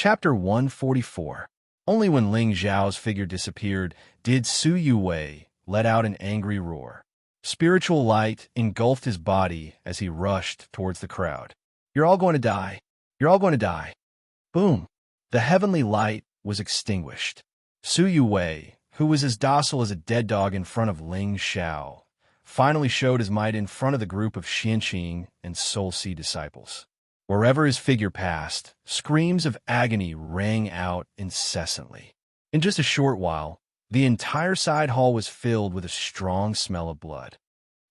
Chapter 144. Only when Ling Zhao's figure disappeared did Su Yuwei let out an angry roar. Spiritual light engulfed his body as he rushed towards the crowd. "You're all going to die. You're all going to die." Boom! The heavenly light was extinguished. Su Yuwei, who was as docile as a dead dog in front of Ling Zhao, finally showed his might in front of the group of Xianqing and Soul Sea disciples. Wherever his figure passed, screams of agony rang out incessantly. In just a short while, the entire side hall was filled with a strong smell of blood.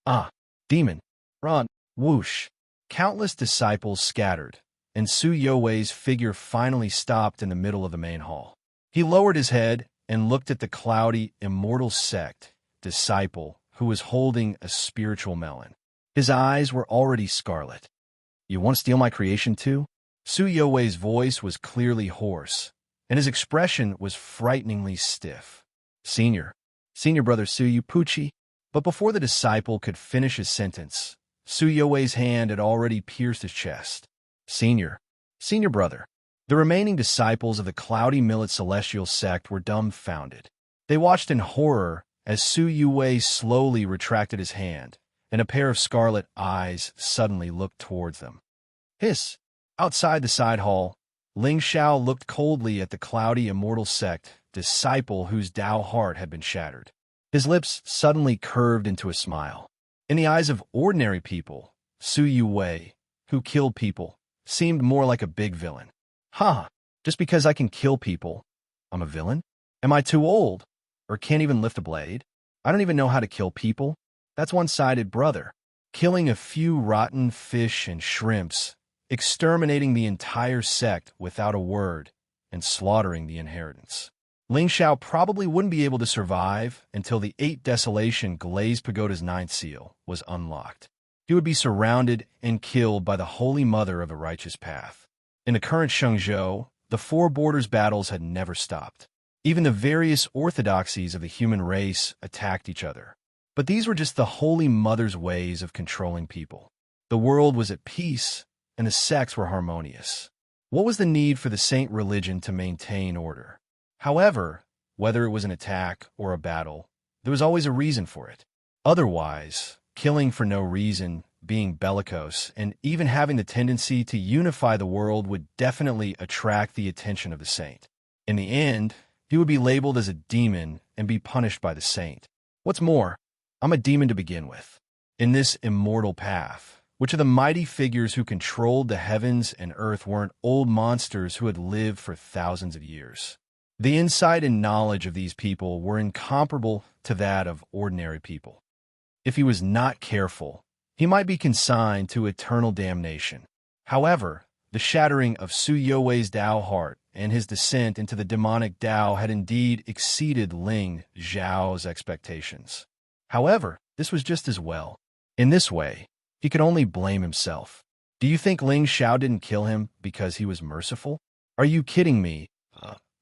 "Ah, demon! Run!" Whoosh! Countless disciples scattered, and Su Yuwei's figure finally stopped in the middle of the main hall. He lowered his head and looked at the cloudy, immortal sect disciple who was holding a spiritual melon. His eyes were already scarlet. "You want to steal my creation too?" Su Yuwei's voice was clearly hoarse, and his expression was frighteningly stiff. Senior brother Su Yu Puchi." But before the disciple could finish his sentence, Su Yuwei's hand had already pierced his chest. Senior brother." The remaining disciples of the Cloudy Millet Celestial sect were dumbfounded. They watched in horror as Su Yuwei slowly retracted his hand, and a pair of scarlet eyes suddenly looked towards them. Hiss! Outside the side hall, Ling Zhao looked coldly at the cloudy immortal sect disciple whose Tao heart had been shattered. His lips suddenly curved into a smile. In the eyes of ordinary people, Su Yuwei, who killed people, seemed more like a big villain. "Ha! Just because I can kill people, I'm a villain? Am I too old? Or can't even lift a blade? I don't even know how to kill people? That's one-sided, brother." Killing a few rotten fish and shrimps, exterminating the entire sect without a word, and slaughtering the inheritance. Ling Zhao probably wouldn't be able to survive until the 8 Desolation Glazed Pagoda's 9th seal was unlocked. He would be surrounded and killed by the Holy Mother of the Righteous Path. In the current Shengzhou, the 4 borders battles had never stopped. Even the various orthodoxies of the human race attacked each other. But these were just the Holy Mother's ways of controlling people. The world was at peace, and the sects were harmonious. What was the need for the saint religion to maintain order? However, whether it was an attack or a battle, there was always a reason for it. Otherwise, killing for no reason, being bellicose, and even having the tendency to unify the world would definitely attract the attention of the saint. In the end, he would be labeled as a demon and be punished by the saint. What's more, I'm a demon to begin with. In this immortal path, which of the mighty figures who controlled the heavens and earth weren't old monsters who had lived for thousands of years? The insight and knowledge of these people were incomparable to that of ordinary people. If he was not careful, he might be consigned to eternal damnation. However, the shattering of Su Yuwei's Tao heart and his descent into the demonic Tao had indeed exceeded Ling Zhao's expectations. However, this was just as well. In this way, he could only blame himself. Do you think Ling Zhao didn't kill him because he was merciful? Are you kidding me?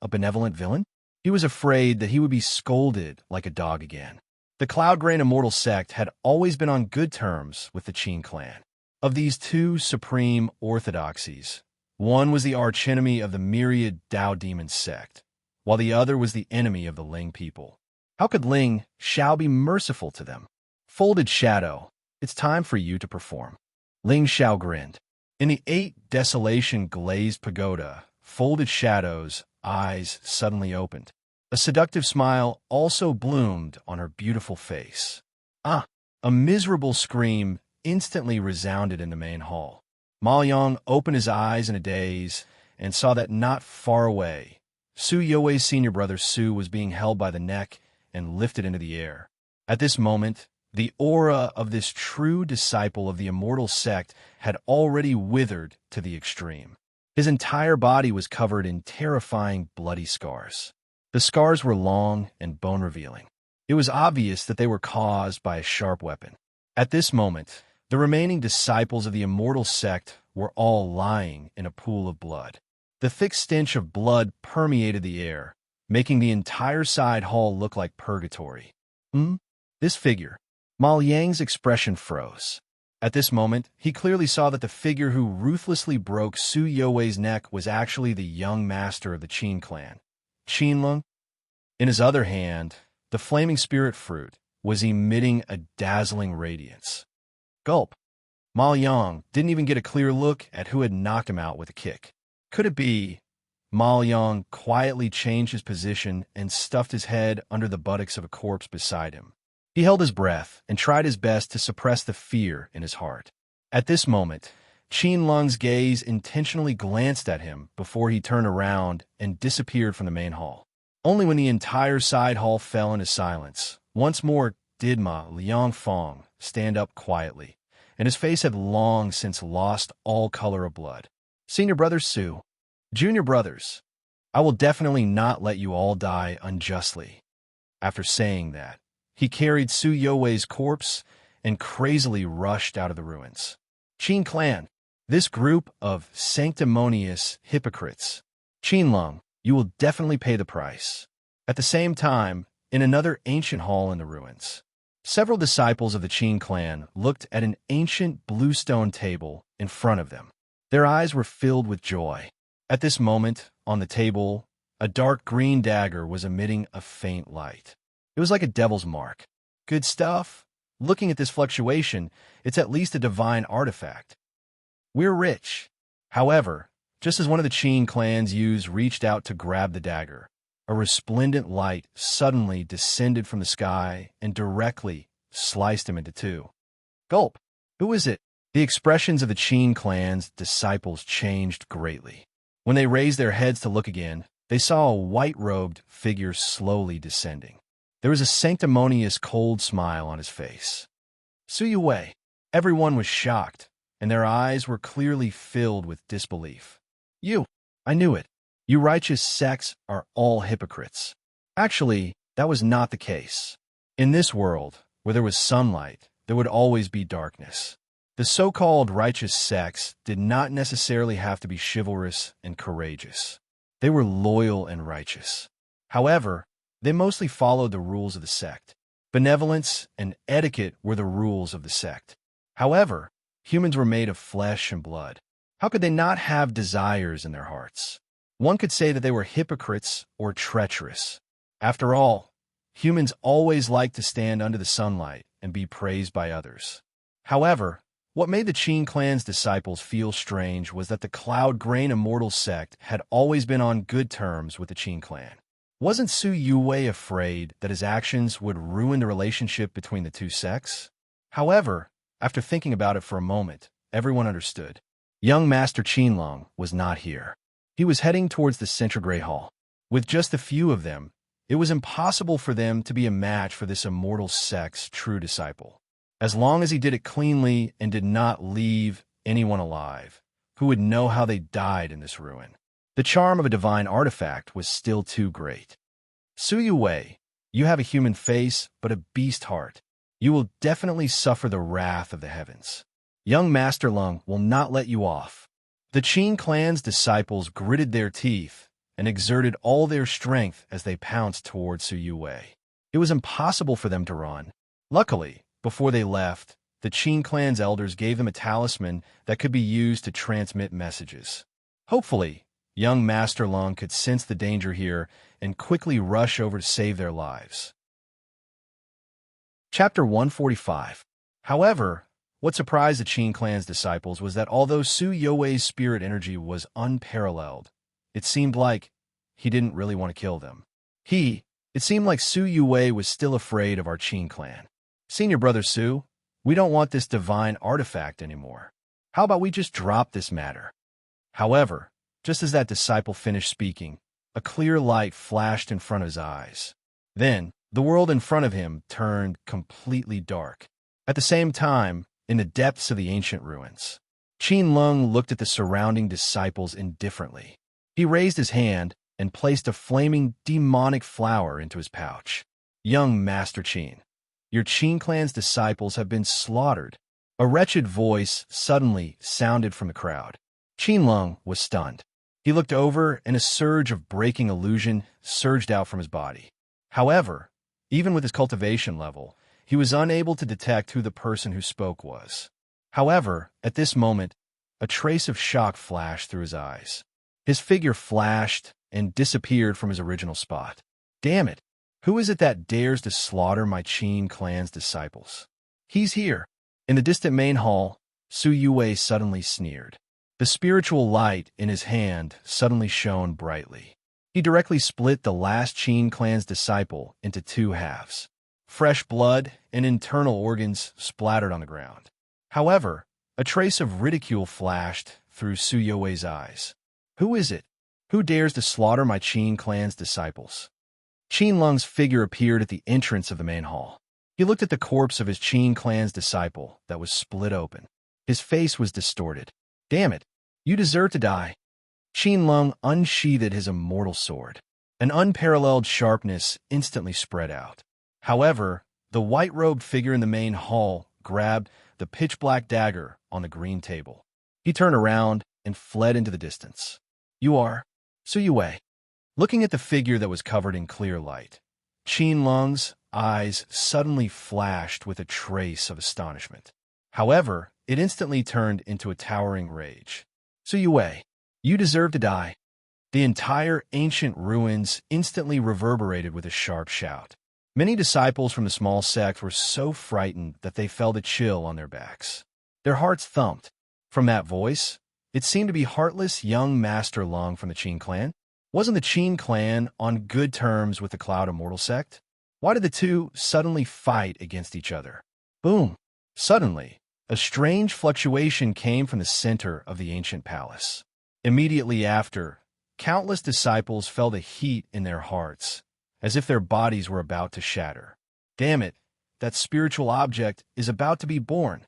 A benevolent villain? He was afraid that he would be scolded like a dog again. The Cloudgrain Immortal sect had always been on good terms with the Qin clan. Of these 2 supreme orthodoxies, one was the archenemy of the myriad Tao demon sect, while the other was the enemy of the Ling people. How could Ling Zhao be merciful to them? Folded Shadow, it's time for you to perform. Ling Zhao grinned. In the 8 Desolation Glazed Pagoda, Folded Shadow's eyes suddenly opened. A seductive smile also bloomed on her beautiful face. "Ah!" A miserable scream instantly resounded in the main hall. Ma Yang opened his eyes in a daze and saw that not far away, Su Yuwei's senior brother Su was being held by the neck and lifted into the air. At this moment, the aura of this true disciple of the immortal sect had already withered to the extreme. His entire body was covered in terrifying bloody scars. The scars were long and bone-revealing. It was obvious that they were caused by a sharp weapon. At this moment, the remaining disciples of the immortal sect were all lying in a pool of blood. The thick stench of blood permeated the air, making the entire side hall look like purgatory. This figure. Ma Yang's expression froze. At this moment, he clearly saw that the figure who ruthlessly broke Su Youwei's neck was actually the young master of the Qin clan, Qinlong. In his other hand, the flaming spirit fruit was emitting a dazzling radiance. Gulp. Ma Yang didn't even get a clear look at who had knocked him out with a kick. Could it be? Ma Yang quietly changed his position and stuffed his head under the buttocks of a corpse beside him. He held his breath and tried his best to suppress the fear in his heart. At this moment, Qin Lung's gaze intentionally glanced at him before he turned around and disappeared from the main hall. Only when the entire side hall fell into silence, once more did Ma Liangfeng stand up quietly, and his face had long since lost all color of blood. Senior Brother Su, Junior Brothers, I will definitely not let you all die unjustly. After saying that, he carried Su Youwei's corpse and crazily rushed out of the ruins. Qin clan, this group of sanctimonious hypocrites. Qinlong, you will definitely pay the price. At the same time, in another ancient hall in the ruins, several disciples of the Qin clan looked at an ancient bluestone table in front of them. Their eyes were filled with joy. At this moment, on the table, a dark green dagger was emitting a faint light. It was like a devil's mark. Good stuff. Looking at this fluctuation, it's at least a divine artifact. We're rich. However, just as one of the Qin clan's youths reached out to grab the dagger, a resplendent light suddenly descended from the sky and directly sliced him into two. Gulp. Who is it? The expressions of the Qin clan's disciples changed greatly. When they raised their heads to look again, they saw a white-robed figure slowly descending. There was a sanctimonious cold smile on his face. Su Youwei. Everyone was shocked, and their eyes were clearly filled with disbelief. You. I knew it. You righteous sects are all hypocrites. Actually, that was not the case. In this world, where there was sunlight, there would always be darkness. The so-called righteous sects did not necessarily have to be chivalrous and courageous. They were loyal and righteous. However, they mostly followed the rules of the sect. Benevolence and etiquette were the rules of the sect. However, humans were made of flesh and blood. How could they not have desires in their hearts? One could say that they were hypocrites or treacherous. After all, humans always like to stand under the sunlight and be praised by others. However, what made the Qin clan's disciples feel strange was that the Cloud Grain Immortal sect had always been on good terms with the Qin clan. Wasn't Su Youwei afraid that his actions would ruin the relationship between the two sects? However, after thinking about it for a moment, everyone understood. Young Master Qinlong was not here. He was heading towards the Central Grey Hall. With just a few of them, it was impossible for them to be a match for this immortal sect's true disciple. As long as he did it cleanly and did not leave anyone alive, who would know how they died in this ruin? The charm of a divine artifact was still too great. Su Youwei, you have a human face, but a beast heart. You will definitely suffer the wrath of the heavens. Young Master Lung will not let you off. The Qin clan's disciples gritted their teeth and exerted all their strength as they pounced towards Su Youwei. It was impossible for them to run. Luckily, before they left, the Qin clan's elders gave them a talisman that could be used to transmit messages. Hopefully, young Master Lung could sense the danger here and quickly rush over to save their lives. Chapter 145. However, what surprised the Qin clan's disciples was that although Su Youwei's spirit energy was unparalleled, it seemed like he didn't really want to kill them. It seemed like Su Youwei was still afraid of our Qin clan. Senior Brother Su, we don't want this divine artifact anymore. How about we just drop this matter? However, just as that disciple finished speaking, a clear light flashed in front of his eyes. Then, the world in front of him turned completely dark. At the same time, in the depths of the ancient ruins, Qin Lung looked at the surrounding disciples indifferently. He raised his hand and placed a flaming demonic flower into his pouch. Young Master Qin, your Qin clan's disciples have been slaughtered. A wretched voice suddenly sounded from the crowd. Qin Lung was stunned. He looked over and a surge of breaking illusion surged out from his body. However, even with his cultivation level, he was unable to detect who the person who spoke was. However, at this moment, a trace of shock flashed through his eyes. His figure flashed and disappeared from his original spot. Damn it! Who is it that dares to slaughter my Qin clan's disciples? He's here. In the distant main hall, Su Yue suddenly sneered. The spiritual light in his hand suddenly shone brightly. He directly split the last Qin clan's disciple into two halves. Fresh blood and internal organs splattered on the ground. However, a trace of ridicule flashed through Su Yue's eyes. Who is it? Who dares to slaughter my Qin clan's disciples? Qin Lung's figure appeared at the entrance of the main hall. He looked at the corpse of his Qin clan's disciple that was split open. His face was distorted. Damn it! You deserve to die. Qin Lung unsheathed his immortal sword. An unparalleled sharpness instantly spread out. However, the white-robed figure in the main hall grabbed the pitch-black dagger on the green table. He turned around and fled into the distance. You are Su Yue. Looking at the figure that was covered in clear light, Qin Lung's eyes suddenly flashed with a trace of astonishment. However, it instantly turned into a towering rage. Su Yue, you deserve to die. The entire ancient ruins instantly reverberated with a sharp shout. Many disciples from the small sect were so frightened that they felt a chill on their backs. Their hearts thumped. From that voice, it seemed to be heartless young Master Lung from the Qin clan. Wasn't the Qin clan on good terms with the Cloud Immortal sect? Why did the two suddenly fight against each other? Boom! Suddenly, a strange fluctuation came from the center of the ancient palace. Immediately after, countless disciples felt a heat in their hearts, as if their bodies were about to shatter. Damn it, that spiritual object is about to be born.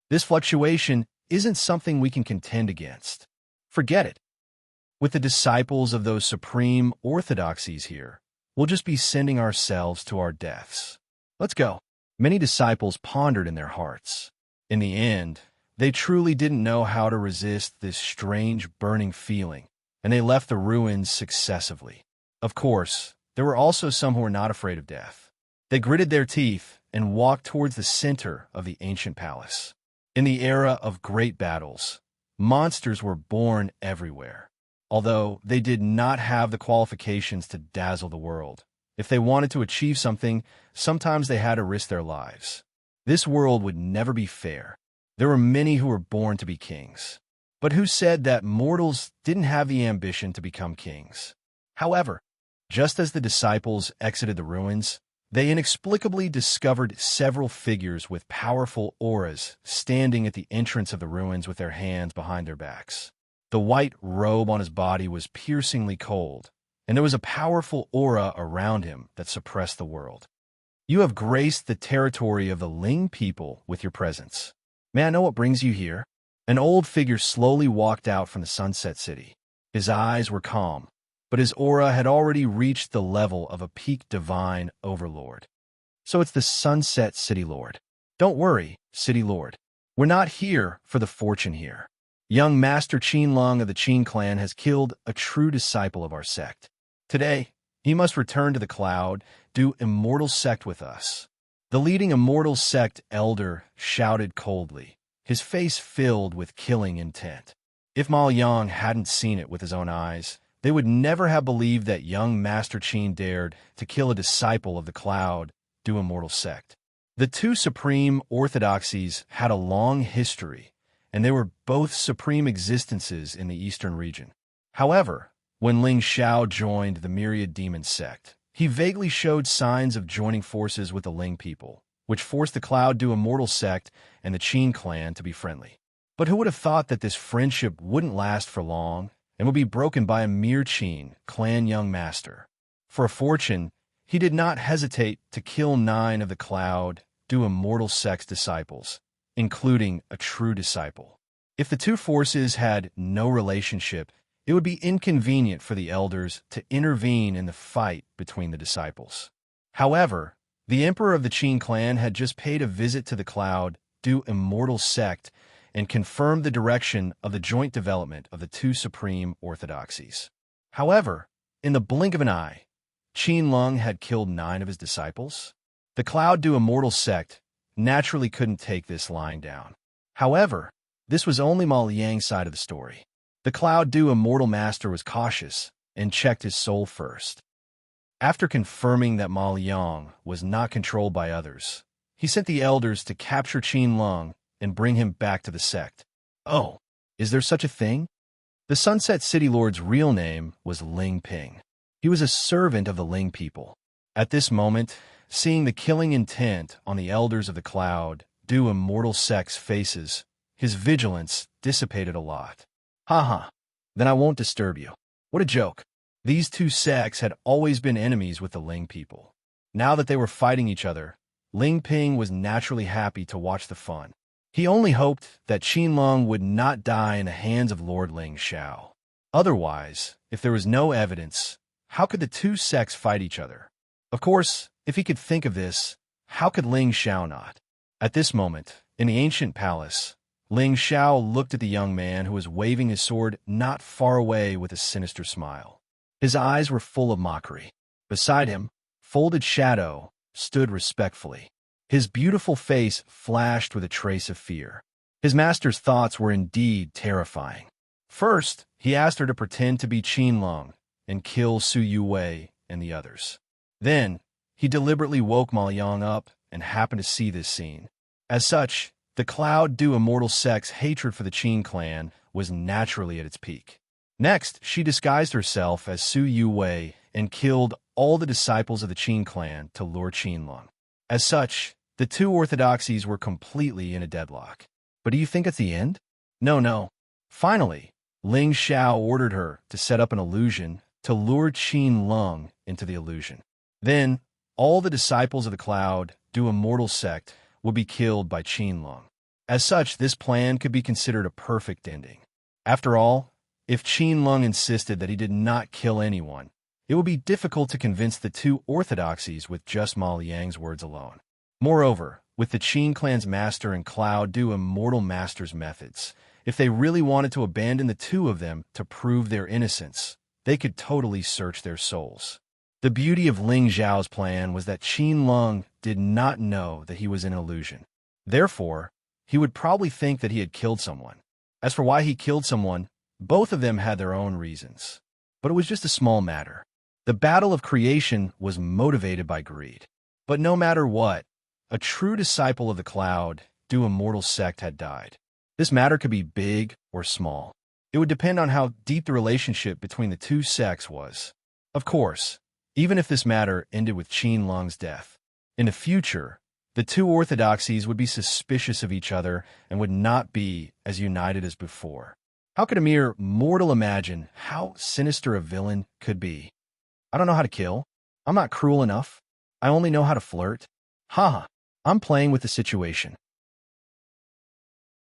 This fluctuation isn't something we can contend against. Forget it. With the disciples of those supreme orthodoxies here, we'll just be sending ourselves to our deaths. Let's go. Many disciples pondered in their hearts. In the end, they truly didn't know how to resist this strange burning feeling, and they left the ruins successively. Of course, there were also some who were not afraid of death. They gritted their teeth and walked towards the center of the ancient palace. In the era of great battles, monsters were born everywhere. Although they did not have the qualifications to dazzle the world. If they wanted to achieve something, sometimes they had to risk their lives. This world would never be fair. There were many who were born to be kings. But who said that mortals didn't have the ambition to become kings? However, just as the disciples exited the ruins, they inexplicably discovered several figures with powerful auras standing at the entrance of the ruins with their hands behind their backs. The white robe on his body was piercingly cold, and there was a powerful aura around him that suppressed the world. You have graced the territory of the Ling people with your presence. May I know what brings you here? An old figure slowly walked out from the Sunset City. His eyes were calm, but his aura had already reached the level of a peak divine overlord. So it's the Sunset City Lord. Don't worry, City Lord. We're not here for the fortune here. Young Master Qin Lung of the Qin clan has killed a true disciple of our sect. Today, he must return to the cloud, do immortal sect with us. The leading immortal sect elder shouted coldly, his face filled with killing intent. If Ma Yang hadn't seen it with his own eyes, they would never have believed that young Master Qin dared to kill a disciple of the cloud, do immortal sect. The two supreme orthodoxies had a long history, and they were both supreme existences in the eastern region. However, when Ling Xiao joined the Myriad Demon sect, he vaguely showed signs of joining forces with the Ling people, which forced the Cloud Do Immortal sect and the Qin clan to be friendly. But who would have thought that this friendship wouldn't last for long and would be broken by a mere Qin clan young master? For a fortune, he did not hesitate to kill 9 of the Cloud Do Immortal sect's disciples, including a true disciple. If the two forces had no relationship, it would be inconvenient for the elders to intervene in the fight between the disciples. However, the emperor of the Qin clan had just paid a visit to the Cloud Do Immortal sect and confirmed the direction of the joint development of the two supreme orthodoxies. However, in the blink of an eye, Qin Lung had killed 9 of his disciples. The Cloud Do Immortal sect naturally couldn't take this lying down. However, this was only Ma Liang's side of the story. The Cloud-Dew Immortal Master was cautious and checked his soul first. After confirming that Ma Liang was not controlled by others, he sent the elders to capture Qin Lung and bring him back to the sect. Oh, is there such a thing? The Sunset City Lord's real name was Ling Ping. He was a servant of the Ling people. At this moment, seeing the killing intent on the elders of the Cloud-Dew Immortal Sect's faces, his vigilance dissipated a lot. Haha, then I won't disturb you. What a joke. These two sects had always been enemies with the Ling people. Now that they were fighting each other, Ling Ping was naturally happy to watch the fun. He only hoped that Qin Lung would not die in the hands of Lord Ling Xiao. Otherwise, if there was no evidence, how could the two sects fight each other? Of course, if he could think of this, how could Ling Xiao not? At this moment, in the ancient palace, Ling Xiao looked at the young man who was waving his sword not far away with a sinister smile. His eyes were full of mockery. Beside him, folded shadow stood respectfully. His beautiful face flashed with a trace of fear. His master's thoughts were indeed terrifying. First, he asked her to pretend to be Qin Lung and kill Su Yuwei and the others. Then, he deliberately woke Ma Liang up and happened to see this scene. As such, the Cloud-Dew Immortal Sect's hatred for the Qin clan was naturally at its peak. Next, she disguised herself as Su Yuwei and killed all the disciples of the Qin clan to lure Qin Lung. As such, the two orthodoxies were completely in a deadlock. But do you think it's the end? No. Finally, Ling Xiao ordered her to set up an illusion to lure Qin Lung into the illusion. Then, all the disciples of the Cloud-Dew Immortal Sect would be killed by Qin Lung. As such, this plan could be considered a perfect ending. After all, if Qin Lung insisted that he did not kill anyone, it would be difficult to convince the two orthodoxies with just Ma Liang's words alone. Moreover, with the Qin clan's master and Cloud-Dew Immortal Master's methods, if they really wanted to abandon the two of them to prove their innocence, they could totally search their souls. The beauty of Ling Xiao's plan was that Qin Lung did not know that he was in an illusion. Therefore, he would probably think that he had killed someone. As for why he killed someone, both of them had their own reasons. But it was just a small matter. The battle of creation was motivated by greed. But no matter what, a true disciple of the Cloud-Dew Immortal Sect had died. This matter could be big or small. It would depend on how deep the relationship between the two sects was. Of course, even if this matter ended with Qin Lung's death, in the future, the two orthodoxies would be suspicious of each other and would not be as united as before. How could a mere mortal imagine how sinister a villain could be? I don't know how to kill. I'm not cruel enough. I only know how to flirt. Haha, I'm playing with the situation.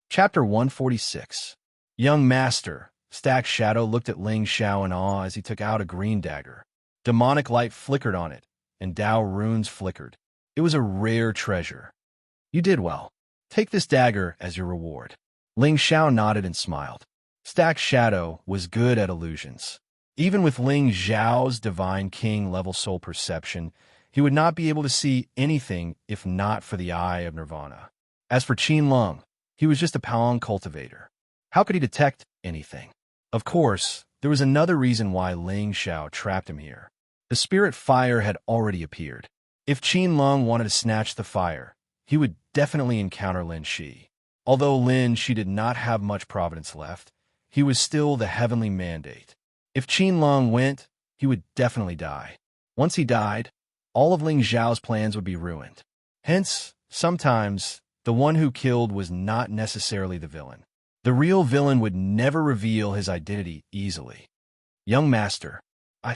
Chapter 146. Young Master, Stacked Shadow looked at Ling Xiao in awe as he took out a green dagger. Demonic light flickered on it, and Dao runes flickered. It was a rare treasure. You did well. Take this dagger as your reward. Ling Xiao nodded and smiled. Stacked Shadow was good at illusions. Even with Ling Xiao's Divine King level soul perception, he would not be able to see anything if not for the Eye of Nirvana. As for Qin Lung, he was just a Palong cultivator. How could he detect anything? Of course, there was another reason why Ling Xiao trapped him here. The spirit fire had already appeared. If Qin Lung wanted to snatch the fire, he would definitely encounter Lin Shi. Although Lin Shi did not have much providence left, he was still the heavenly mandate. If Qin Lung went, he would definitely die. Once he died, all of Ling Xiao's plans would be ruined. Hence, sometimes, the one who killed was not necessarily the villain. The real villain would never reveal his identity easily. Young Master,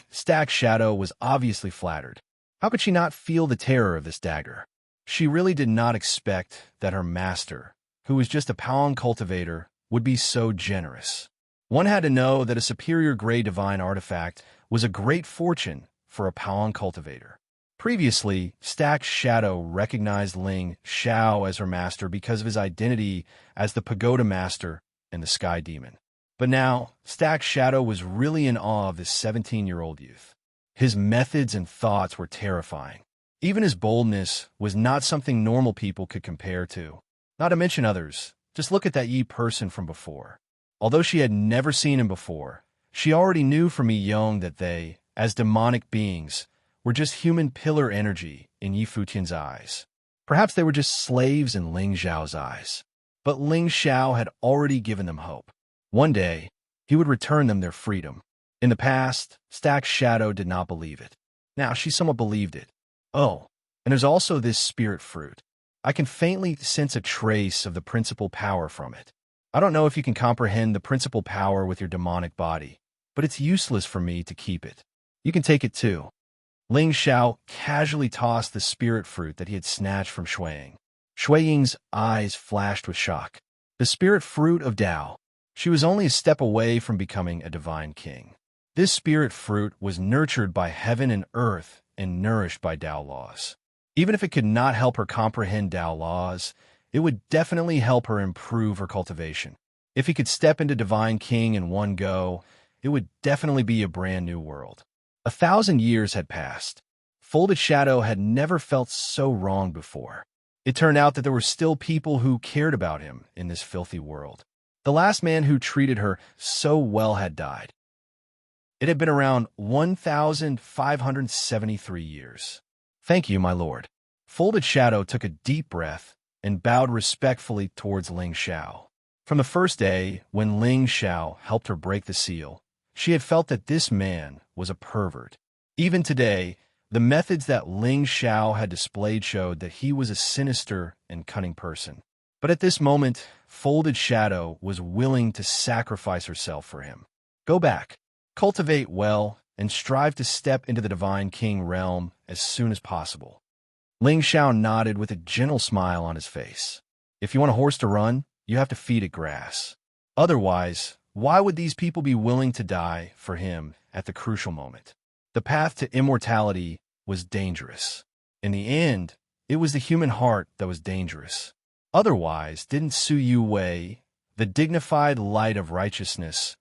Stacked Shadow was obviously flattered. How could she not feel the terror of this dagger? She really did not expect that her master, who was just a Palong cultivator, would be so generous. One had to know that a superior gray divine artifact was a great fortune for a Palong cultivator. Previously, Stacked Shadow recognized Ling Xiao as her master because of his identity as the Pagoda Master and the Sky Demon. But now, Stacked Shadow was really in awe of this 17-year-old youth. His methods and thoughts were terrifying. Even his boldness was not something normal people could compare to. Not to mention others, Just look at that Yi person from before. Although she had never seen him before, she already knew from Yi Yong that they, as demonic beings, were just human pillar energy in Yi Futian's eyes. Perhaps they were just slaves in Ling Xiao's eyes. But Ling Xiao had already given them hope. One day, he would return them their freedom. In the past, Stack's shadow did not believe it. Now she somewhat believed it. Oh, and there's also this spirit fruit. I can faintly sense a trace of the principal power from it. I don't know if you can comprehend the principal power with your demonic body, but it's useless for me to keep it. You can take it too. Ling Xiao casually tossed the spirit fruit that he had snatched from Shuiying. Shuiying's eyes flashed with shock. The spirit fruit of Dao. She was only a step away from becoming a divine king. This spirit fruit was nurtured by heaven and earth and nourished by Dao laws. Even if it could not help her comprehend Dao laws, it would definitely help her improve her cultivation. If he could step into divine king in one go, it would definitely be a brand new world. 1,000 years had passed. Folded Shadow had never felt so wrong before. It turned out that there were still people who cared about him in this filthy world. The last man who treated her so well had died. It had been around 1,573 years. Thank you, my lord. Folded Shadow took a deep breath and bowed respectfully towards Ling Xiao. From the first day, when Ling Xiao helped her break the seal, she had felt that this man was a pervert. Even today, the methods that Ling Xiao had displayed showed that he was a sinister and cunning person. But at this moment, Folded Shadow was willing to sacrifice herself for him. Go back, cultivate well, and strive to step into the Divine King realm as soon as possible. Ling Xiao nodded with a gentle smile on his face. If you want a horse to run, you have to feed it grass. Otherwise, why would these people be willing to die for him at the crucial moment? The path to immortality was dangerous. In the end, it was the human heart that was dangerous. Otherwise, didn't Su Yu Wei, the dignified light of righteousness,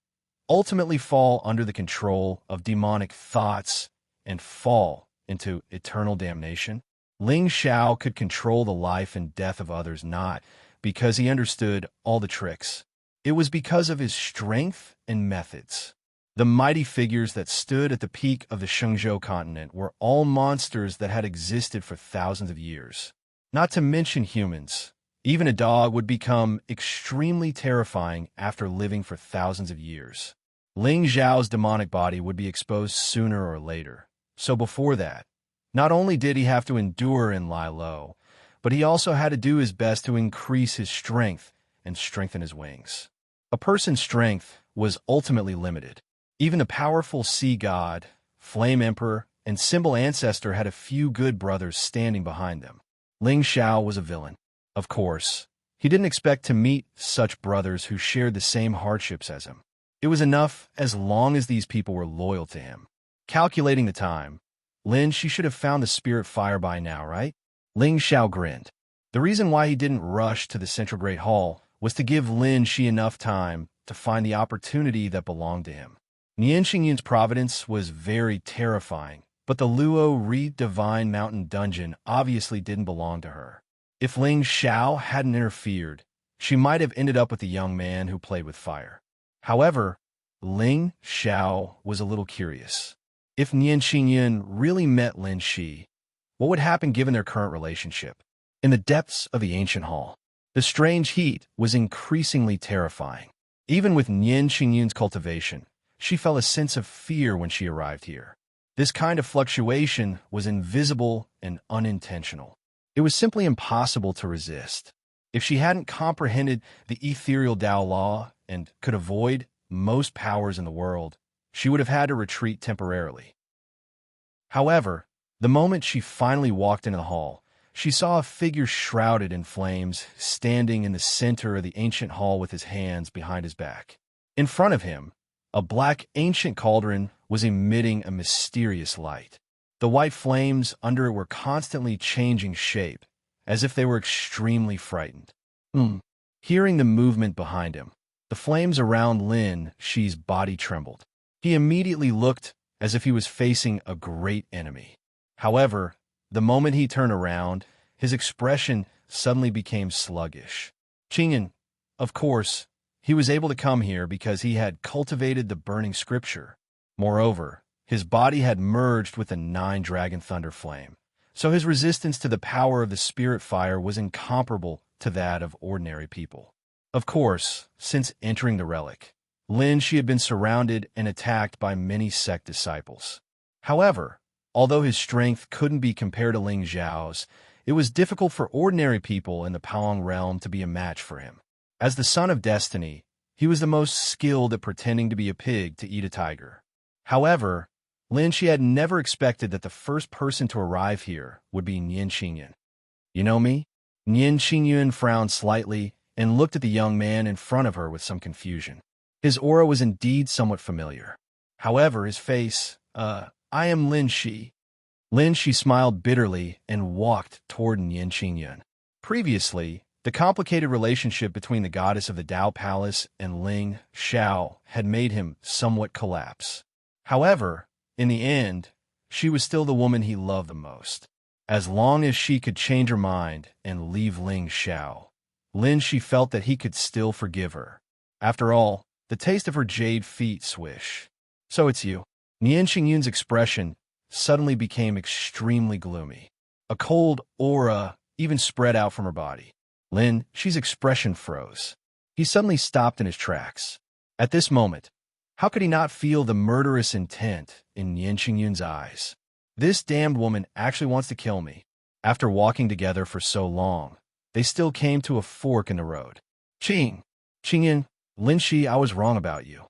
ultimately fall under the control of demonic thoughts and fall into eternal damnation? Ling Xiao could control the life and death of others not because he understood all the tricks. It was because of his strength and methods. The mighty figures that stood at the peak of the Shenzhou continent were all monsters that had existed for thousands of years. Not to mention humans. Even a dog would become extremely terrifying after living for thousands of years. Ling Xiao's demonic body would be exposed sooner or later. So before that, not only did he have to endure and lie low, but he also had to do his best to increase his strength and strengthen his wings. A person's strength was ultimately limited. Even the powerful Sea God, Flame Emperor, and Symbol Ancestor had a few good brothers standing behind them. Ling Xiao was a villain. Of course, he didn't expect to meet such brothers who shared the same hardships as him. It was enough as long as these people were loyal to him. Calculating the time, Lin, she should have found the spirit fire by now, right? Ling Xiao grinned. The reason why he didn't rush to the Central Great Hall was to give Lin Shi enough time to find the opportunity that belonged to him. Nian Xingyun's providence was very terrifying, but the Luo Ri Divine Mountain Dungeon obviously didn't belong to her. If Ling Xiao hadn't interfered, she might have ended up with the young man who played with fire. However, Ling Xiao was a little curious. If Nian Xingyun really met Lin Shi, what would happen given their current relationship? In the depths of the ancient hall, the strange heat was increasingly terrifying. Even with Nian Xingyun's cultivation, she felt a sense of fear when she arrived here. This kind of fluctuation was invisible and unintentional. It was simply impossible to resist. If she hadn't comprehended the ethereal Tao law and could avoid most powers in the world, she would have had to retreat temporarily. However, the moment she finally walked into the hall, she saw a figure shrouded in flames standing in the center of the ancient hall with his hands behind his back. In front of him, a black ancient cauldron was emitting a mysterious light. The white flames under it were constantly changing shape, as if they were extremely frightened. Hearing the movement behind him, the flames around Lin Shi's body trembled. He immediately looked as if he was facing a great enemy. However, the moment he turned around, his expression suddenly became sluggish. Qingyan, Of course, he was able to come here because he had cultivated the burning scripture. Moreover, his body had merged with the 9-dragon thunder flame, so his resistance to the power of the spirit fire was incomparable to that of ordinary people. Of course, since entering the relic, Lin Shi had been surrounded and attacked by many sect disciples. However, although his strength couldn't be compared to Ling Xiao's, it was difficult for ordinary people in the Paong realm to be a match for him. As the son of destiny, he was the most skilled at pretending to be a pig to eat a tiger. However, Lin Shi had never expected that the first person to arrive here would be Nian Xingyun. You know me? Nian Xingyun frowned slightly and looked at the young man in front of her with some confusion. His aura was indeed somewhat familiar. However, his face, I am Lin Shi. Lin Shi smiled bitterly and walked toward Nian Xingyun. Previously, the complicated relationship between the goddess of the Dao Palace and Ling Xiao had made him somewhat collapse. However, in the end, she was still the woman he loved the most. As long as she could change her mind and leave Ling Xiao, Lin Shi felt that he could still forgive her. After all, the taste of her jade feet swish. So it's you. Nian Xingyun's expression suddenly became extremely gloomy. A cold aura even spread out from her body. Lin Shi's expression froze. He suddenly stopped in his tracks. At this moment, how could he not feel the murderous intent in Nian Xingyun's eyes? This damned woman actually wants to kill me. After walking together for so long, they still came to a fork in the road. Xingyun, Lin Shi, I was wrong about you.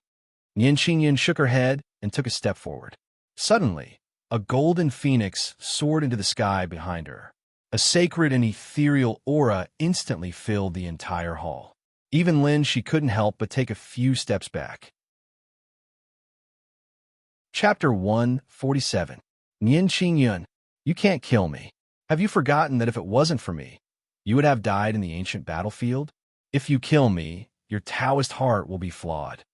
Nian Xingyun shook her head and took a step forward. Suddenly, a golden phoenix soared into the sky behind her. A sacred and ethereal aura instantly filled the entire hall. Even Lin Shi couldn't help but take a few steps back. Chapter 147. Nian Xingyun, you can't kill me. Have you forgotten that if it wasn't for me, you would have died in the ancient battlefield? If you kill me, your Taoist heart will be flawed.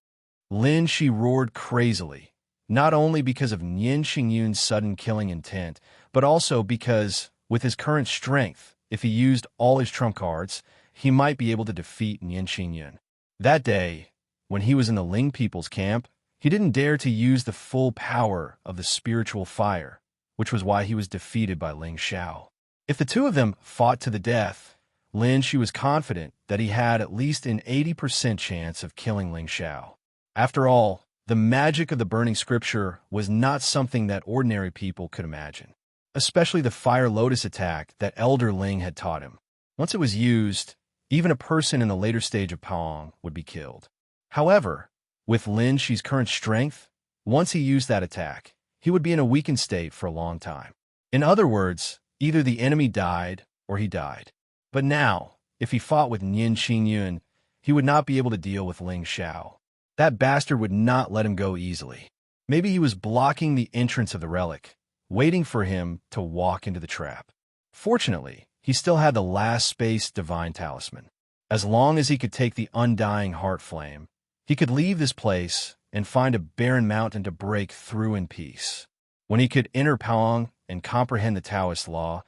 Lin Shi roared crazily, not only because of Nian Xingyun's sudden killing intent, but also because, with his current strength, if he used all his trump cards, he might be able to defeat Nian Xingyun. That day, when he was in the Ling people's camp, he didn't dare to use the full power of the spiritual fire, which was why he was defeated by Ling Xiao. If the two of them fought to the death, Lin Shi was confident that he had at least an 80% chance of killing Ling Xiao. After all, the magic of the burning scripture was not something that ordinary people could imagine, especially the fire lotus attack that Elder Ling had taught him. Once it was used, even a person in the later stage of Paong would be killed. However, with Lin Shi's current strength, once he used that attack, he would be in a weakened state for a long time. In other words, either the enemy died or he died. But now, if he fought with Nian Xingyun, he would not be able to deal with Ling Xiao. That bastard would not let him go easily. Maybe he was blocking the entrance of the relic, waiting for him to walk into the trap. Fortunately, he still had the last space divine talisman. As long as he could take the undying heart flame, he could leave this place and find a barren mountain to break through in peace. When he could enter Paong and comprehend the Taoist law,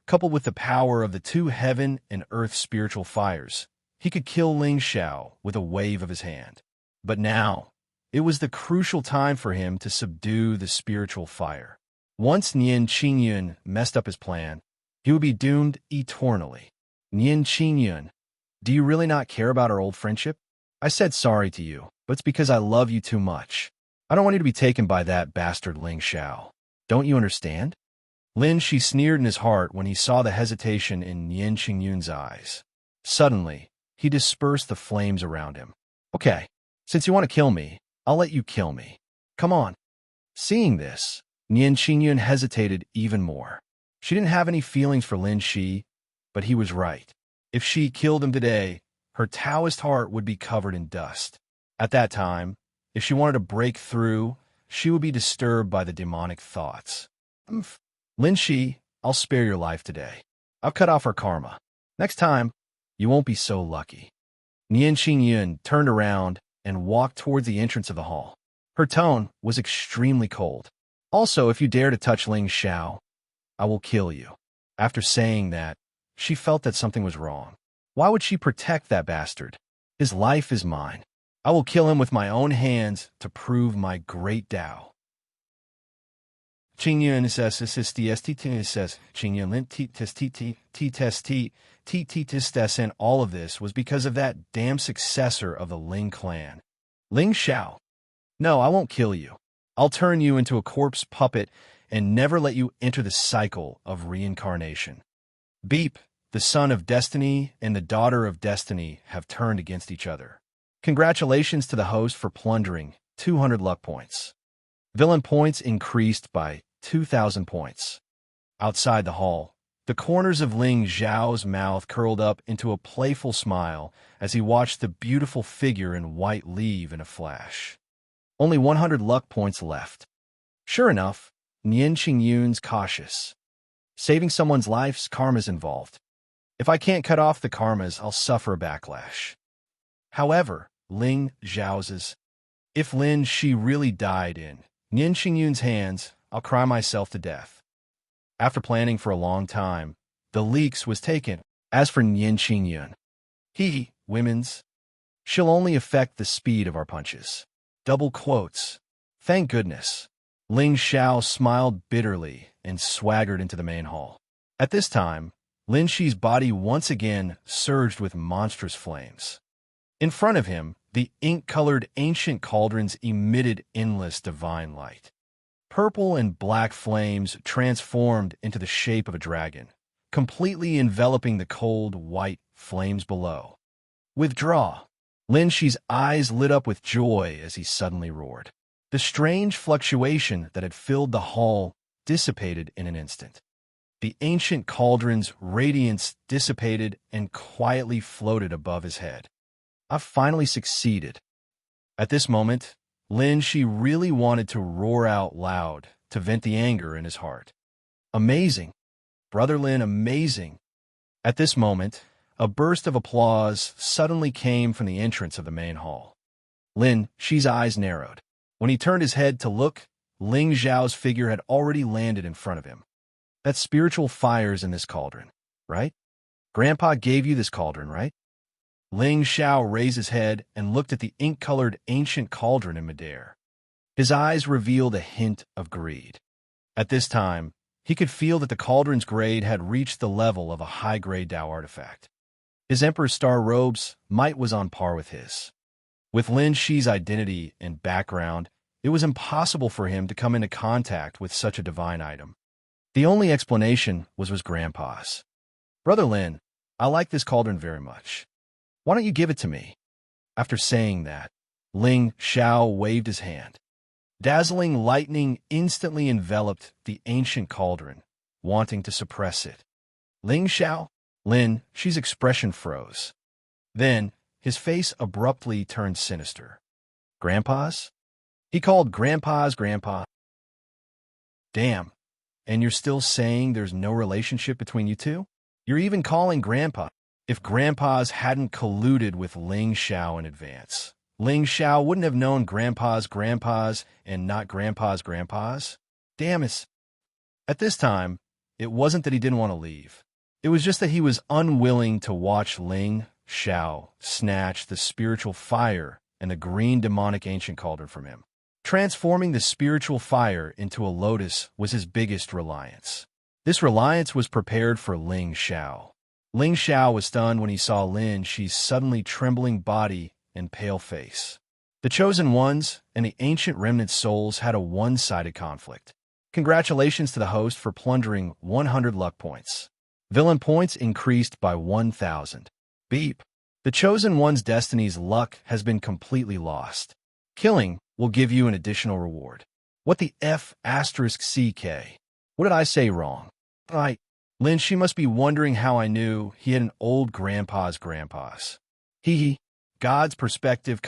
coupled with the power of the two heaven and earth spiritual fires, he could kill Ling Xiao with a wave of his hand. But now, it was the crucial time for him to subdue the spiritual fire. Once Nian Xingyun messed up his plan, he would be doomed eternally. Nian Xingyun, do you really not care about our old friendship? I said sorry to you, but it's because I love you too much. I don't want you to be taken by that bastard Ling Xiao. Don't you understand? Lin Shi sneered in his heart when he saw the hesitation in Nian Xingyun's eyes. Suddenly, he dispersed the flames around him. Okay, since you want to kill me, I'll let you kill me. Come on. Seeing this, Nian Xingyun hesitated even more. She didn't have any feelings for Lin Shi, but he was right. If she killed him today, her Taoist heart would be covered in dust. At that time, if she wanted to break through, she would be disturbed by the demonic thoughts. Lin Shi, I'll spare your life today. I've cut off her karma. Next time, you won't be so lucky. Nian Xingyun turned around and walked towards the entrance of the hall. Her tone was extremely cold. Also, if you dare to touch Ling Xiao, I will kill you. After saying that, she felt that something was wrong. Why would she protect that bastard? His life is mine. I will kill him with my own hands to prove my great Tao. Qingyun says says Qingyun lin t test and all of this was because of that damn successor of the Ling clan. Ling Xiao. No, I won't kill you. I'll turn you into a corpse puppet and never let you enter the cycle of reincarnation. Beep, the son of destiny and the daughter of destiny have turned against each other. Congratulations to the host for plundering 200 luck points. Villain points increased by 2,000 points. Outside the hall, the corners of Ling Xiao's mouth curled up into a playful smile as he watched the beautiful figure in white leave in a flash. Only 100 luck points left. Sure enough, Nian Qingyun's cautious. Saving someone's life's karma's involved. If I can't cut off the karmas, I'll suffer a backlash. However, Ling Xiao's, if Lin Shi really died in Nian Qingyun's hands, I'll cry myself to death. After planning for a long time, the leaks was taken. As for Nian Qingyun, women's, she'll only affect the speed of our punches. Double quotes. Thank goodness. Ling Xiao smiled bitterly and swaggered into the main hall. At this time, Lin Shi's body once again surged with monstrous flames. In front of him, the ink-colored ancient cauldrons emitted endless divine light. Purple and black flames transformed into the shape of a dragon, completely enveloping the cold, white flames below. Withdraw! Lin Shi's eyes lit up with joy as he suddenly roared. The strange fluctuation that had filled the hall dissipated in an instant. The ancient cauldron's radiance dissipated and quietly floated above his head. I've finally succeeded. At this moment, Lin Shi really wanted to roar out loud to vent the anger in his heart. Amazing! Brother Lin, amazing! At this moment, a burst of applause suddenly came from the entrance of the main hall. Lin Shi's eyes narrowed. When he turned his head to look, Ling Xiao's figure had already landed in front of him. That spiritual fire's in this cauldron, right? Grandpa gave you this cauldron, right? Ling Xiao raised his head and looked at the ink-colored ancient cauldron in midair. His eyes revealed a hint of greed. At this time, he could feel that the cauldron's grade had reached the level of a high-grade Tao artifact. His Emperor's Star Robe's might was on par with his. With Lin Shi's identity and background, it was impossible for him to come into contact with such a divine item. The only explanation was Grandpa's. Brother Lin, I like this cauldron very much. Why don't you give it to me? After saying that, Ling Xiao waved his hand. Dazzling lightning instantly enveloped the ancient cauldron, wanting to suppress it. Ling Xiao? Lin Shi's expression froze. Then, his face abruptly turned sinister. Grandpa's? He called Grandpa's grandpa. Damn. And you're still saying there's no relationship between you two? You're even calling Grandpa. If Grandpa's hadn't colluded with Ling Xiao in advance, Ling Xiao wouldn't have known Grandpa's grandpas and not Grandpa's grandpas? Damn it. At this time, it wasn't that he didn't want to leave. It was just that he was unwilling to watch Ling Xiao snatch the spiritual fire and the green demonic ancient cauldron from him. Transforming the spiritual fire into a lotus was his biggest reliance. This reliance was prepared for Ling Xiao. Ling Xiao was stunned when he saw Lin Shi's suddenly trembling body and pale face. The Chosen Ones and the ancient remnant souls had a one-sided conflict. Congratulations to the host for plundering 100 luck points. Villain points increased by 1,000. Beep. The Chosen One's destiny's luck has been completely lost. Killing will give you an additional reward. What the F***? What did I say wrong? Right. Lin Shi must be wondering how I knew he had an old grandpa's grandpas. God's perspective,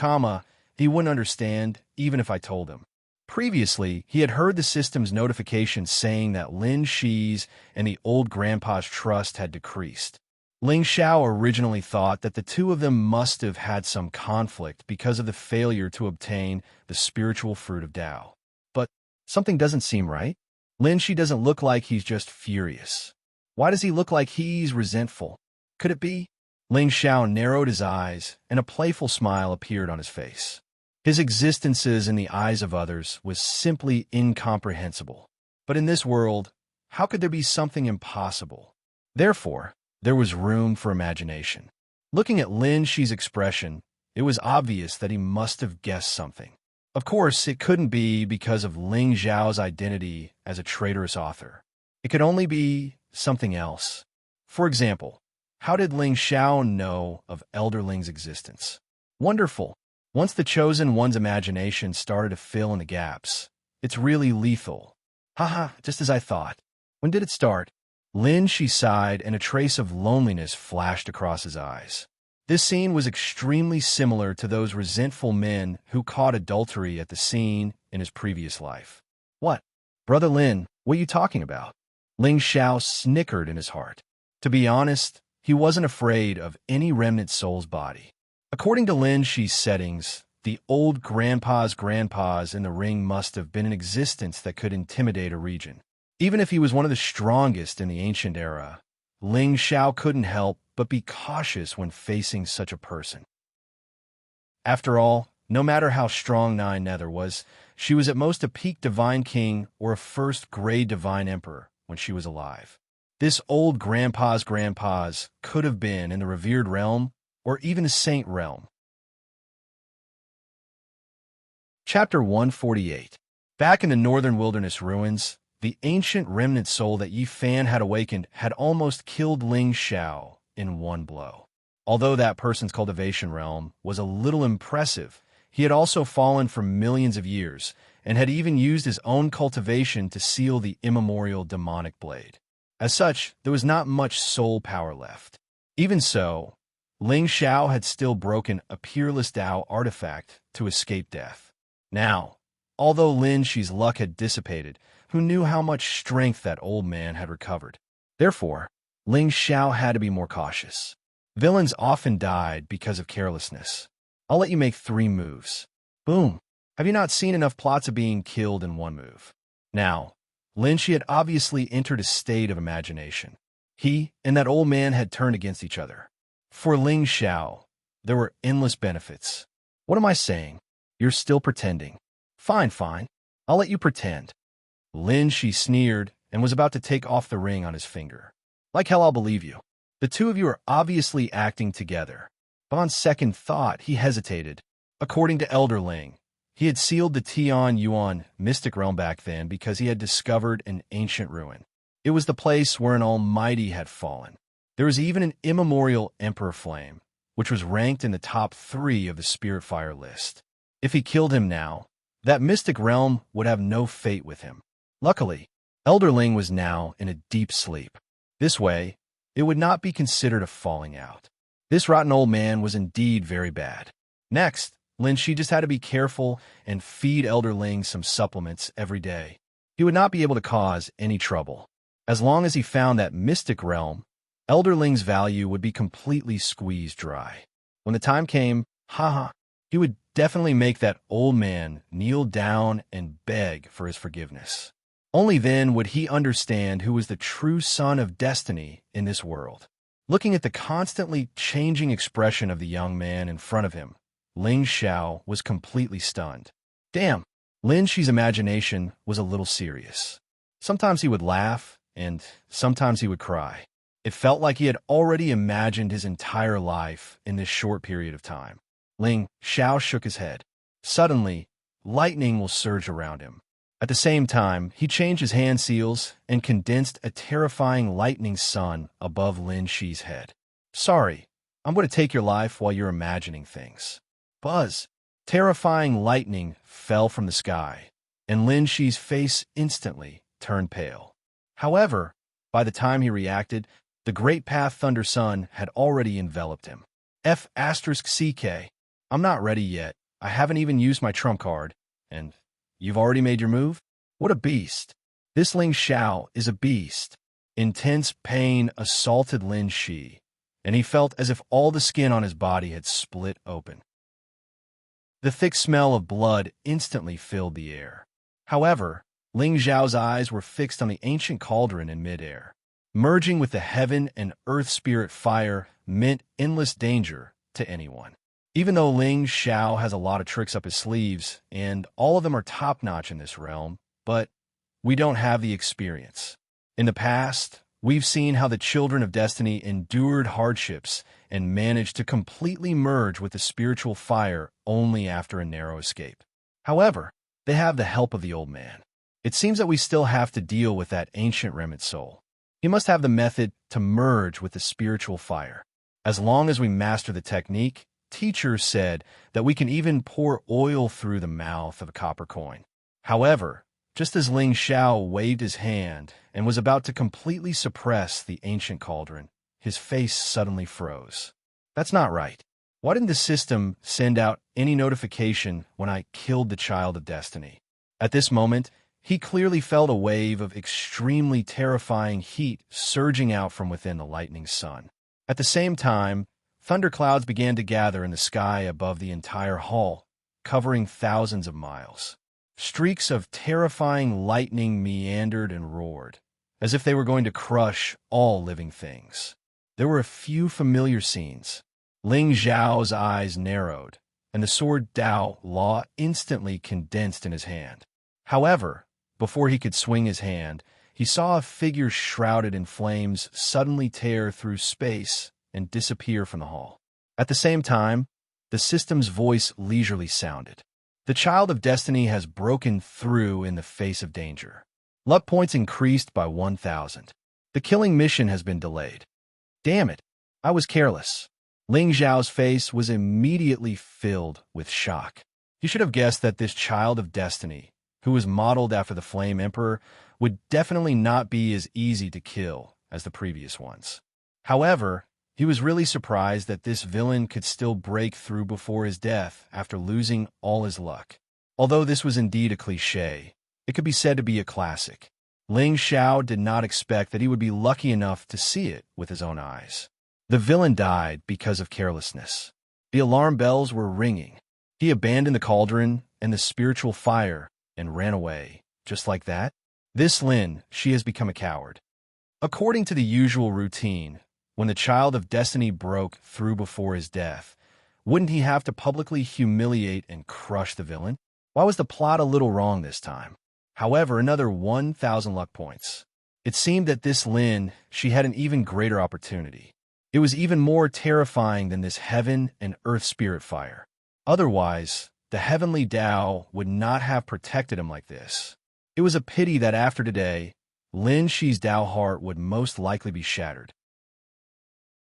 he wouldn't understand even if I told him. Previously, he had heard the system's notification saying that Lin Shi's and the old grandpa's trust had decreased. Ling Xiao originally thought that the two of them must have had some conflict because of the failure to obtain the spiritual fruit of Tao. But something doesn't seem right. Lin Shi doesn't look like he's just furious. Why does he look like he's resentful? Could it be? Ling Xiao narrowed his eyes, and a playful smile appeared on his face. His existences in the eyes of others was simply incomprehensible. But in this world, how could there be something impossible? Therefore, there was room for imagination. Looking at Lin Shi's expression, it was obvious that he must have guessed something. Of course, it couldn't be because of Ling Xiao's identity as a traitorous author. It could only be something else. For example, how did Ling Xiao know of Elder Ling's existence? Wonderful. Once the Chosen One's imagination started to fill in the gaps, it's really lethal. Haha, just as I thought. When did it start? Lin Shi sighed, and a trace of loneliness flashed across his eyes. This scene was extremely similar to those resentful men who caught adultery at the scene in his previous life. What? Brother Lin, what are you talking about? Ling Xiao snickered in his heart. To be honest, he wasn't afraid of any remnant soul's body. According to Lin Shi's settings, the old grandpas in the ring must have been in existence that could intimidate a region. Even if he was one of the strongest in the ancient era, Ling Xiao couldn't help but be cautious when facing such a person. After all, no matter how strong Nine Nether was, she was at most a peak divine king or a first-grade divine emperor when she was alive. This old grandpa's could have been in the revered realm or even a saint realm. Chapter 148. Back in the northern wilderness ruins, the ancient remnant soul that Yi Fan had awakened had almost killed Ling Xiao in one blow. Although that person's cultivation realm was a little impressive, he had also fallen for millions of years and had even used his own cultivation to seal the immemorial demonic blade. As such, there was not much soul power left. Even so, Ling Xiao had still broken a peerless Dao artifact to escape death. Now, although Lin Shi's luck had dissipated, who knew how much strength that old man had recovered? Therefore, Ling Xiao had to be more cautious. Villains often died because of carelessness. I'll let you make 3 moves. Boom. Have you not seen enough plots of being killed in one move? Now, Lin Shi had obviously entered a state of imagination. He and that old man had turned against each other. For Ling Xiao, there were endless benefits. What am I saying? You're still pretending. Fine. I'll let you pretend. Lin Shi sneered and was about to take off the ring on his finger. Like hell I'll believe you. The two of you are obviously acting together. But on second thought, he hesitated. According to Elder Ling, he had sealed the Tian Yuan mystic realm back then because he had discovered an ancient ruin. It was the place where an almighty had fallen. There was even an immemorial Emperor Flame, which was ranked in the top 3 of the Spirit Fire list. If he killed him now, that mystic realm would have no fate with him. Luckily, Elder Ling was now in a deep sleep. This way, it would not be considered a falling out. This rotten old man was indeed very bad. Next, Lin Shi just had to be careful and feed Elder Ling some supplements every day. He would not be able to cause any trouble. As long as he found that mystic realm, Elder Ling's value would be completely squeezed dry. When the time came, he would definitely make that old man kneel down and beg for his forgiveness. Only then would he understand who was the true son of destiny in this world. Looking at the constantly changing expression of the young man in front of him, Ling Xiao was completely stunned. Damn, Lin Shi's imagination was a little serious. Sometimes he would laugh, and sometimes he would cry. It felt like he had already imagined his entire life in this short period of time. Ling Xiao shook his head. Suddenly, lightning will surge around him. At the same time, he changed his hand seals and condensed a terrifying lightning sun above Lin Shi's head. Sorry, I'm going to take your life while you're imagining things. Buzz! Terrifying lightning fell from the sky, and Lin Shi's face instantly turned pale. However, by the time he reacted, the Great Path Thunder Sun had already enveloped him. F***CK. I'm not ready yet. I haven't even used my trump card, and you've already made your move? What a beast. This Ling Xiao is a beast. Intense pain assaulted Lin Shi, and he felt as if all the skin on his body had split open. The thick smell of blood instantly filled the air. However, Ling Xiao's eyes were fixed on the ancient cauldron in midair. Merging with the heaven and earth spirit fire, meant endless danger to anyone. Even though Ling Xiao has a lot of tricks up his sleeves, and all of them are top-notch in this realm, but we don't have the experience. In the past, we've seen how the Children of Destiny endured hardships and managed to completely merge with the spiritual fire only after a narrow escape. However, they have the help of the old man. It seems that we still have to deal with that ancient remnant soul. He must have the method to merge with the spiritual fire. As long as we master the technique, teachers said that we can even pour oil through the mouth of a copper coin. However, just as Ling Xiao waved his hand and was about to completely suppress the ancient cauldron, his face suddenly froze. That's not right. Why didn't the system send out any notification when I killed the Child of Destiny? At this moment, he clearly felt a wave of extremely terrifying heat surging out from within the lightning sun. At the same time, thunderclouds began to gather in the sky above the entire hall, covering thousands of miles. Streaks of terrifying lightning meandered and roared, as if they were going to crush all living things. There were a few familiar scenes. Ling Xiao's eyes narrowed, and the sword Dao Law instantly condensed in his hand. However, before he could swing his hand, he saw a figure shrouded in flames suddenly tear through space and disappear from the hall. At the same time, the system's voice leisurely sounded. The Child of Destiny has broken through in the face of danger. Luck points increased by 1,000. The killing mission has been delayed. Damn it, I was careless. Ling Xiao's face was immediately filled with shock. He should have guessed that this Child of Destiny, who was modeled after the Flame Emperor, would definitely not be as easy to kill as the previous ones. However, he was really surprised that this villain could still break through before his death after losing all his luck. Although this was indeed a cliché, it could be said to be a classic. Ling Xiao did not expect that he would be lucky enough to see it with his own eyes. The villain died because of carelessness. The alarm bells were ringing. He abandoned the cauldron and the spiritual fire and ran away, just like that. This Lin, she has become a coward. According to the usual routine, when the Child of Destiny broke through before his death, wouldn't he have to publicly humiliate and crush the villain? Why was the plot a little wrong this time? However, another 1,000 luck points. It seemed that this Lin, she had an even greater opportunity. It was even more terrifying than this heaven and earth spirit fire. Otherwise, the heavenly Tao would not have protected him like this. It was a pity that after today, Lin Shi's Tao heart would most likely be shattered.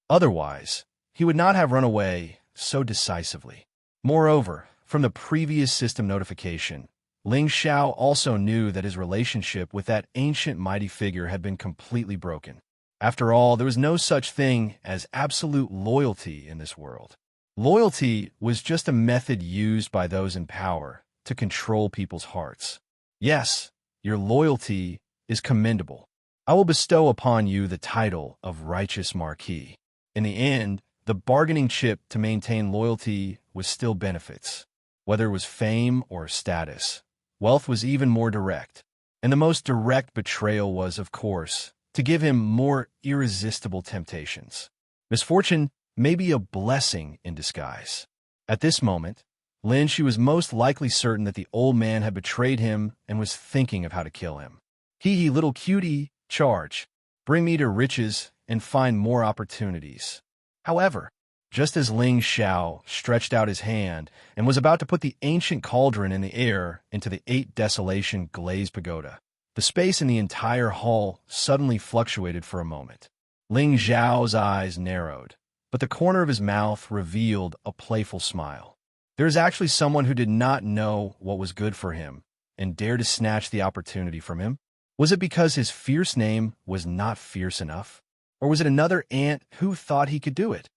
Otherwise, he would not have run away so decisively. Moreover, from the previous system notification, Ling Xiao also knew that his relationship with that ancient mighty figure had been completely broken. After all, there was no such thing as absolute loyalty in this world. Loyalty was just a method used by those in power to control people's hearts. Yes, your loyalty is commendable. I will bestow upon you the title of Righteous Marquis. In the end, the bargaining chip to maintain loyalty was still benefits. Whether it was fame or status, wealth was even more direct. And the most direct betrayal was, of course, to give him more irresistible temptations. Misfortune may be a blessing in disguise. At this moment, Lin Shi was most likely certain that the old man had betrayed him and was thinking of how to kill him. Hee little cutie, charge. Bring me to riches and find more opportunities. However, just as Ling Xiao stretched out his hand and was about to put the ancient cauldron in the air into the 8 desolation glazed pagoda, the space in the entire hall suddenly fluctuated for a moment. Ling Xiao's eyes narrowed, but the corner of his mouth revealed a playful smile. There is actually someone who did not know what was good for him and dared to snatch the opportunity from him. Was it because his fierce name was not fierce enough? Or was it another ant who thought he could do it?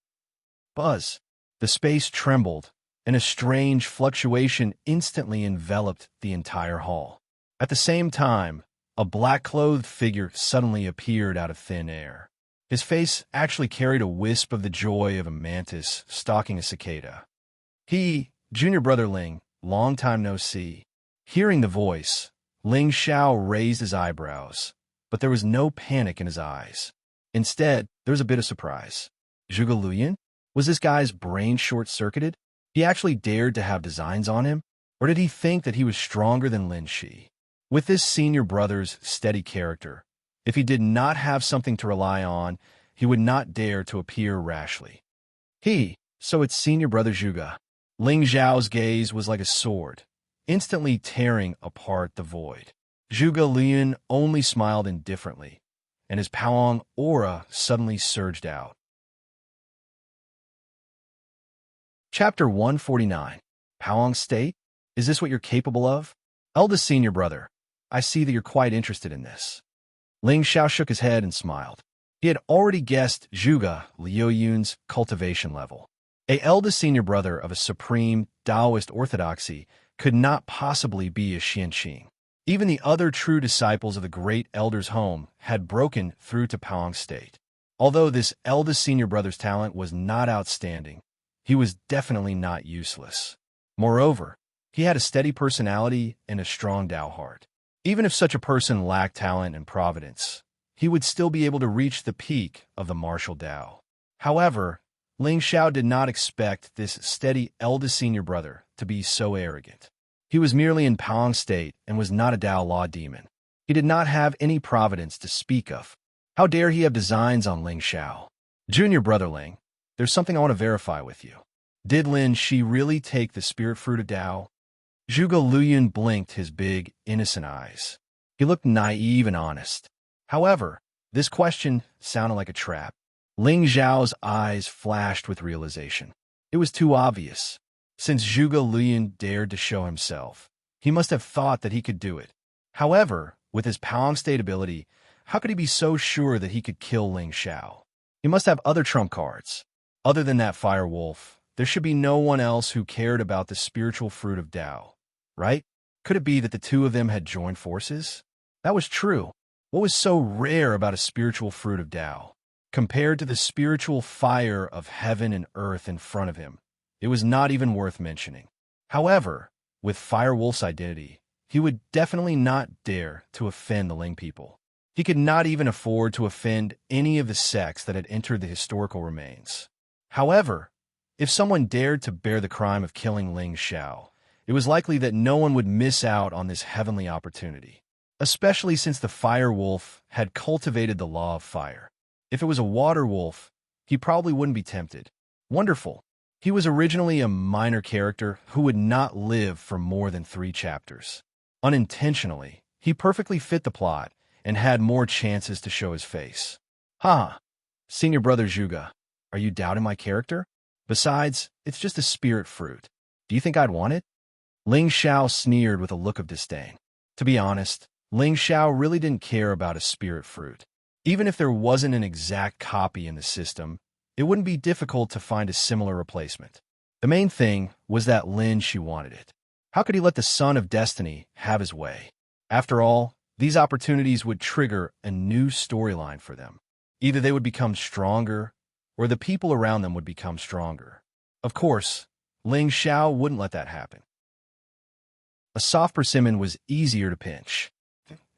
Buzz. The space trembled, and a strange fluctuation instantly enveloped the entire hall. At the same time, a black-clothed figure suddenly appeared out of thin air. His face actually carried a wisp of the joy of a mantis stalking a cicada. He, Junior Brother Ling, long time no see. Hearing the voice, Ling Xiao raised his eyebrows, but there was no panic in his eyes. Instead, there was a bit of surprise. Zhuge Liang? Was this guy's brain short-circuited? He actually dared to have designs on him? Or did he think that he was stronger than Lin Shi? With this senior brother's steady character, if he did not have something to rely on, he would not dare to appear rashly. So it's senior brother Zhuge. Ling Zhao's gaze was like a sword, instantly tearing apart the void. Zhuge Liang only smiled indifferently, and his Paoang aura suddenly surged out. Chapter 149. Paoang State? Is this what you're capable of? Eldest senior brother, I see that you're quite interested in this. Ling Xiao shook his head and smiled. He had already guessed Zhuge Liuyun's cultivation level. A eldest senior brother of a supreme Taoist orthodoxy could not possibly be a Xianqing. Even the other true disciples of the great elder's home had broken through to Paoang State. Although this eldest senior brother's talent was not outstanding, he was definitely not useless. Moreover, he had a steady personality and a strong Tao heart. Even if such a person lacked talent and providence, he would still be able to reach the peak of the martial Tao. However, Ling Xiao did not expect this steady eldest senior brother to be so arrogant. He was merely in Paoang State and was not a Tao law demon. He did not have any providence to speak of. How dare he have designs on Ling Xiao? Junior brother Ling, there's something I want to verify with you. Did Lin Shi really take the spirit fruit of Tao? Zhuge Liang blinked his big, innocent eyes. He looked naive and honest. However, this question sounded like a trap. Ling Zhao's eyes flashed with realization. It was too obvious. Since Zhuge Liang dared to show himself, he must have thought that he could do it. However, with his Paoang State ability, how could he be so sure that he could kill Ling Xiao? He must have other trump cards. Other than that fire wolf, there should be no one else who cared about the spiritual fruit of Tao, right? Could it be that the two of them had joined forces? That was true. What was so rare about a spiritual fruit of Tao? Compared to the spiritual fire of heaven and earth in front of him, it was not even worth mentioning. However, with Firewolf's identity, he would definitely not dare to offend the Ling people. He could not even afford to offend any of the sects that had entered the historical remains. However, if someone dared to bear the crime of killing Ling Xiao, it was likely that no one would miss out on this heavenly opportunity, especially since the fire wolf had cultivated the law of fire. If it was a water wolf, he probably wouldn't be tempted. Wonderful. He was originally a minor character who would not live for more than 3 chapters. Unintentionally, he perfectly fit the plot and had more chances to show his face. Senior brother Zhuge, are you doubting my character? Besides, it's just a spirit fruit. Do you think I'd want it? Ling Xiao sneered with a look of disdain. To be honest, Ling Xiao really didn't care about a spirit fruit. Even if there wasn't an exact copy in the system, it wouldn't be difficult to find a similar replacement. The main thing was that Lin Shi wanted it. How could he let the Son of Destiny have his way? After all, these opportunities would trigger a new storyline for them. Either they would become stronger, or the people around them would become stronger. Of course, Ling Xiao wouldn't let that happen. A soft persimmon was easier to pinch.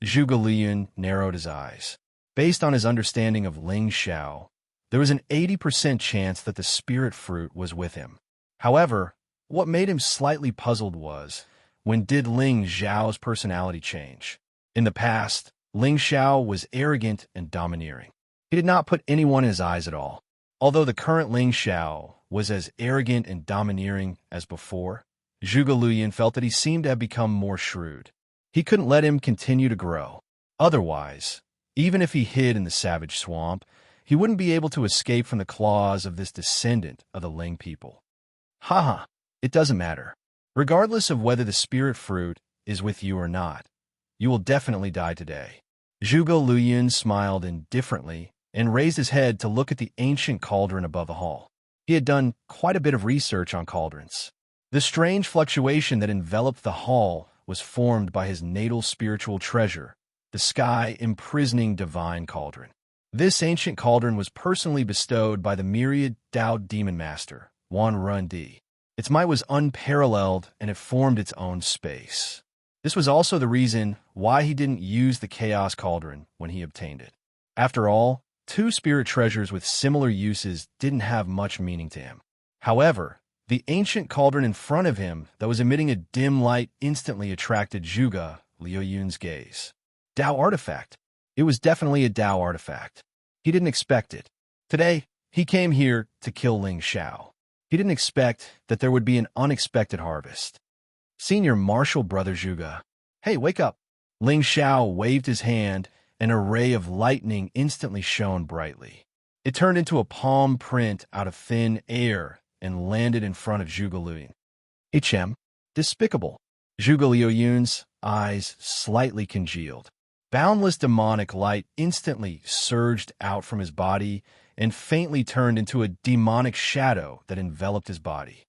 Zhuge Liang narrowed his eyes. Based on his understanding of Ling Xiao, there was an 80% chance that the spirit fruit was with him. However, what made him slightly puzzled was, when did Ling Xiao's personality change? In the past, Ling Xiao was arrogant and domineering. He did not put anyone in his eyes at all. Although the current Ling Xiao was as arrogant and domineering as before, Zhuge Liang felt that he seemed to have become more shrewd. He couldn't let him continue to grow. Otherwise, even if he hid in the savage swamp, he wouldn't be able to escape from the claws of this descendant of the Ling people. It doesn't matter. Regardless of whether the spirit fruit is with you or not, you will definitely die today. Zhuge Liang smiled indifferently and raised his head to look at the ancient cauldron above the hall. He had done quite a bit of research on cauldrons. The strange fluctuation that enveloped the hall was formed by his natal spiritual treasure, the sky-imprisoning divine cauldron. This ancient cauldron was personally bestowed by the myriad Tao demon master, Wan Rundi. Its might was unparalleled, and it formed its own space. This was also the reason why he didn't use the Chaos Cauldron when he obtained it. After all, Two spirit treasures with similar uses didn't have much meaning to him. However, the ancient cauldron in front of him that was emitting a dim light instantly attracted Zhuge Liuyun's gaze. Dao artifact. It was definitely a Dao artifact. He didn't expect it. Today, he came here to kill Ling Xiao. He didn't expect that there would be an unexpected harvest. Senior Martial Brother Zhuge. Hey, wake up. Ling Xiao waved his hand, and a ray of lightning instantly shone brightly. It turned into a palm print out of thin air and landed in front of Zhuge Liuyun. HM. Despicable. Zhuge Liuyun's eyes slightly congealed. Boundless demonic light instantly surged out from his body and faintly turned into a demonic shadow that enveloped his body.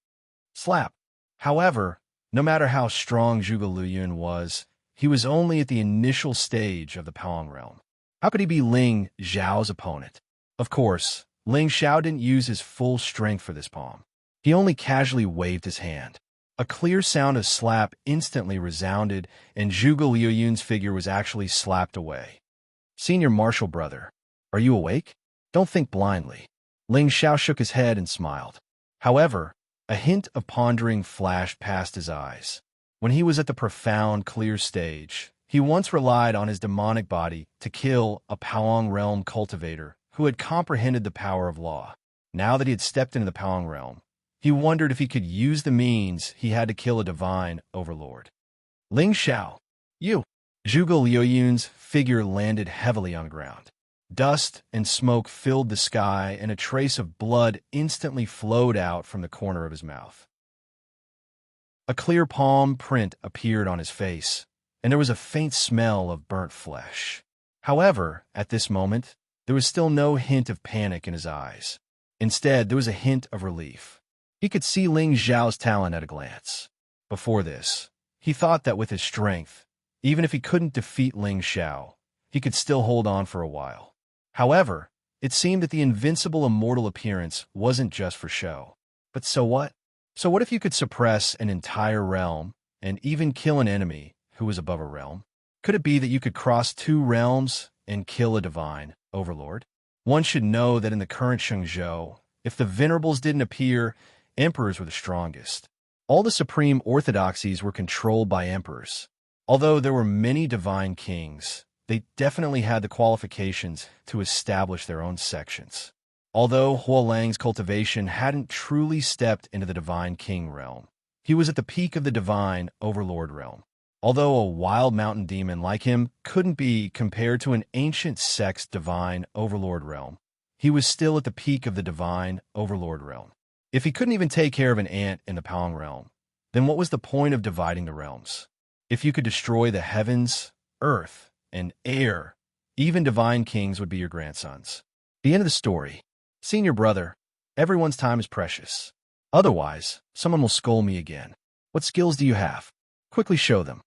Slap. However, no matter how strong Zhuge Liuyun was, he was only at the initial stage of the Palong realm. How could he be Ling Xiao's opponent? Of course, Ling Xiao didn't use his full strength for this palm. He only casually waved his hand. A clear sound of slap instantly resounded, and Zhuge Liuyun's figure was actually slapped away. Senior Martial Brother, are you awake? Don't think blindly. Ling Xiao shook his head and smiled. However, a hint of pondering flashed past his eyes. When he was at the profound, clear stage, he once relied on his demonic body to kill a Palong realm cultivator who had comprehended the power of law. Now that he had stepped into the Palong realm, he wondered if he could use the means he had to kill a divine overlord. Ling Xiao, you! Zhuge Liuyun's figure landed heavily on the ground. Dust and smoke filled the sky, and a trace of blood instantly flowed out from the corner of his mouth. A clear palm print appeared on his face, and there was a faint smell of burnt flesh. However, at this moment, there was still no hint of panic in his eyes. Instead, there was a hint of relief. He could see Ling Xiao's talent at a glance. Before this, he thought that with his strength, even if he couldn't defeat Ling Xiao, he could still hold on for a while. However, it seemed that the invincible immortal appearance wasn't just for show. But so what? So what if you could suppress an entire realm and even kill an enemy who was above a realm? Could it be that you could cross two realms and kill a divine overlord? One should know that in the current Shengzhou, if the venerables didn't appear, emperors were the strongest. All the supreme orthodoxies were controlled by emperors. Although there were many divine kings, they definitely had the qualifications to establish their own sections. Although Huolang's cultivation hadn't truly stepped into the divine king realm, he was at the peak of the divine overlord realm. Although a wild mountain demon like him couldn't be compared to an ancient sect's divine overlord realm, he was still at the peak of the divine overlord realm. If he couldn't even take care of an ant in the Palong realm, then what was the point of dividing the realms? If you could destroy the heavens, earth, and air, even divine kings would be your grandsons. The end of the story. Senior brother, everyone's time is precious. Otherwise, someone will scold me again. What skills do you have? Quickly show them.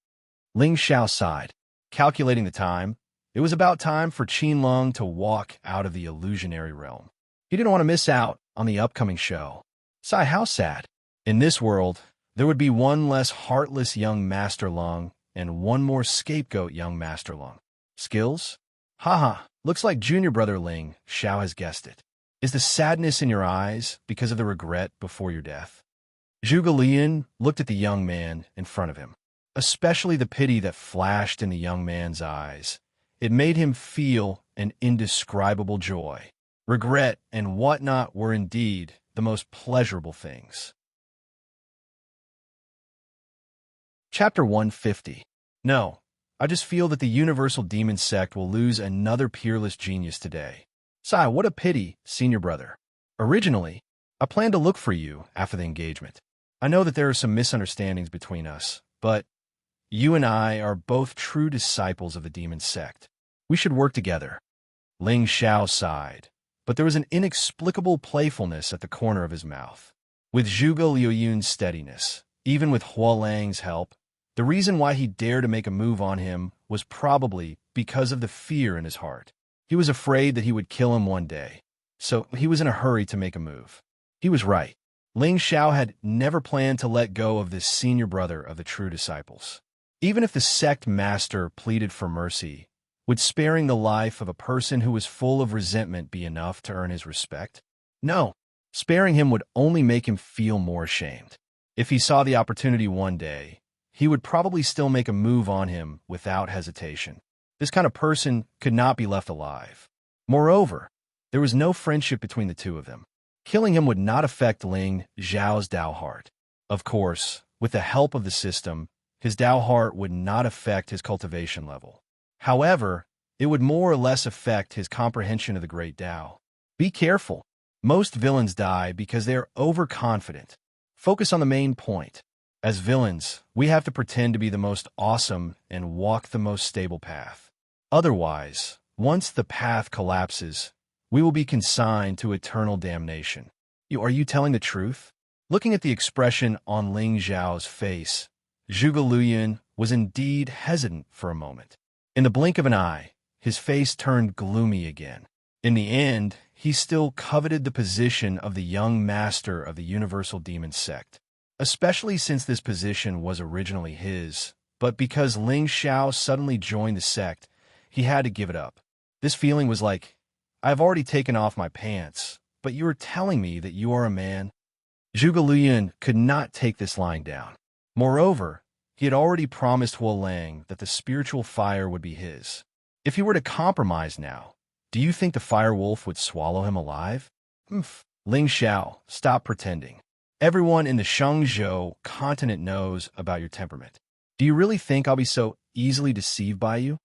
Ling Xiao sighed. Calculating the time, it was about time for Qinlong to walk out of the illusionary realm. He didn't want to miss out on the upcoming show. Sigh, how sad. In this world, there would be one less heartless young Master Lung and one more scapegoat young Master Lung. Skills? Haha, looks like junior brother Ling Xiao has guessed it. Is the sadness in your eyes because of the regret before your death? Zhuge Liuyun looked at the young man in front of him. Especially the pity that flashed in the young man's eyes. It made him feel an indescribable joy. Regret and whatnot were indeed the most pleasurable things. Chapter 150. No, I just feel that the Universal Demon Sect will lose another peerless genius today. Sigh, what a pity, senior brother. Originally, I planned to look for you after the engagement. I know that there are some misunderstandings between us, but you and I are both true disciples of the Demon Sect. We should work together. Ling Xiao sighed, but there was an inexplicable playfulness at the corner of his mouth. With Zhuge Liuyun's steadiness, even with Huolang's help, the reason why he dared to make a move on him was probably because of the fear in his heart. He was afraid that he would kill him one day, so he was in a hurry to make a move. He was right. Ling Xiao had never planned to let go of this senior brother of the true disciples. Even if the sect master pleaded for mercy, Would sparing the life of a person who was full of resentment be enough to earn his respect? No. Sparing him would only make him feel more ashamed. If he saw the opportunity one day, he would probably still make a move on him without hesitation. This kind of person could not be left alive. Moreover, there was no friendship between the two of them. Killing him would not affect Ling Zhao's Dao heart. Of course, with the help of the system, his Dao heart would not affect his cultivation level. However, it would more or less affect his comprehension of the great Dao. Be careful. Most villains die because they are overconfident. Focus on the main point. As villains, we have to pretend to be the most awesome and walk the most stable path. Otherwise, once the path collapses, we will be consigned to eternal damnation. Are you telling the truth? Looking at the expression on Ling Zhao's face, Zhuge Liuyun was indeed hesitant for a moment. In the blink of an eye, his face turned gloomy again. In the end, he still coveted the position of the young master of the Universal Demon Sect, especially since this position was originally his, but because Ling Zhao suddenly joined the sect, he had to give it up. This feeling was like, I've already taken off my pants, but you are telling me that you are a man? Zhuge Liuyun could not take this lying down. Moreover, he had already promised Huo Lang that the spiritual fire would be his. If he were to compromise now, do you think the fire wolf would swallow him alive? Ling Zhao, stop pretending. Everyone in the Shangzhou continent knows about your temperament. Do you really think I'll be so easily deceived by you?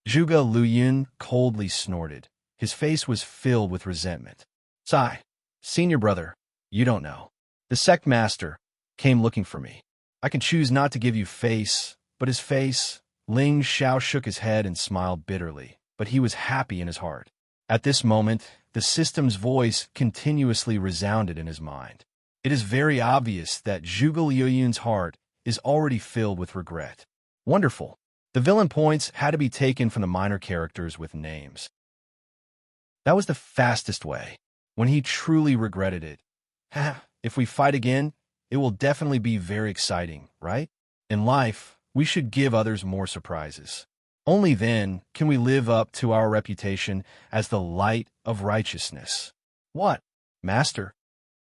Zhuge Liuyun coldly snorted. His face was filled with resentment. Sigh, senior brother, you don't know. The sect master came looking for me. I can choose not to give you face, but his face. Ling Zhao shook his head and smiled bitterly, but he was happy in his heart. At this moment, the system's voice continuously resounded in his mind. It is very obvious that Zhuge Liuyun's heart is already filled with regret. Wonderful. The villain points had to be taken from the minor characters with names. That was the fastest way. When he truly regretted it. If we fight again, it will definitely be very exciting, right? In life, we should give others more surprises. Only then can we live up to our reputation as the light of righteousness. What, master?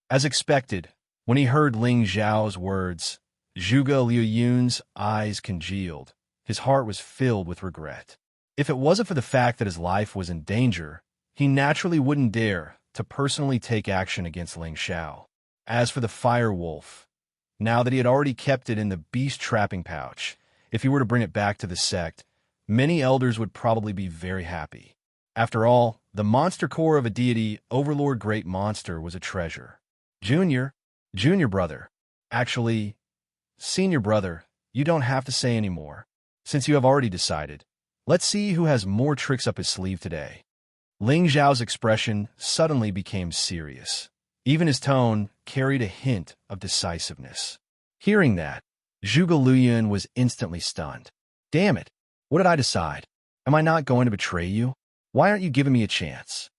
As expected, when he heard Ling Zhao's words, Zhuge Liuyun's eyes congealed. His heart was filled with regret. If it wasn't for the fact that his life was in danger, he naturally wouldn't dare to personally take action against Ling Zhao. As for the fire wolf, now that he had already kept it in the beast trapping pouch, if he were to bring it back to the sect, many elders would probably be very happy. After all, the monster core of a deity, Overlord Great Monster, was a treasure. Junior brother. Actually, senior brother, you don't have to say any more. Since you have already decided, let's see who has more tricks up his sleeve today. Ling Zhao's expression suddenly became serious. Even his tone carried a hint of decisiveness. Hearing that, Zhuge Liuyun was instantly stunned. Damn it! What did I decide? Am I not going to betray you? Why aren't you giving me a chance?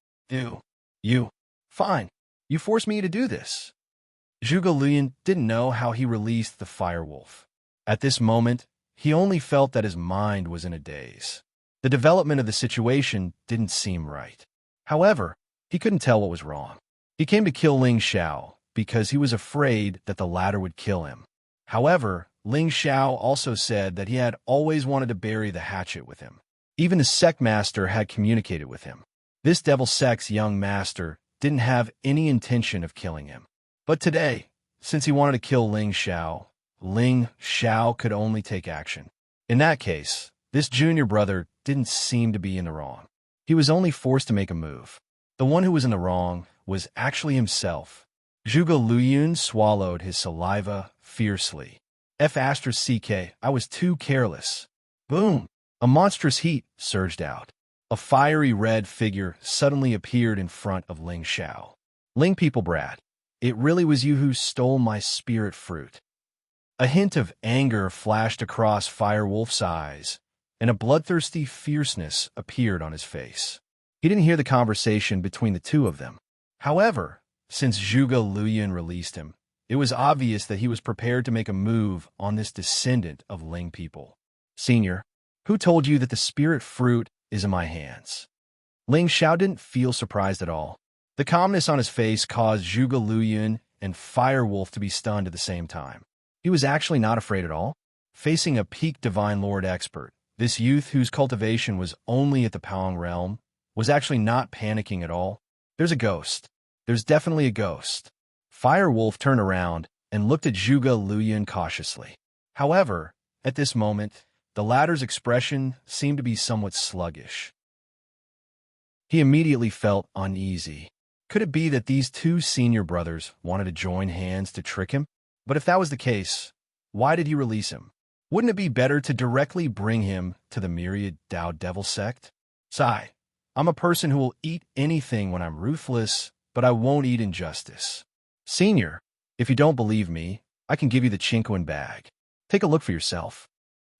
You. Fine. You forced me to do this. Zhuge Liuyun didn't know how he released the firewolf. At this moment, he only felt that his mind was in a daze. The development of the situation didn't seem right. However, he couldn't tell what was wrong. He came to kill Ling Zhao because he was afraid that the latter would kill him. However, Ling Zhao also said that he had always wanted to bury the hatchet with him. Even the sect master had communicated with him. This devil sect's young master didn't have any intention of killing him. But today, since he wanted to kill Ling Zhao could only take action. In that case, this junior brother didn't seem to be in the wrong. He was only forced to make a move. The one who was in the wrong was actually himself. Zhuge Liuyun swallowed his saliva fiercely. I was too careless. Boom! A monstrous heat surged out. A fiery red figure suddenly appeared in front of Ling Zhao. Ling people brat, it really was you who stole my spirit fruit. A hint of anger flashed across Firewolf's eyes, and a bloodthirsty fierceness appeared on his face. He didn't hear the conversation between the two of them. However, since Zhuge Liuyun released him, it was obvious that he was prepared to make a move on this descendant of Ling people. Senior, who told you that the spirit fruit is in my hands. Ling Xiao didn't feel surprised at all. The calmness on his face caused Zhuge Liuyun and Firewolf to be stunned at the same time. He was actually not afraid at all. Facing a peak Divine Lord expert, this youth whose cultivation was only at the Paong realm was actually not panicking at all. There's a ghost. There's definitely a ghost. Firewolf turned around and looked at Zhuge Liuyun cautiously. However, at this moment, the latter's expression seemed to be somewhat sluggish. He immediately felt uneasy. Could it be that these two senior brothers wanted to join hands to trick him? But if that was the case, why did he release him? Wouldn't it be better to directly bring him to the myriad Tao Devil sect? Sai, I'm a person who will eat anything when I'm ruthless, but I won't eat injustice. Senior, if you don't believe me, I can give you the Chinquin bag. Take a look for yourself.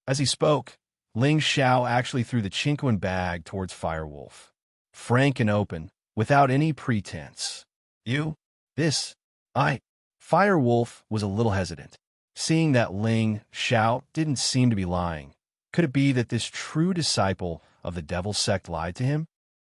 As he spoke, Ling Xiao actually threw the Chinquin bag towards Firewolf. Frank and open, without any pretense. You? This? Firewolf was a little hesitant. Seeing that Ling Xiao didn't seem to be lying, could it be that this true disciple of the devil sect lied to him?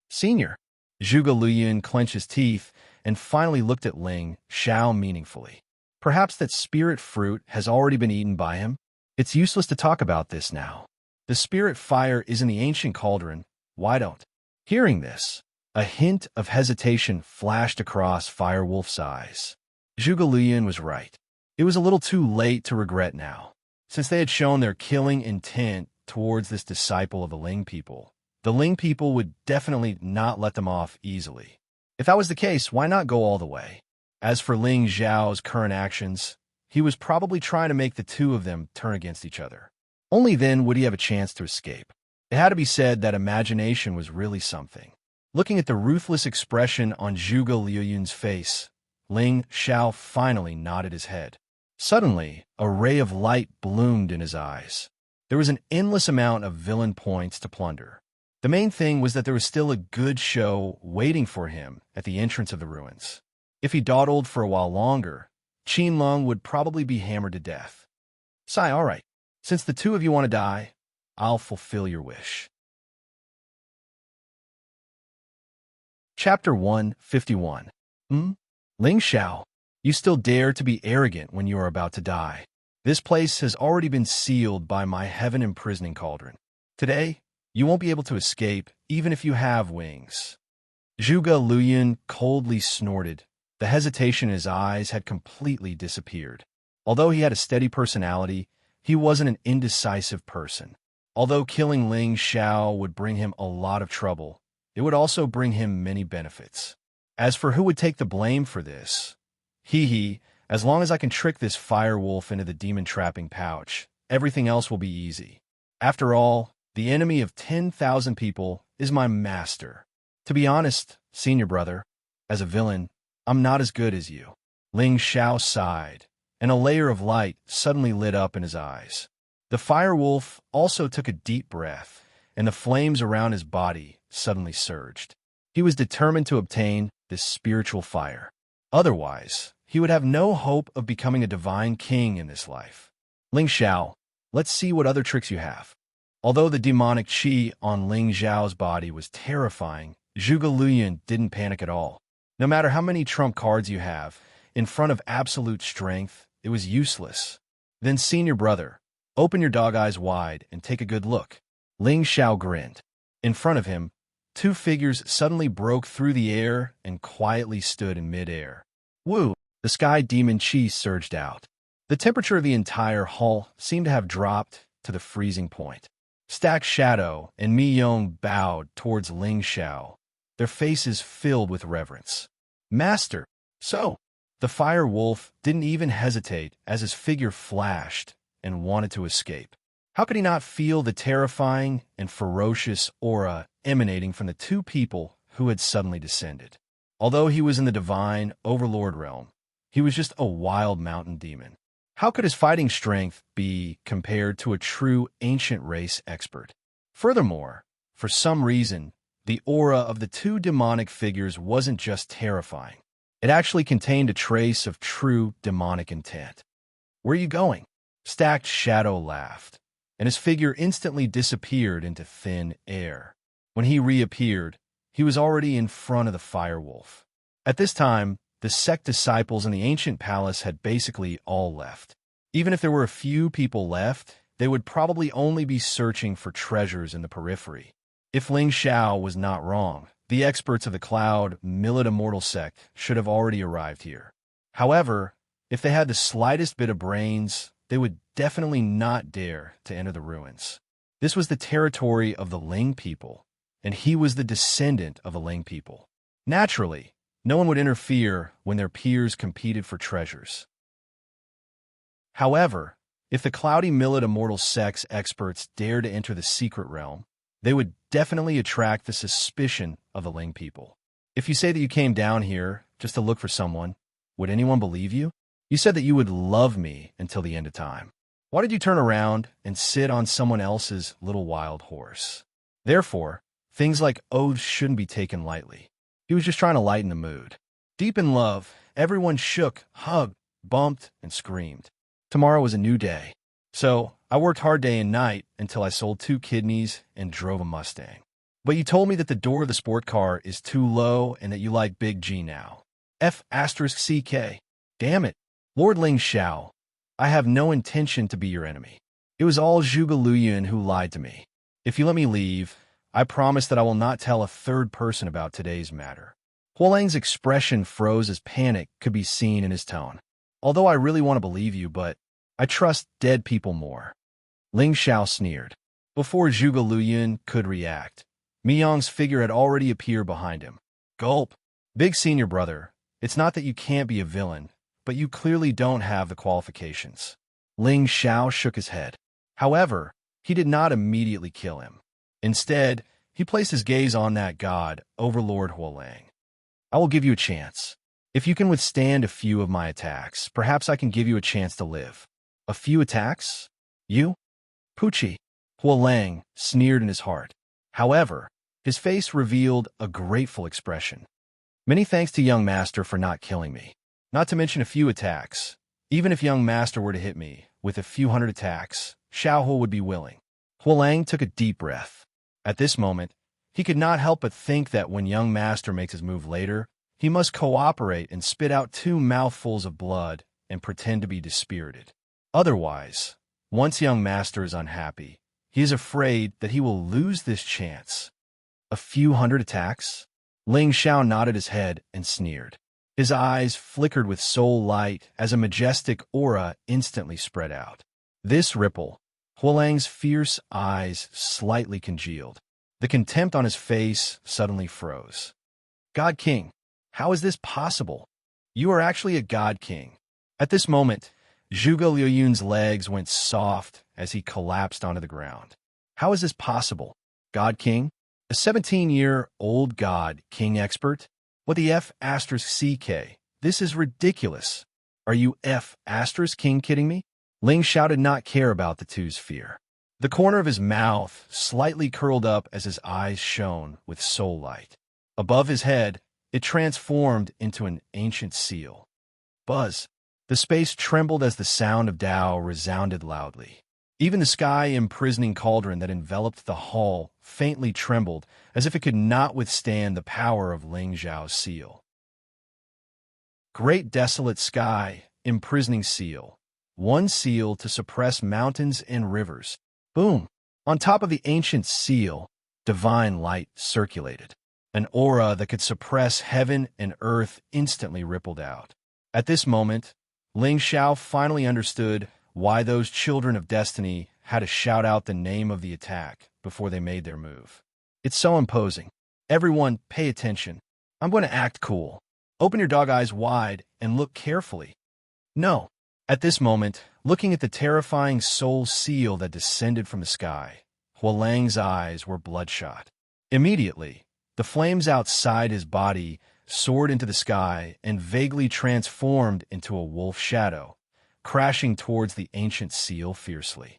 Senior. Zhuge Liuyun clenched his teeth and finally looked at Ling Xiao meaningfully. Perhaps that spirit fruit has already been eaten by him? It's useless to talk about this now. The spirit fire is in the ancient cauldron. Why don't? Hearing this, a hint of hesitation flashed across Firewolf's eyes. Zhuge Liuyun was right. It was a little too late to regret now. Since they had shown their killing intent towards this disciple of the Ling people, the Ling people would definitely not let them off easily. If that was the case, why not go all the way? As for Ling Xiao's current actions, he was probably trying to make the two of them turn against each other. Only then would he have a chance to escape. It had to be said that imagination was really something. Looking at the ruthless expression on Zhuge Liuyun's face, Ling Xiao finally nodded his head. Suddenly, a ray of light bloomed in his eyes. There was an endless amount of villain points to plunder. The main thing was that there was still a good show waiting for him at the entrance of the ruins. If he dawdled for a while longer, Qinlong would probably be hammered to death. Sai, all right. Since the two of you want to die, I'll fulfill your wish. Chapter 151. Ling Xiao, you still dare to be arrogant when you are about to die. This place has already been sealed by my heaven-imprisoning cauldron. Today, you won't be able to escape, even if you have wings. Zhuge Liuyun coldly snorted. The hesitation in his eyes had completely disappeared. Although he had a steady personality, he wasn't an indecisive person. Although killing Ling Xiao would bring him a lot of trouble, it would also bring him many benefits. As for who would take the blame for this, as long as I can trick this Firewolf into the demon-trapping pouch, everything else will be easy. After all, the enemy of 10,000 people is my master. To be honest, senior brother, as a villain, I'm not as good as you. Ling Xiao sighed, and a layer of light suddenly lit up in his eyes. The Firewolf also took a deep breath, and the flames around his body suddenly surged. He was determined to obtain this spiritual fire. Otherwise, he would have no hope of becoming a divine king in this life. Ling Xiao, let's see what other tricks you have. Although the demonic qi on Ling Xiao's body was terrifying, Zhuge Liuyun didn't panic at all. No matter how many trump cards you have, in front of absolute strength, it was useless. Then, senior brother, open your dog eyes wide and take a good look. Ling Xiao grinned. In front of him, two figures suddenly broke through the air and quietly stood in midair. Woo! The sky demon qi surged out. The temperature of the entire hall seemed to have dropped to the freezing point. Stack Shadow and Mi Yong bowed towards Ling Xiao, their faces filled with reverence. Master! So, the Fire Wolf didn't even hesitate as his figure flashed and wanted to escape. How could he not feel the terrifying and ferocious aura emanating from the two people who had suddenly descended? Although he was in the divine overlord realm, he was just a wild mountain demon. How could his fighting strength be compared to a true ancient race expert? Furthermore, for some reason, the aura of the two demonic figures wasn't just terrifying. It actually contained a trace of true demonic intent. Where are you going? Stacked Shadow laughed, and his figure instantly disappeared into thin air. When he reappeared, he was already in front of the firewolf. At this time, the sect disciples in the ancient palace had basically all left. Even if there were a few people left, they would probably only be searching for treasures in the periphery. If Ling Xiao was not wrong, the experts of the Cloud Millet Immortal sect should have already arrived here. However, if they had the slightest bit of brains, they would definitely not dare to enter the ruins. This was the territory of the Ling people, and he was the descendant of the Ling people. Naturally, no one would interfere when their peers competed for treasures. However, if the Cloudy Millet Immortal sect's experts dared to enter the secret realm, they would definitely attract the suspicion of the Ling people. If you say that you came down here just to look for someone, would anyone believe you? You said that you would love me until the end of time. Why did you turn around and sit on someone else's little wild horse? Therefore, things like oaths shouldn't be taken lightly. He was just trying to lighten the mood. Deep in love, everyone shook, hugged, bumped, and screamed. Tomorrow was a new day. So, I worked hard day and night until I sold 2 kidneys and drove a Mustang. But you told me that the door of the sport car is too low and that you like Big G now. F***CK. Damn it. Lord Ling Xiao, I have no intention to be your enemy. It was all Zhuge Liuyan who lied to me. If you let me leave, I promise that I will not tell a third person about today's matter. Huolang's expression froze as panic could be seen in his tone. Although I really want to believe you, but I trust dead people more. Ling Xiao sneered. Before Zhuge Liuyan could react, Mi Yong's figure had already appeared behind him. Gulp. Big senior brother, it's not that you can't be a villain, but you clearly don't have the qualifications. Ling Xiao shook his head. However, he did not immediately kill him. Instead, he placed his gaze on that god, Overlord Huolang. I will give you a chance. If you can withstand a few of my attacks, perhaps I can give you a chance to live. A few attacks? You? Poochie. Huolang sneered in his heart. However, his face revealed a grateful expression. Many thanks to young master for not killing me. Not to mention a few attacks. Even if young master were to hit me with a few hundred attacks, Xiaohu would be willing. Huolang took a deep breath. At this moment, he could not help but think that when young master makes his move later, he must cooperate and spit out 2 mouthfuls of blood and pretend to be dispirited. Otherwise, once young master is unhappy, he is afraid that he will lose this chance. A few hundred attacks? Ling Xiao nodded his head and sneered. His eyes flickered with soul light as a majestic aura instantly spread out. This ripple, Huolang's fierce eyes slightly congealed. The contempt on his face suddenly froze. God King, how is this possible? You are actually a God King. At this moment, Zhuge Liuyan's legs went soft as he collapsed onto the ground. How is this possible? God King? A 17-year-old God King expert? What the F***CK? This is ridiculous. Are you F***King kidding me? Ling Xiao did not care about the two's fear. The corner of his mouth slightly curled up as his eyes shone with soul light. Above his head, it transformed into an ancient seal. Buzz. The space trembled as the sound of Tao resounded loudly. Even the sky-imprisoning cauldron that enveloped the hall faintly trembled as if it could not withstand the power of Ling Xiao's seal. Great desolate sky, imprisoning seal. One seal to suppress mountains and rivers. Boom! On top of the ancient seal, divine light circulated. An aura that could suppress heaven and earth instantly rippled out. At this moment, Ling Xiao finally understood why those children of destiny had to shout out the name of the attack before they made their move. It's so imposing. Everyone, pay attention. I'm going to act cool. Open your dog eyes wide and look carefully. No. At this moment, looking at the terrifying soul seal that descended from the sky, Huolang's eyes were bloodshot. Immediately, the flames outside his body soared into the sky and vaguely transformed into a wolf shadow, crashing towards the ancient seal fiercely.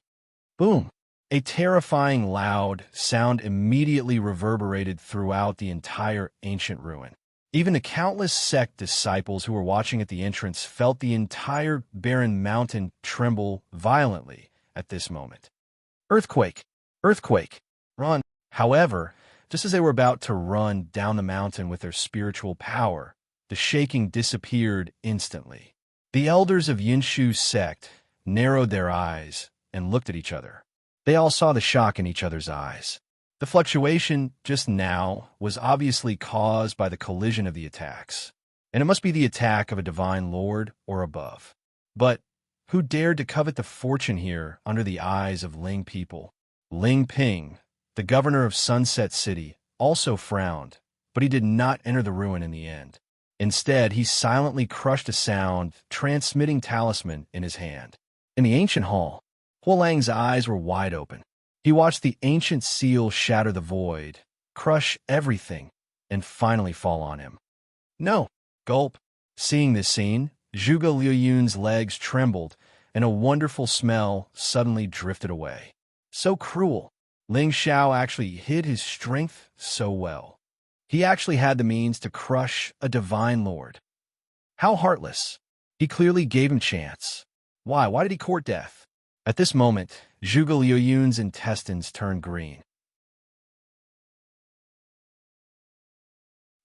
Boom! A terrifying loud sound immediately reverberated throughout the entire ancient ruin. Even the countless sect disciples who were watching at the entrance felt the entire barren mountain tremble violently at this moment. Earthquake! Earthquake! Run! However, Just as they were about to run down the mountain with their spiritual power, the shaking disappeared instantly. The elders of Yinshu's sect narrowed their eyes and looked at each other. They all saw the shock in each other's eyes. The fluctuation just now was obviously caused by the collision of the attacks, and it must be the attack of a divine lord or above. But who dared to covet the fortune here under the eyes of Ling people? Ling Ping, the governor of Sunset City, also frowned, but he did not enter the ruin in the end. Instead, he silently crushed a sound, transmitting talisman in his hand. In the ancient hall, Huolang's eyes were wide open. He watched the ancient seal shatter the void, crush everything, and finally fall on him. No! Gulp! Seeing this scene, Zhuge Liuyun's legs trembled, and a wonderful smell suddenly drifted away. So cruel! Ling Xiao actually hid his strength so well. He actually had the means to crush a divine lord. How heartless! He clearly gave him chance. Why? Why did he court death? At this moment, Zhuge Liuyun's intestines turned green.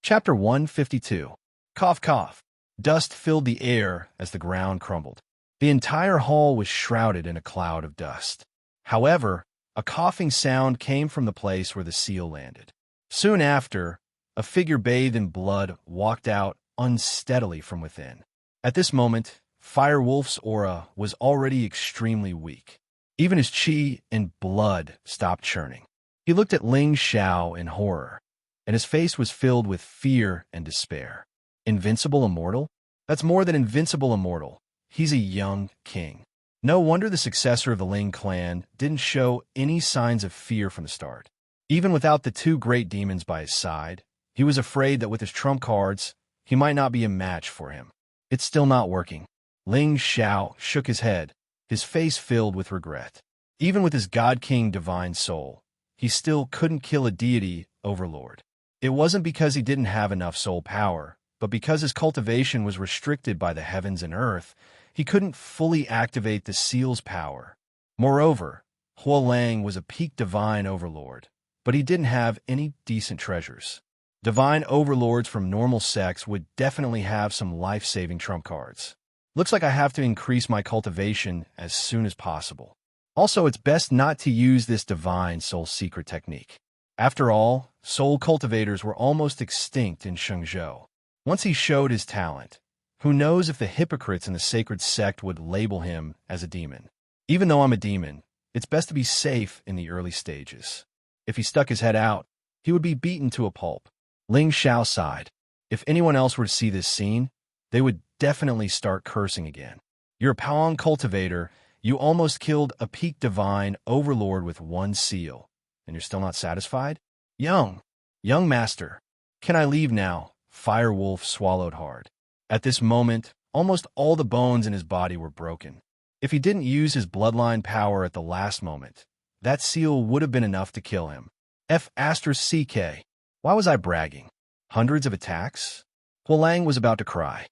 Chapter 152. Cough, cough. Dust filled the air as the ground crumbled. The entire hall was shrouded in a cloud of dust. However, a coughing sound came from the place where the seal landed. Soon after, a figure bathed in blood walked out unsteadily from within. At this moment, Firewolf's aura was already extremely weak. Even his qi and blood stopped churning. He looked at Ling Xiao in horror, and his face was filled with fear and despair. Invincible immortal? That's more than invincible immortal. He's a young king. No wonder the successor of the Ling clan didn't show any signs of fear from the start. Even without the two great demons by his side, he was afraid that with his trump cards, he might not be a match for him. It's still not working. Ling Xiao shook his head, his face filled with regret. Even with his God King divine soul, he still couldn't kill a deity overlord. It wasn't because he didn't have enough soul power, but because his cultivation was restricted by the heavens and earth, he couldn't fully activate the seal's power. Moreover, Huolang was a peak divine overlord, but he didn't have any decent treasures. Divine overlords from normal sects would definitely have some life-saving trump cards. Looks like I have to increase my cultivation as soon as possible. Also, it's best not to use this divine soul secret technique. After all, soul cultivators were almost extinct in Shenzhou. Once he showed his talent, who knows if the hypocrites in the sacred sect would label him as a demon. Even though I'm a demon, it's best to be safe in the early stages. If he stuck his head out, he would be beaten to a pulp. Ling Xiao sighed. If anyone else were to see this scene, they would definitely start cursing again. You're a Paong cultivator, you almost killed a peak divine overlord with one seal, and you're still not satisfied? Young master, can I leave now? Firewolf swallowed hard. At this moment, almost all the bones in his body were broken. If he didn't use his bloodline power at the last moment, that seal would have been enough to kill him. F***CK. Why was I bragging? Hundreds of attacks? Huolang was about to cry.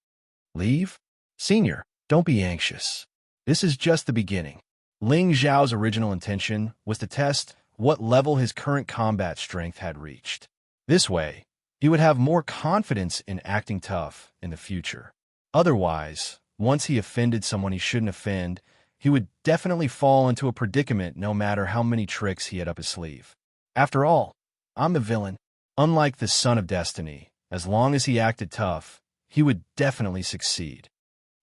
Leave? Senior, don't be anxious. This is just the beginning. Ling Xiao's original intention was to test what level his current combat strength had reached. This way, he would have more confidence in acting tough in the future. Otherwise, once he offended someone he shouldn't offend, he would definitely fall into a predicament no matter how many tricks he had up his sleeve. After all, I'm the villain. Unlike the Son of Destiny, as long as he acted tough, he would definitely succeed.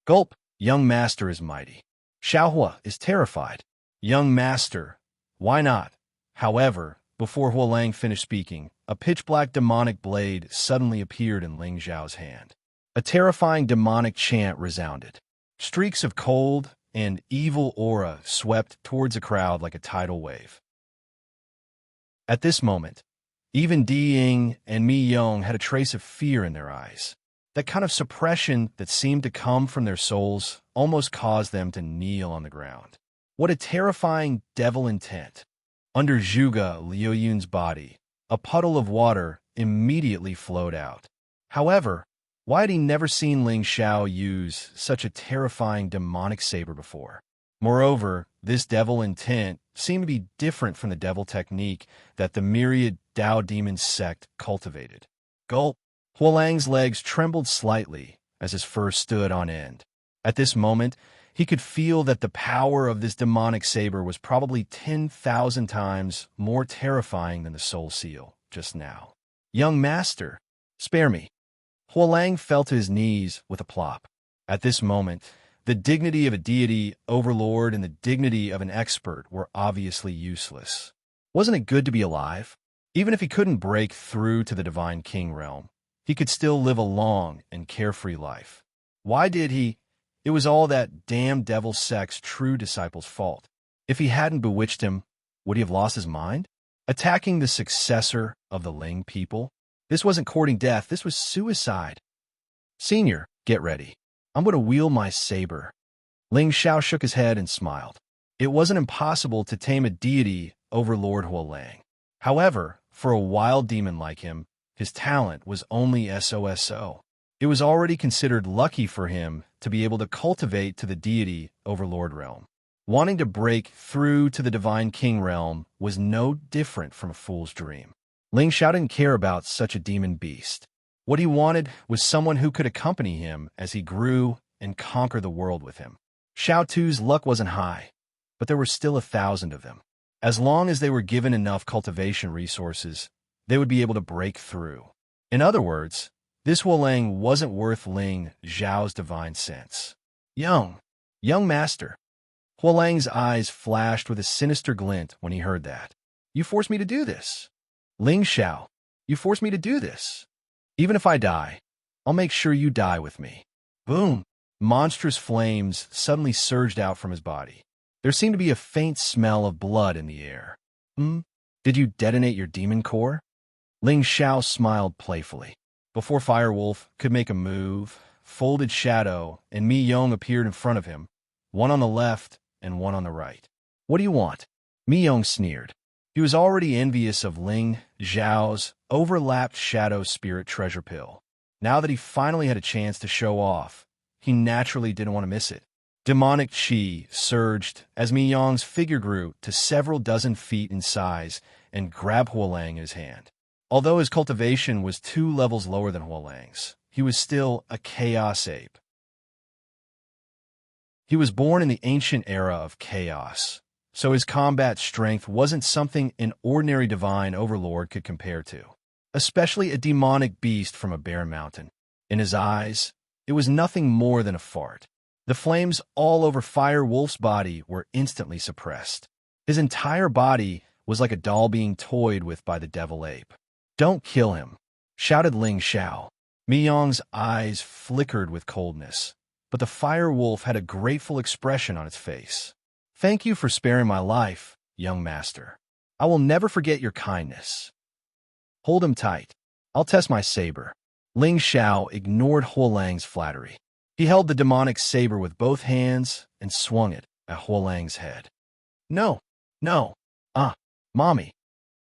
Gulp, young master is mighty. Xiaohua is terrified. Young master, why not? However, before Huolang finished speaking, a pitch-black demonic blade suddenly appeared in Ling Xiao's hand. A terrifying demonic chant resounded. Streaks of cold and evil aura swept towards the crowd like a tidal wave. At this moment, even Di Ying and Mi Yong had a trace of fear in their eyes. That kind of suppression that seemed to come from their souls almost caused them to kneel on the ground. What a terrifying devil intent. Under Zhuge Liuyun's body, a puddle of water immediately flowed out. However, why had he never seen Ling Xiao use such a terrifying demonic saber before? Moreover, this devil intent seemed to be different from the devil technique that the myriad Tao demon sect cultivated. Gulp! Huolang's legs trembled slightly as his fur stood on end. At this moment, he could feel that the power of this demonic saber was probably 10,000 times more terrifying than the soul seal just now. Young master, spare me. Huolang fell to his knees with a plop. At this moment, the dignity of a deity overlord and the dignity of an expert were obviously useless. Wasn't it good to be alive? Even if he couldn't break through to the divine king realm, he could still live a long and carefree life. Why did he? It was all that damn devil sect's true disciple's fault. If he hadn't bewitched him, would he have lost his mind? Attacking the successor of the Ling people? This wasn't courting death, this was suicide. Senior, get ready. I'm going to wield my saber. Ling Xiao shook his head and smiled. It wasn't impossible to tame a deity over Lord Huolang. However, for a wild demon like him, his talent was only SOSO. It was already considered lucky for him to be able to cultivate to the deity overlord realm. Wanting to break through to the divine king realm was no different from a fool's dream. Ling Xiao didn't care about such a demon beast. What he wanted was someone who could accompany him as he grew and conquer the world with him. Xiao Tu's luck wasn't high, but there were still 1,000 of them. As long as they were given enough cultivation resources, they would be able to break through. In other words, this Huolang wasn't worth Ling Xiao's divine sense. Young master. Huolang's eyes flashed with a sinister glint when he heard that. You forced me to do this. Ling Xiao, you forced me to do this. Even if I die, I'll make sure you die with me. Boom! Monstrous flames suddenly surged out from his body. There seemed to be a faint smell of blood in the air. Did you detonate your demon core? Ling Xiao smiled playfully. Before Firewolf could make a move, Folded Shadow and Mi Yong appeared in front of him, one on the left and one on the right. What do you want? Mi Yong sneered. He was already envious of Ling Xiao's overlapped shadow spirit treasure pill. Now that he finally had a chance to show off, he naturally didn't want to miss it. Demonic chi surged as Mi Yong's figure grew to several dozen feet in size and grabbed Huolang in his hand. Although his cultivation was 2 levels lower than Huolang's, he was still a chaos ape. He was born in the ancient era of chaos, so his combat strength wasn't something an ordinary divine overlord could compare to, especially a demonic beast from a bare mountain. In his eyes, it was nothing more than a fart. The flames all over Firewolf's body were instantly suppressed. His entire body was like a doll being toyed with by the devil ape. Don't kill him, shouted Ling Xiao. Mi Yong's eyes flickered with coldness, but the Firewolf had a grateful expression on its face. Thank you for sparing my life, young master. I will never forget your kindness. Hold him tight. I'll test my saber. Ling Xiao ignored Huolang's flattery. He held the demonic saber with both hands and swung it at Huolang's head. No. Mommy.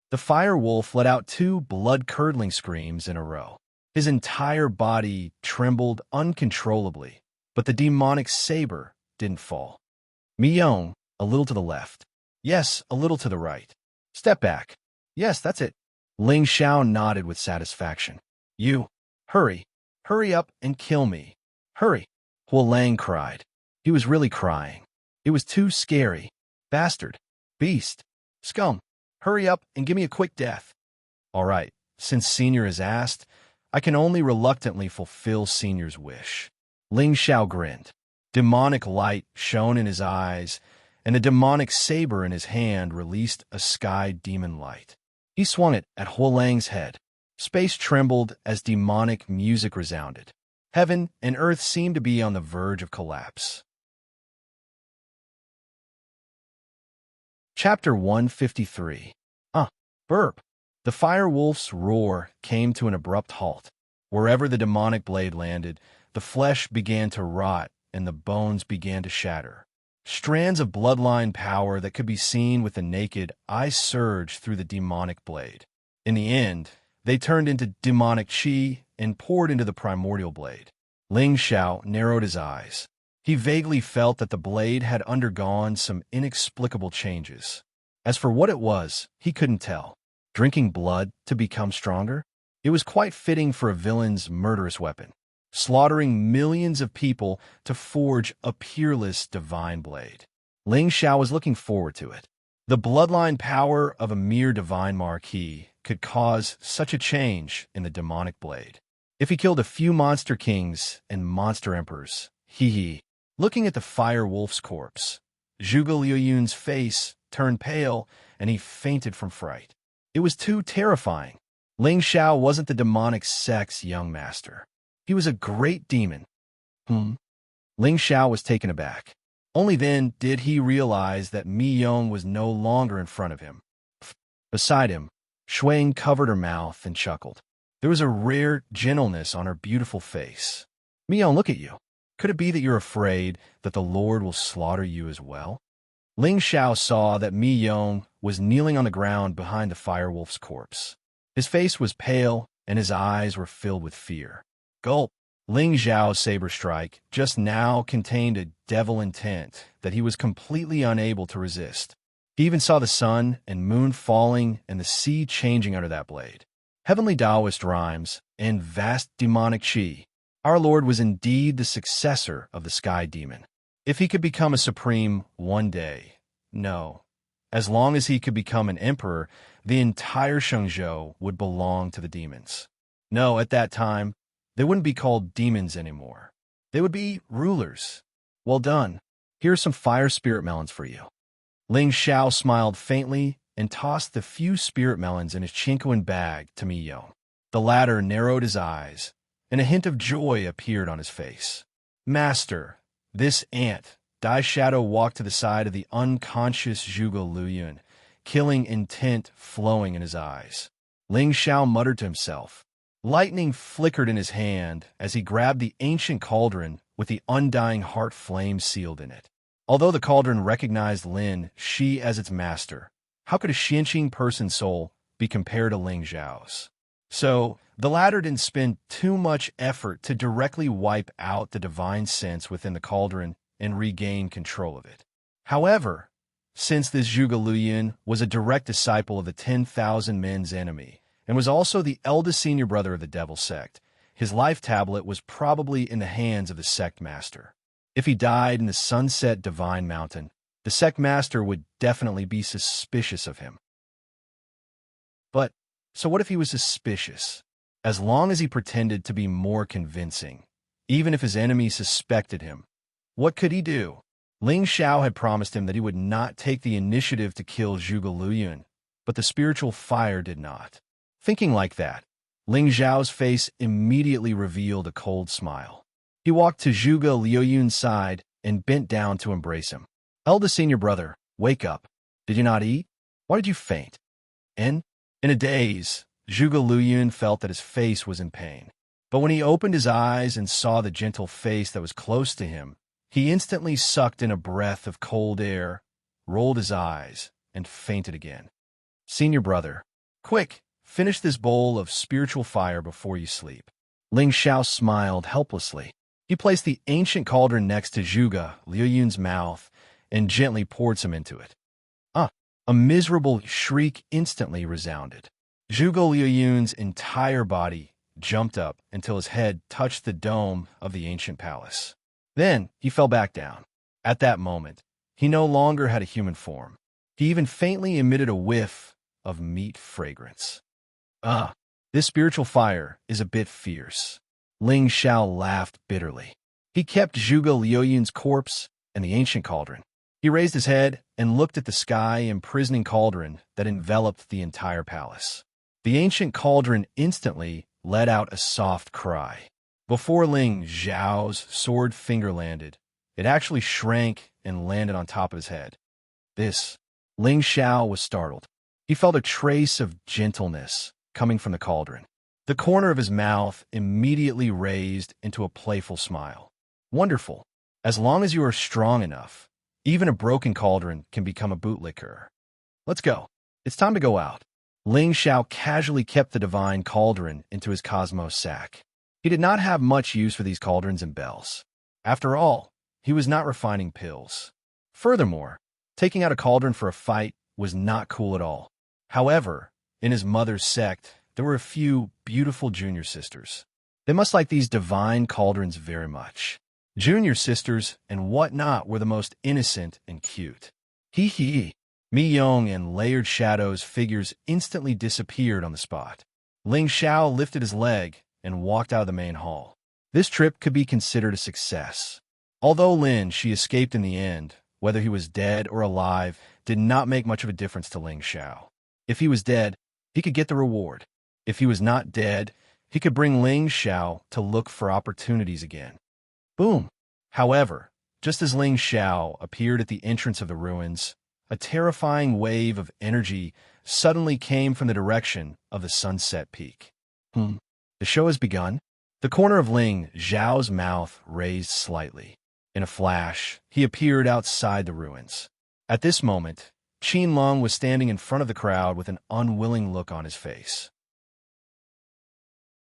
The Firewolf let out 2 blood-curdling screams in a row. His entire body trembled uncontrollably, but the demonic saber didn't fall. Mi Yong, a little to the left. Yes, a little to the right. Step back. Yes, that's it. Ling Xiao nodded with satisfaction. You, hurry up and kill me. Hurry. Huolang cried. He was really crying. It was too scary. Bastard. Beast. Scum. Hurry up and give me a quick death. All right, since Senior has asked, I can only reluctantly fulfill Senior's wish. Ling Xiao grinned. Demonic light shone in his eyes, and a demonic saber in his hand released a sky demon light. He swung it at Huolang's head. Space trembled as demonic music resounded. Heaven and earth seemed to be on the verge of collapse. Chapter 153. Burp. The Firewolf's roar came to an abrupt halt. Wherever the demonic blade landed, the flesh began to rot and the bones began to shatter. Strands of bloodline power that could be seen with the naked eye surged through the demonic blade. In the end, they turned into demonic chi and poured into the primordial blade. Ling Xiao narrowed his eyes. He vaguely felt that the blade had undergone some inexplicable changes. As for what it was, he couldn't tell. Drinking blood to become stronger? It was quite fitting for a villain's murderous weapon, slaughtering millions of people to forge a peerless divine blade. Ling Xiao was looking forward to it. The bloodline power of a mere divine marquis could cause such a change in the demonic blade. If he killed a few monster kings and monster emperors, hee. Looking at the fire wolf's corpse, Zhuge Liuyun's face turned pale and he fainted from fright. It was too terrifying. Ling Xiao wasn't the demonic sect's young master. He was a great demon. Ling Xiao was taken aback. Only then did he realize that Mi Yong was no longer in front of him. Beside him, Shuang covered her mouth and chuckled. There was a rare gentleness on her beautiful face. Mi Yong, look at you. Could it be that you're afraid that the Lord will slaughter you as well? Ling Xiao saw that Mi Yong was kneeling on the ground behind the firewolf's corpse. His face was pale, and his eyes were filled with fear. Gulp! Ling Xiao's saber strike just now contained a devil intent that he was completely unable to resist. He even saw the sun and moon falling and the sea changing under that blade. Heavenly Taoist rhymes and vast demonic chi. Our Lord was indeed the successor of the sky demon. If he could become a supreme one day, no. As long as he could become an emperor, the entire Shenzhou would belong to the demons. No, at that time, they wouldn't be called demons anymore. They would be rulers. Well done. Here are some fire spirit melons for you. Ling Xiao smiled faintly and tossed the few spirit melons in his chinquin bag to Mi Yong. The latter narrowed his eyes, and a hint of joy appeared on his face. Master, this ant, Dai Shadow walked to the side of the unconscious Zhuge Liuyun, killing intent flowing in his eyes. Ling Xiao muttered to himself. Lightning flickered in his hand as he grabbed the ancient cauldron with the undying heart flame sealed in it. Although the cauldron recognized Lin Shi as its master, how could a Xianqing person's soul be compared to Ling Xiao's? So, the latter didn't spend too much effort to directly wipe out the divine sense within the cauldron and regain control of it. However, since this Zhuge Liuyun was a direct disciple of the 10,000 men's enemy and was also the eldest senior brother of the devil sect, his life tablet was probably in the hands of the sect master. If he died in the sunset divine mountain, the sect master would definitely be suspicious of him. But, so what if he was suspicious? As long as he pretended to be more convincing, even if his enemies suspected him, what could he do? Ling Xiao had promised him that he would not take the initiative to kill Zhuge Liuyun, but the spiritual fire did not. Thinking like that, Ling Xiao's face immediately revealed a cold smile. He walked to Zhuge Liuyun's side and bent down to embrace him. Eldest senior brother, wake up. Did you not eat? Why did you faint? In a daze, Zhuge Liuyun felt that his face was in pain. But when he opened his eyes and saw the gentle face that was close to him, he instantly sucked in a breath of cold air, rolled his eyes, and fainted again. Senior brother, quick, finish this bowl of spiritual fire before you sleep. Ling Xiao smiled helplessly. He placed the ancient cauldron next to Zhuge Liuyun's mouth and gently poured some into it. A miserable shriek instantly resounded. Zhuge Liuyun's entire body jumped up until his head touched the dome of the ancient palace. Then he fell back down. At that moment, he no longer had a human form. He even faintly emitted a whiff of meat fragrance. This spiritual fire is a bit fierce. Ling Xiao laughed bitterly. He kept Zhuge Liuyun's corpse and the ancient cauldron. He raised his head and looked at the sky-imprisoning cauldron that enveloped the entire palace. The ancient cauldron instantly let out a soft cry. Before Ling Xiao's sword finger landed, it actually shrank and landed on top of his head. Ling Xiao was startled. He felt a trace of gentleness coming from the cauldron. The corner of his mouth immediately raised into a playful smile. Wonderful. As long as you are strong enough, even a broken cauldron can become a bootlicker. Let's go. It's time to go out. Ling Xiao casually kept the divine cauldron into his cosmos sack. He did not have much use for these cauldrons and bells. After all, he was not refining pills. Furthermore, taking out a cauldron for a fight was not cool at all. However, in his mother's sect, there were a few beautiful junior sisters. They must like these divine cauldrons very much. Junior sisters and whatnot were the most innocent and cute. Hee hee. Mi Yong and layered shadows figures instantly disappeared on the spot. Ling Xiao lifted his leg and walked out of the main hall. This trip could be considered a success. Although Lin Shi escaped in the end, whether he was dead or alive did not make much of a difference to Ling Xiao. If he was dead, he could get the reward. If he was not dead, he could bring Ling Xiao to look for opportunities again. Boom! However, just as Ling Xiao appeared at the entrance of the ruins, a terrifying wave of energy suddenly came from the direction of the sunset peak. The show has begun. The corner of Ling Xiao's mouth raised slightly. In a flash, he appeared outside the ruins. At this moment, Qin Lung was standing in front of the crowd with an unwilling look on his face.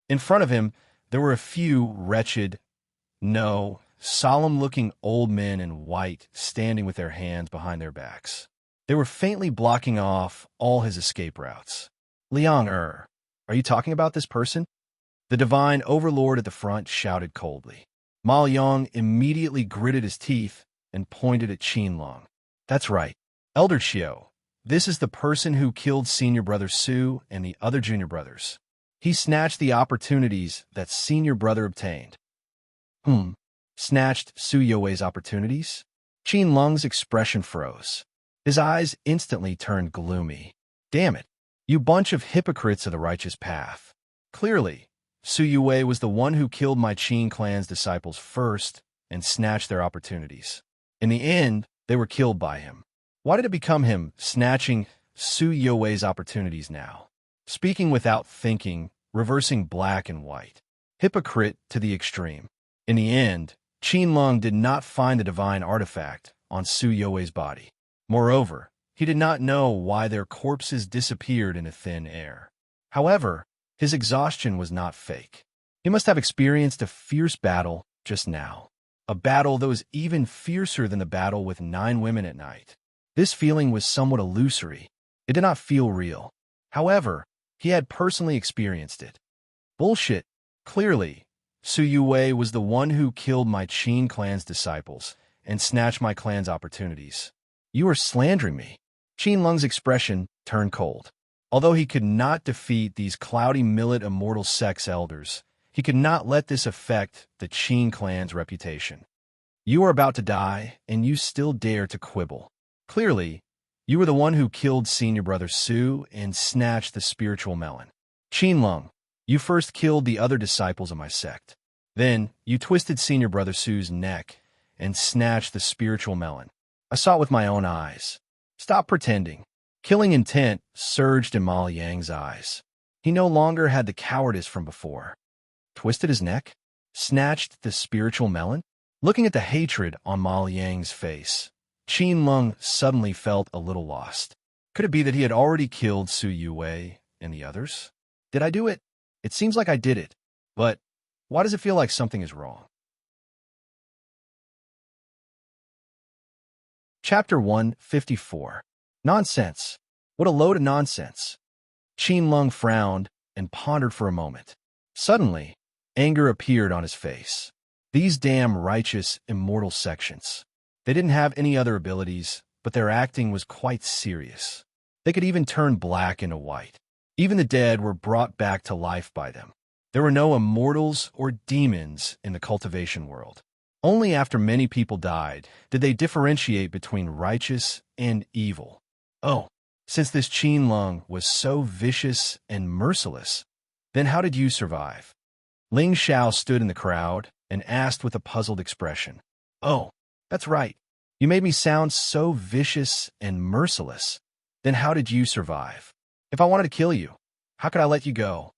In front of him, there were a few wretched, solemn-looking old men in white standing with their hands behind their backs. They were faintly blocking off all his escape routes. Liang are you talking about this person? The divine overlord at the front shouted coldly. Ma Yang immediately gritted his teeth and pointed at Qin Lung. That's right. Elder Qiu, this is the person who killed senior brother Su and the other junior brothers. He snatched the opportunities that senior brother obtained. Snatched Su Youwei's opportunities? Qin Lung's expression froze. His eyes instantly turned gloomy. Damn it, you bunch of hypocrites of the righteous path. Clearly, Su Youwei was the one who killed my Qin clan's disciples first and snatched their opportunities. In the end, they were killed by him. Why did it become him snatching Su Youwei's opportunities now? Speaking without thinking, reversing black and white. Hypocrite to the extreme. In the end, Qin Lung did not find the divine artifact on Su Youwei's body. Moreover, he did not know why their corpses disappeared into thin air. However, his exhaustion was not fake. He must have experienced a fierce battle just now. A battle that was even fiercer than the battle with 9 women at night. This feeling was somewhat illusory. It did not feel real. However, he had personally experienced it. Bullshit. Clearly, Su Youwei was the one who killed my Qin clan's disciples and snatched my clan's opportunities. You are slandering me. Qin Lung's expression turned cold. Although he could not defeat these cloudy millet immortal sex elders, he could not let this affect the Qin clan's reputation. You are about to die, and you still dare to quibble. Clearly, you were the one who killed senior brother Su and snatched the spiritual melon. Qin Lung, you first killed the other disciples of my sect. Then, you twisted senior brother Su's neck and snatched the spiritual melon. I saw it with my own eyes. Stop pretending. Killing intent surged in Ma Yang's eyes. He no longer had the cowardice from before. Twisted his neck? Snatched the spiritual melon? Looking at the hatred on Ma Yang's face, Qin Lung suddenly felt a little lost. Could it be that he had already killed Su Youwei and the others? Did I do it? It seems like I did it. But why does it feel like something is wrong? Chapter 154. Nonsense. What a load of nonsense. Qin Lung frowned and pondered for a moment. Suddenly, anger appeared on his face. These damn righteous, immortal sections. They didn't have any other abilities, but their acting was quite serious. They could even turn black into white. Even the dead were brought back to life by them. There were no immortals or demons in the cultivation world. Only after many people died did they differentiate between righteous and evil. Oh, since this Qin Lung was so vicious and merciless, then how did you survive? Ling Xiao stood in the crowd and asked with a puzzled expression. Oh, that's right. You made me sound so vicious and merciless. Then how did you survive? If I wanted to kill you, how could I let you go?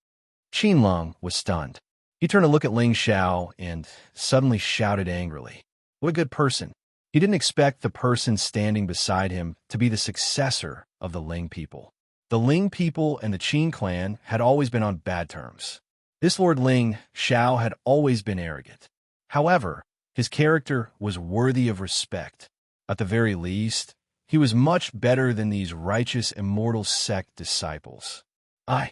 Qin Lung was stunned. He turned to look at Ling Xiao and suddenly shouted angrily. What a good person. He didn't expect the person standing beside him to be the successor of the Ling people. The Ling people and the Qin clan had always been on bad terms. This Lord Ling Xiao had always been arrogant. However, His character was worthy of respect. At the very least, he was much better than these righteous immortal sect disciples. I.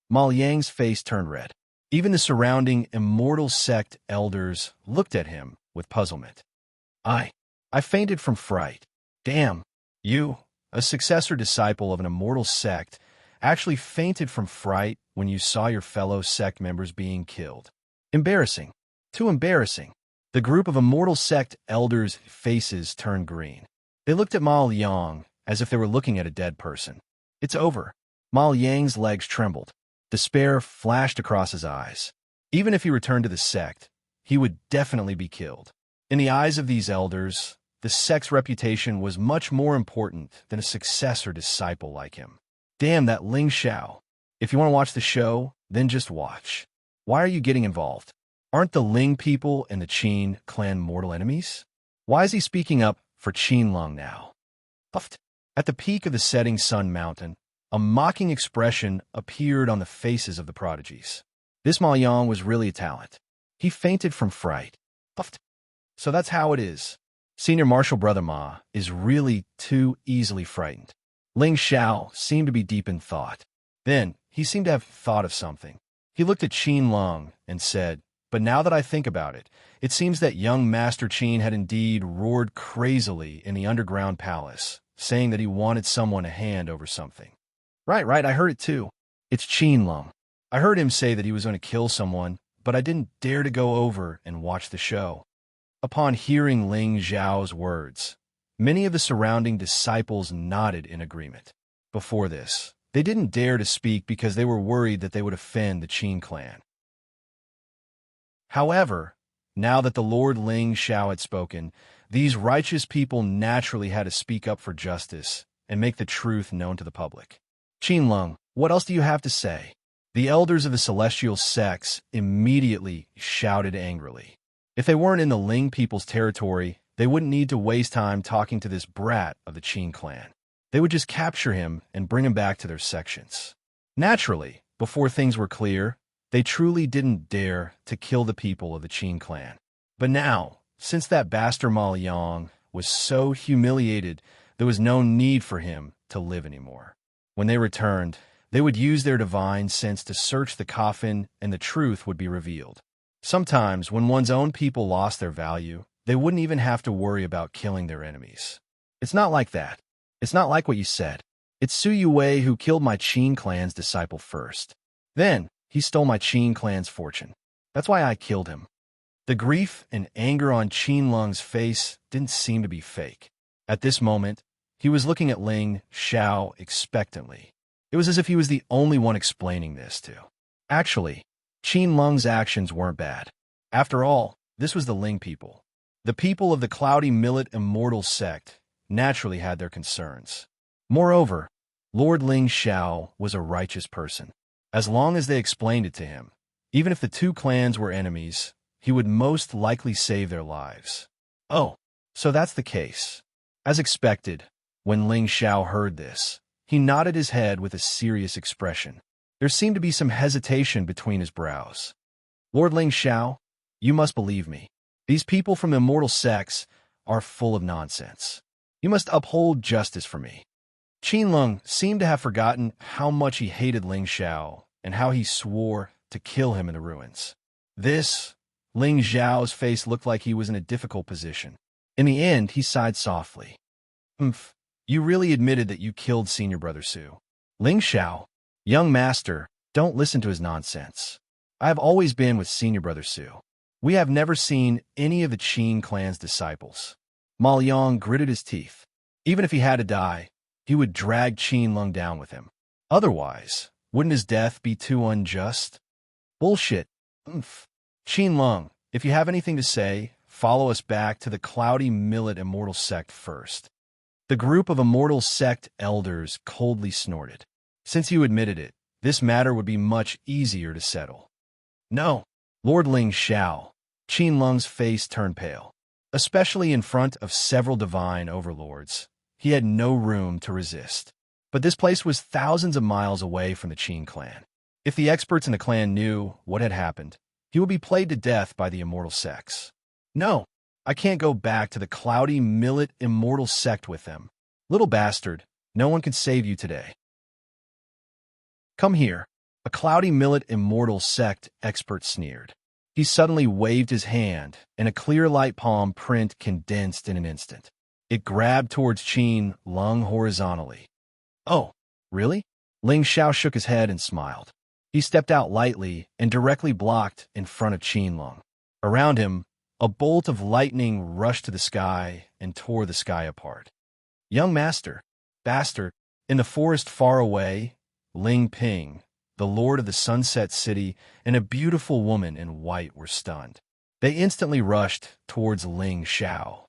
Mal Yang's face turned red. Even the surrounding immortal sect elders looked at him with puzzlement. I fainted from fright. Damn, you, a successor disciple of an immortal sect, actually fainted from fright when you saw your fellow sect members being killed. Embarrassing. Too embarrassing. The group of immortal sect elders' faces turned green. They looked at Ma Liang as if they were looking at a dead person. It's over. Ma Liang's legs trembled. Despair flashed across his eyes. Even if he returned to the sect, he would definitely be killed. In the eyes of these elders, the sect's reputation was much more important than a successor disciple like him. Damn that Ling Xiao. If you want to watch the show, then just watch. Why are you getting involved? Aren't the Ling people and the Qin clan mortal enemies? Why is he speaking up for Qinlong now? Puffed. At the peak of the setting sun mountain, a mocking expression appeared on the faces of the prodigies. This Ma Yang was really a talent. He fainted from fright. Puffed. So that's how it is. Senior Martial Brother Ma is really too easily frightened. Ling Xiao seemed to be deep in thought. Then, he seemed to have thought of something. He looked at Qinlong and said, "But now that I think about it, it seems that young Master Qin had indeed roared crazily in the underground palace, saying that he wanted someone to hand over something." Right, I heard it too. It's Qinlong. I heard him say that he was going to kill someone, but I didn't dare to go over and watch the show. Upon hearing Ling Xiao's words, many of the surrounding disciples nodded in agreement. Before this, they didn't dare to speak because they were worried that they would offend the Qin clan. However, now that the Lord Ling Xiao had spoken, these righteous people naturally had to speak up for justice and make the truth known to the public. Qinlong, what else do you have to say? The elders of the celestial sects immediately shouted angrily. If they weren't in the Ling people's territory, they wouldn't need to waste time talking to this brat of the Qin clan. They would just capture him and bring him back to their sections. Naturally, before things were clear, they truly didn't dare to kill the people of the Qin clan. But now, since that bastard Ma Liang was so humiliated, there was no need for him to live anymore. When they returned, they would use their divine sense to search the coffin and the truth would be revealed. Sometimes, when one's own people lost their value, they wouldn't even have to worry about killing their enemies. It's not like that. It's not like what you said. It's Su Yue who killed my Qin clan's disciple first. Then, he stole my Qin clan's fortune. That's why I killed him. The grief and anger on Qinlong's face didn't seem to be fake. At this moment, he was looking at Ling Xiao expectantly. It was as if he was the only one explaining this to. Actually, Qinlong's actions weren't bad. After all, this was the Ling people. The people of the Cloudy Millet Immortal sect naturally had their concerns. Moreover, Lord Ling Xiao was a righteous person. As long as they explained it to him, even if the two clans were enemies, he would most likely save their lives. Oh, so that's the case. As expected, when Ling Xiao heard this, he nodded his head with a serious expression. There seemed to be some hesitation between his brows. Lord Ling Xiao, you must believe me. These people from the immortal sects are full of nonsense. You must uphold justice for me. Qinlong seemed to have forgotten how much he hated Ling Xiao and how he swore to kill him in the ruins. Ling Xiao's face looked like he was in a difficult position. In the end, he sighed softly. You really admitted that you killed Senior Brother Su. Ling Xiao, young master, don't listen to his nonsense. I have always been with Senior Brother Su. We have never seen any of the Qin clan's disciples. Ma Liang gritted his teeth. Even if he had to die, he would drag Qinlong down with him. Otherwise, wouldn't his death be too unjust? Bullshit. Qinlong, if you have anything to say, follow us back to the Cloudy Millet Immortal Sect first. The group of Immortal Sect elders coldly snorted. Since you admitted it, this matter would be much easier to settle. No, Lord Ling Xiao. Qinlong's face turned pale. Especially in front of several divine overlords, he had no room to resist. But this place was thousands of miles away from the Qin clan. If the experts in the clan knew what had happened, he would be played to death by the immortal sects. No, I can't go back to the cloudy millet immortal sect with them. Little bastard, no one can save you today. Come here. A cloudy millet immortal sect expert sneered. He suddenly waved his hand, and a clear light palm print condensed in an instant. It grabbed towards Qin Lung horizontally. Oh, really? Ling Xiao shook his head and smiled. He stepped out lightly and directly blocked in front of Qin Lung. Around him, a bolt of lightning rushed to the sky and tore the sky apart. Young master, bastard, in the forest far away, Ling Ping, the lord of the Sunset City, and a beautiful woman in white were stunned. They instantly rushed towards Ling Xiao.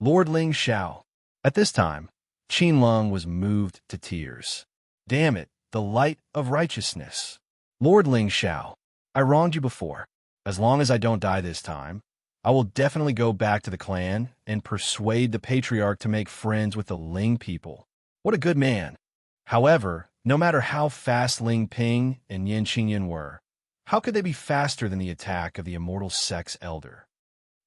Lord Ling Xiao. At this time, Qin Lung was moved to tears. Damn it, the light of righteousness. Lord Ling Xiao, I wronged you before. As long as I don't die this time, I will definitely go back to the clan and persuade the patriarch to make friends with the Ling people. What a good man. However, no matter how fast Ling Ping and Yin Qingyan were, how could they be faster than the attack of the immortal sect's elder?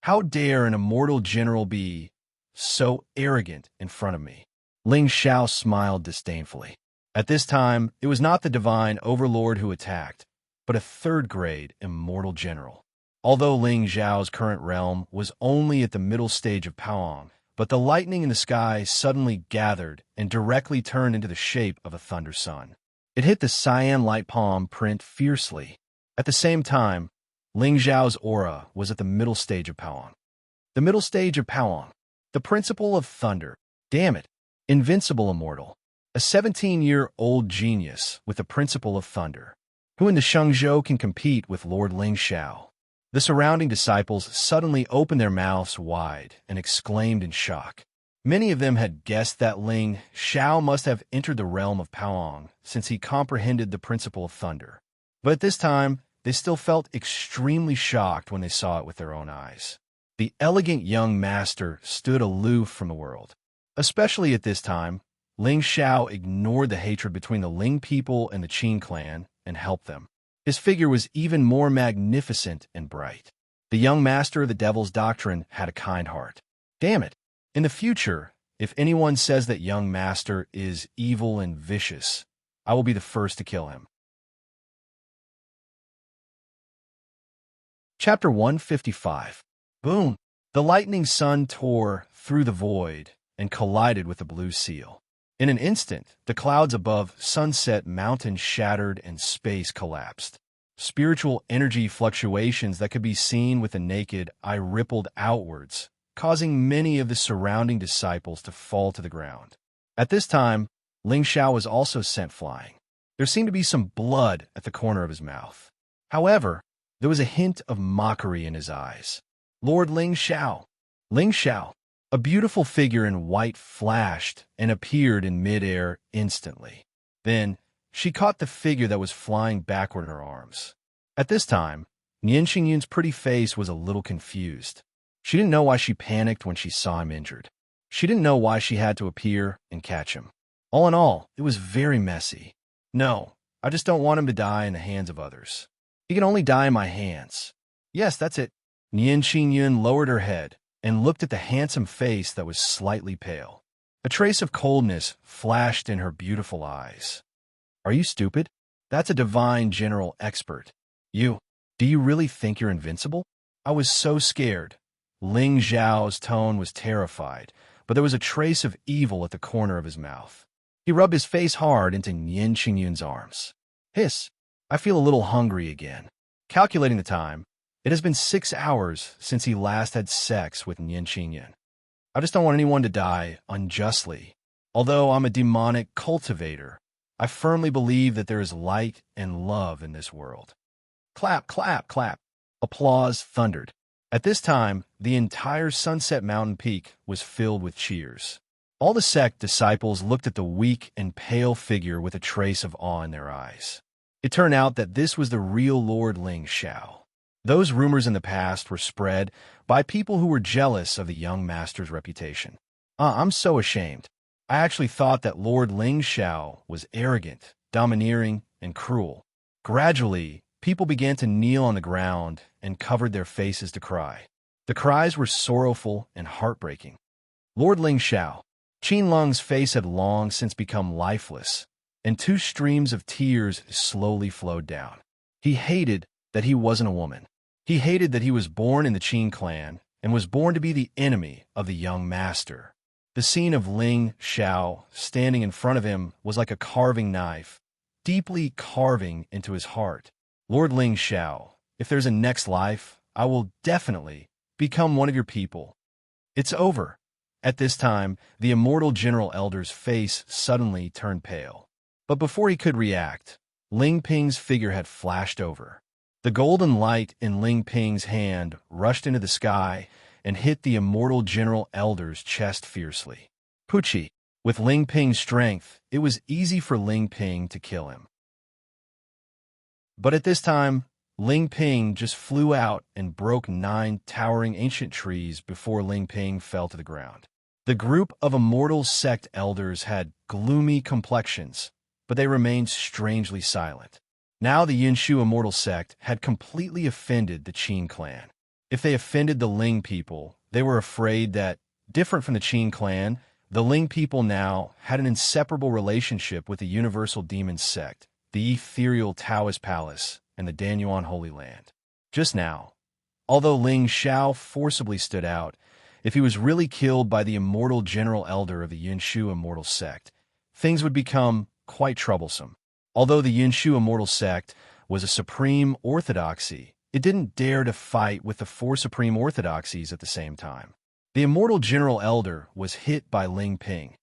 How dare an immortal general be so arrogant in front of me? Ling Xiao smiled disdainfully. At this time, it was not the divine overlord who attacked, but a third-grade immortal general. Although Ling Xiao's current realm was only at the middle stage of Paoang, but the lightning in the sky suddenly gathered and directly turned into the shape of a thunder sun. It hit the cyan light palm print fiercely. At the same time, Ling Xiao's aura was at the middle stage of Paoang. The middle stage of Paoang. The principle of thunder. Damn it. Invincible immortal. A 17-year-old genius with the principle of thunder. Who in the Shengzhou can compete with Lord Ling Xiao? The surrounding disciples suddenly opened their mouths wide and exclaimed in shock. Many of them had guessed that Ling Xiao must have entered the realm of Paoang since he comprehended the principle of thunder. But at this time, they still felt extremely shocked when they saw it with their own eyes. The elegant young master stood aloof from the world. Especially at this time, Ling Xiao ignored the hatred between the Ling people and the Qin clan and helped them. His figure was even more magnificent and bright. The young master of the devil's doctrine had a kind heart. Damn it! In the future, if anyone says that young master is evil and vicious, I will be the first to kill him. Chapter 155. Boom! The lightning sun tore through the void and collided with the blue seal. In an instant, the clouds above Sunset Mountain shattered and space collapsed. Spiritual energy fluctuations that could be seen with the naked eye rippled outwards, causing many of the surrounding disciples to fall to the ground. At this time, Ling Xiao was also sent flying. There seemed to be some blood at the corner of his mouth. However, there was a hint of mockery in his eyes. Lord Ling Xiao. Ling Xiao. A beautiful figure in white flashed and appeared in midair instantly. Then, she caught the figure that was flying backward in her arms. At this time, Yin Qingyun's pretty face was a little confused. She didn't know why she panicked when she saw him injured. She didn't know why she had to appear and catch him. All in all, it was very messy. No, I just don't want him to die in the hands of others. He can only die in my hands. Yes, that's it. Yin Qingyun lowered her head and looked at the handsome face that was slightly pale. A trace of coldness flashed in her beautiful eyes. Are you stupid? That's a divine general expert. Do you really think you're invincible? I was so scared. Ling Xiao's tone was terrified, but there was a trace of evil at the corner of his mouth. He rubbed his face hard into Yin Qingyun's arms. Hiss, I feel a little hungry again. Calculating the time, it has been 6 hours since he last had sex with Yin Qingyun. I just don't want anyone to die unjustly. Although I'm a demonic cultivator, I firmly believe that there is light and love in this world. Clap, clap, clap. Applause thundered. At this time, the entire Sunset Mountain peak was filled with cheers. All the sect disciples looked at the weak and pale figure with a trace of awe in their eyes. It turned out that this was the real Lord Ling Xiao. Those rumors in the past were spread by people who were jealous of the young master's reputation. I'm so ashamed. I actually thought that Lord Ling Xiao was arrogant, domineering, and cruel. Gradually, people began to kneel on the ground and covered their faces to cry. The cries were sorrowful and heartbreaking. Lord Ling Xiao. Qin Lung's face had long since become lifeless, and two streams of tears slowly flowed down. He hated that he wasn't a woman. He hated that he was born in the Qin clan and was born to be the enemy of the young master. The scene of Ling Xiao standing in front of him was like a carving knife, deeply carving into his heart. Lord Ling Xiao, if there's a next life, I will definitely become one of your people. It's over. At this time, the immortal General Elder's face suddenly turned pale. But before he could react, Ling Ping's figure had flashed over. The golden light in Ling Ping's hand rushed into the sky and hit the immortal General Elder's chest fiercely. Pucci. With Ling Ping's strength, it was easy for Ling Ping to kill him. But at this time, Ling Ping just flew out and broke 9 towering ancient trees before Ling Ping fell to the ground. The group of immortal sect elders had gloomy complexions, but they remained strangely silent. Now the Yinshu immortal sect had completely offended the Qin clan. If they offended the Ling people, they were afraid that, different from the Qin clan, the Ling people now had an inseparable relationship with the universal demon sect, the ethereal Taoist palace, and the Danyuan Holy Land. Just now, although Ling Xiao forcibly stood out, if he was really killed by the immortal General Elder of the Yinshu immortal sect, things would become quite troublesome. Although the Yinshu immortal sect was a supreme orthodoxy, it didn't dare to fight with the 4 supreme orthodoxies at the same time. The immortal General Elder was hit by Ling Ping,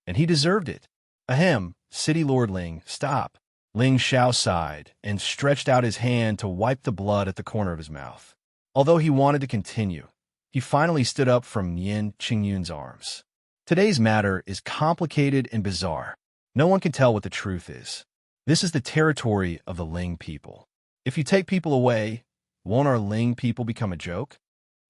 and he deserved it. Ahem, City Lord Ling, stop. Ling Xiao sighed and stretched out his hand to wipe the blood at the corner of his mouth. Although he wanted to continue, he finally stood up from Yin Qingyun's arms. Today's matter is complicated and bizarre. No one can tell what the truth is. This is the territory of the Ling people. If you take people away, won't our Ling people become a joke?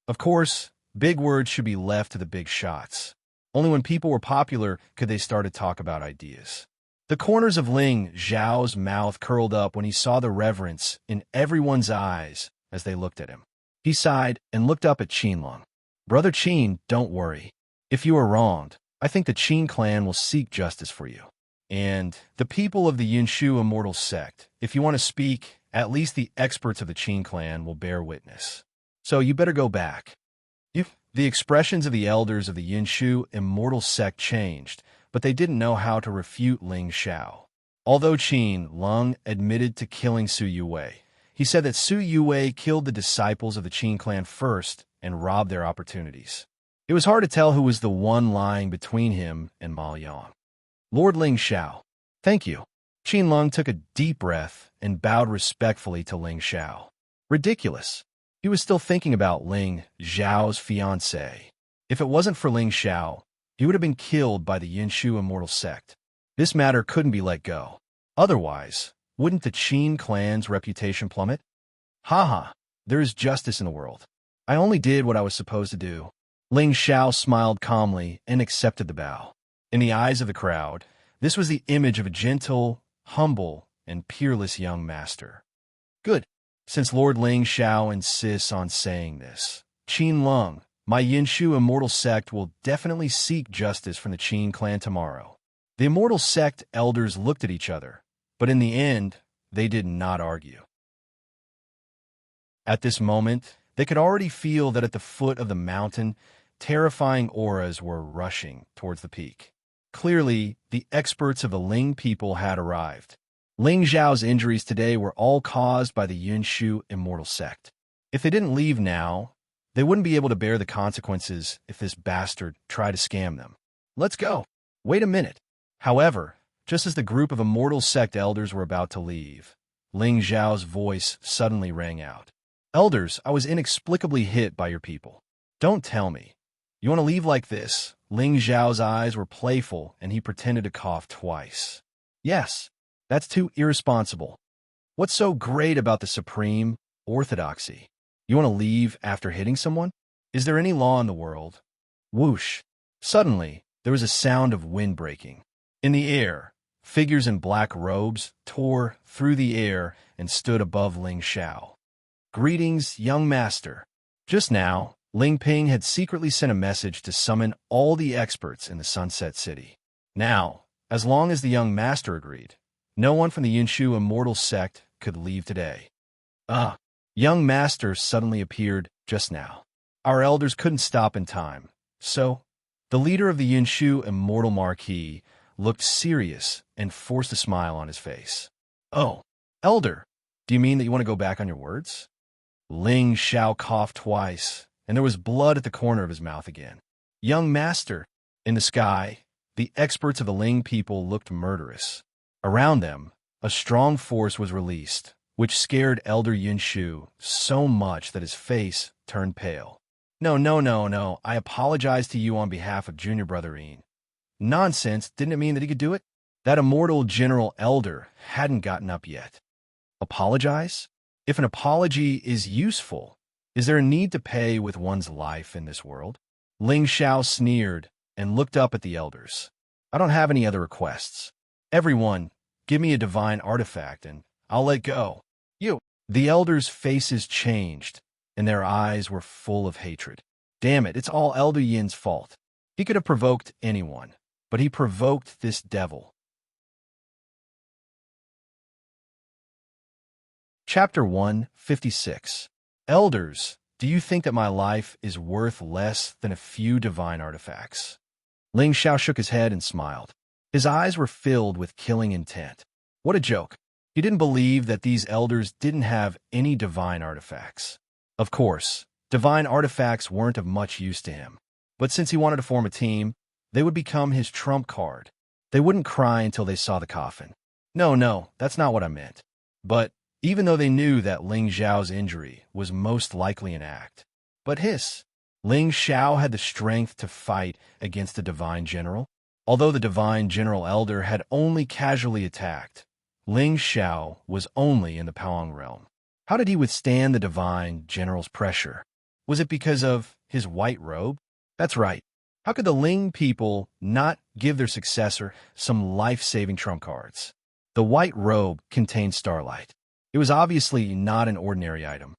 Of course, big words should be left to the big shots. Only when people were popular could they start to talk about ideas. The corners of Ling Xiao's mouth curled up when he saw the reverence in everyone's eyes as they looked at him. He sighed and looked up at Qin Lung. Brother Qin, don't worry. If you are wronged, I think the Qin clan will seek justice for you. And the people of the Yinshu immortal sect, if you want to speak, at least the experts of the Qin clan will bear witness. So you better go back. The expressions of the elders of the Yinshu immortal sect changed, but they didn't know how to refute Ling Xiao. Although Qin Lung admitted to killing Su Yuwei, he said that Su Yuwei killed the disciples of the Qin clan first and robbed their opportunities. It was hard to tell who was the one lying between him and Ma Yang. Lord Ling Xiao. Thank you. Qin Lung took a deep breath and bowed respectfully to Ling Xiao. Ridiculous. He was still thinking about Ling Xiao's fiancée. If it wasn't for Ling Xiao, he would have been killed by the Yinshu immortal sect. This matter couldn't be let go. Otherwise, wouldn't the Qin clan's reputation plummet? Haha, there is justice in the world. I only did what I was supposed to do. Ling Xiao smiled calmly and accepted the bow. In the eyes of the crowd, this was the image of a gentle, humble, and peerless young master. Good. Since Lord Ling Xiao insists on saying this, Qin Lung, my Yinshu immortal sect will definitely seek justice from the Qin clan tomorrow. The immortal sect elders looked at each other, but in the end, they did not argue. At this moment, they could already feel that at the foot of the mountain, terrifying auras were rushing towards the peak. Clearly, the experts of the Ling people had arrived. Ling Xiao's injuries today were all caused by the Yinshu immortal sect. If they didn't leave now, they wouldn't be able to bear the consequences if this bastard tried to scam them. Let's go. Wait a minute. However, just as the group of immortal sect elders were about to leave, Ling Xiao's voice suddenly rang out. Elders, I was inexplicably hit by your people. Don't tell me. You want to leave like this? Ling Xiao's eyes were playful, and he pretended to cough twice. Yes, that's too irresponsible. What's so great about the supreme orthodoxy? You want to leave after hitting someone? Is there any law in the world? Whoosh. Suddenly, there was a sound of wind breaking. In the air, figures in black robes tore through the air and stood above Ling Xiao. Greetings, young master. Just now, Ling Ping had secretly sent a message to summon all the experts in the Sunset City. Now, as long as the young master agreed, no one from the Yunshu immortal sect could leave today. Young master suddenly appeared just now. Our elders couldn't stop in time, so the leader of the Yunshu immortal marquee looked serious and forced a smile on his face. Oh, elder, do you mean that you want to go back on your words? Ling Xiao coughed twice, and there was blood at the corner of his mouth again. Young master, in the sky, the experts of the Ling people looked murderous. Around them, a strong force was released, which scared Elder Yunshu so much that his face turned pale. No, I apologize to you on behalf of junior brother Ian. Nonsense, didn't it mean that he could do it? That immortal general elder hadn't gotten up yet. Apologize? If an apology is useful, is there a need to pay with one's life in this world? Ling Xiao sneered and looked up at the elders. I don't have any other requests. Everyone, give me a divine artifact and I'll let go. You. The elders' faces changed, and their eyes were full of hatred. Damn it, it's all Elder Yin's fault. He could have provoked anyone, but he provoked this devil. Chapter 156. Elders, do you think that my life is worth less than a few divine artifacts? Ling Xiao shook his head and smiled. His eyes were filled with killing intent. What a joke. He didn't believe that these elders didn't have any divine artifacts. Of course, divine artifacts weren't of much use to him. But since he wanted to form a team, they would become his trump card. They wouldn't cry until they saw the coffin. No, that's not what I meant. But even though they knew that Ling Xiao's injury was most likely an act. But Ling Xiao had the strength to fight against the Divine General. Although the Divine General Elder had only casually attacked, Ling Xiao was only in the Paong realm. How did he withstand the Divine General's pressure? Was it because of his white robe? That's right. How could the Ling people not give their successor some life-saving trump cards? The white robe contained starlight. It was obviously not an ordinary item.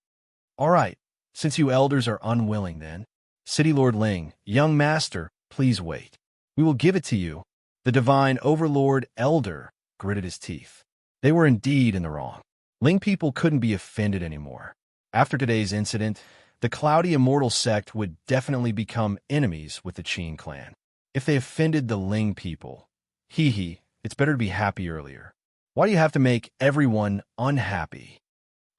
All right, since you elders are unwilling then, City Lord Ling, young master, please wait. We will give it to you. The divine overlord elder gritted his teeth. They were indeed in the wrong. Ling people couldn't be offended anymore. After today's incident, the Cloudy Immortal sect would definitely become enemies with the Qin clan. If they offended the Ling people, it's better to be happy earlier. Why do you have to make everyone unhappy?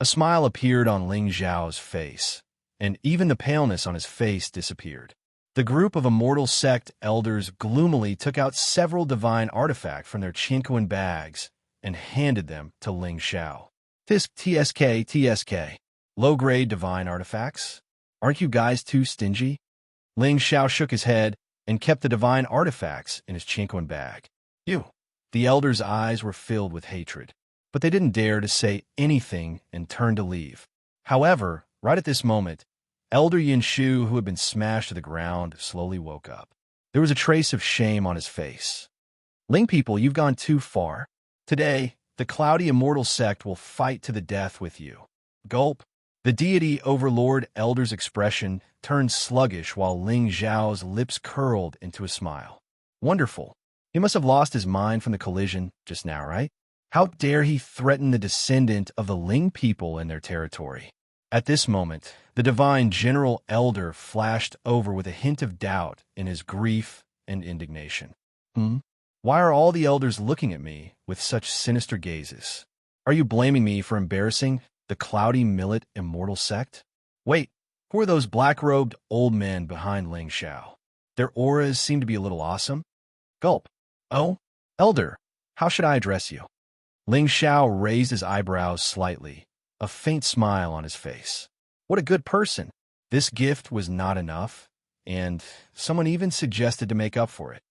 A smile appeared on Ling Xiao's face, and even the paleness on his face disappeared. The group of Immortal Sect elders gloomily took out several divine artifacts from their Qinquan bags and handed them to Ling Xiao. TSK. Low-grade divine artifacts? Aren't you guys too stingy? Ling Xiao shook his head and kept the divine artifacts in his Qinquan bag. You. The elders' eyes were filled with hatred, but they didn't dare to say anything and turned to leave. However, right at this moment, Elder Yunshu, who had been smashed to the ground, slowly woke up. There was a trace of shame on his face. Ling people, you've gone too far. Today, the Cloudy Immortal sect will fight to the death with you. Gulp. The deity overlord elder's expression turned sluggish while Ling Xiao's lips curled into a smile. Wonderful. He must have lost his mind from the collision just now, right? How dare he threaten the descendant of the Ling people in their territory? At this moment, the divine general elder flashed over with a hint of doubt in his grief and indignation. Why are all the elders looking at me with such sinister gazes? Are you blaming me for embarrassing the Cloudy Millet Immortal sect? Wait, who are those black-robed old men behind Ling Xiao? Their auras seem to be a little awesome. Gulp. Oh, elder, how should I address you? Ling Xiao raised his eyebrows slightly, a faint smile on his face. What a good person. This gift was not enough, and someone even suggested to make up for it.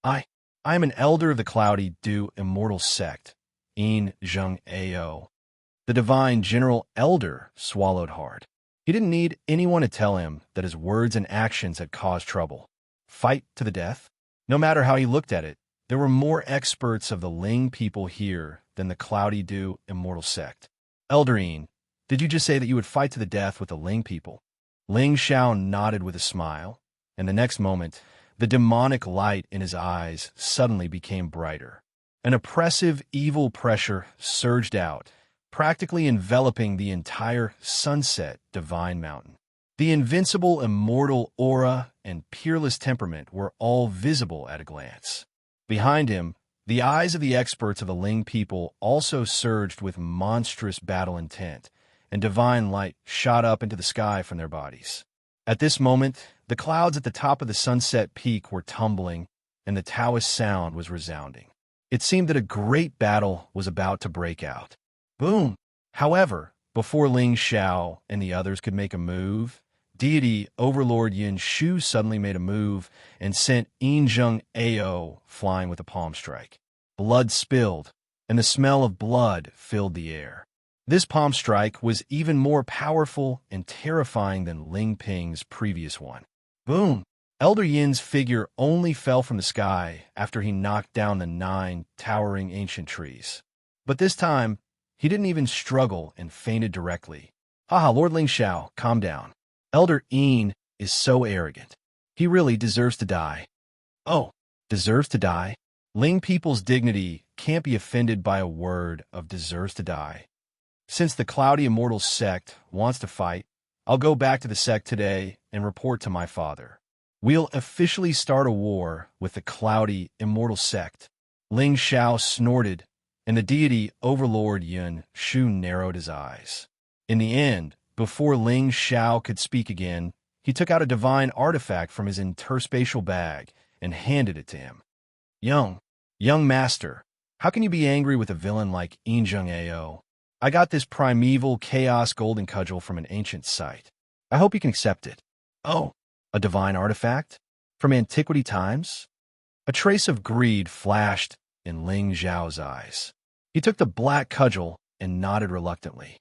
I am an elder of the Cloudy Dew Immortal sect, Yin Zheng Ao. The divine general elder swallowed hard. He didn't need anyone to tell him that his words and actions had caused trouble. Fight to the death? No matter how he looked at it, there were more experts of the Ling people here than the Cloudy Dew Immortal sect. Elder Yin, Did you just say that you would fight to the death with the Ling people? Ling Xiao nodded with a smile, and the next moment, the demonic light in his eyes suddenly became brighter. An oppressive, evil pressure surged out, practically enveloping the entire sunset divine mountain. The invincible, immortal aura and peerless temperament were all visible at a glance. Behind him, the eyes of the experts of the Ling people also surged with monstrous battle intent, and divine light shot up into the sky from their bodies. At this moment, the clouds at the top of the sunset peak were tumbling, and the Taoist sound was resounding. It seemed that a great battle was about to break out. Boom! However, before Ling Xiao and the others could make a move, deity Overlord Yin Shu suddenly made a move and sent Yinzheng Ao flying with a palm strike. Blood spilled, and the smell of blood filled the air. This palm strike was even more powerful and terrifying than Ling Ping's previous one. Boom! Elder Yin's figure only fell from the sky after he knocked down the 9 towering ancient trees. But this time, he didn't even struggle and fainted directly. Haha, Lord Ling Xiao, calm down. Elder Yin is so arrogant. He really deserves to die. Oh, deserves to die? Ling people's dignity can't be offended by a word of deserves to die. Since the Cloudy Immortal sect wants to fight, I'll go back to the sect today and report to my father. We'll officially start a war with the Cloudy Immortal sect. Ling Xiao snorted, and the deity Overlord Yun Shu narrowed his eyes. In the end, before Ling Xiao could speak again, he took out a divine artifact from his interspatial bag and handed it to him. Young master, how can you be angry with a villain like Yinzheng Ao? I got this primeval chaos golden cudgel from an ancient site. I hope you can accept it. Oh, a divine artifact? From antiquity times? A trace of greed flashed in Ling Xiao's eyes. He took the black cudgel and nodded reluctantly.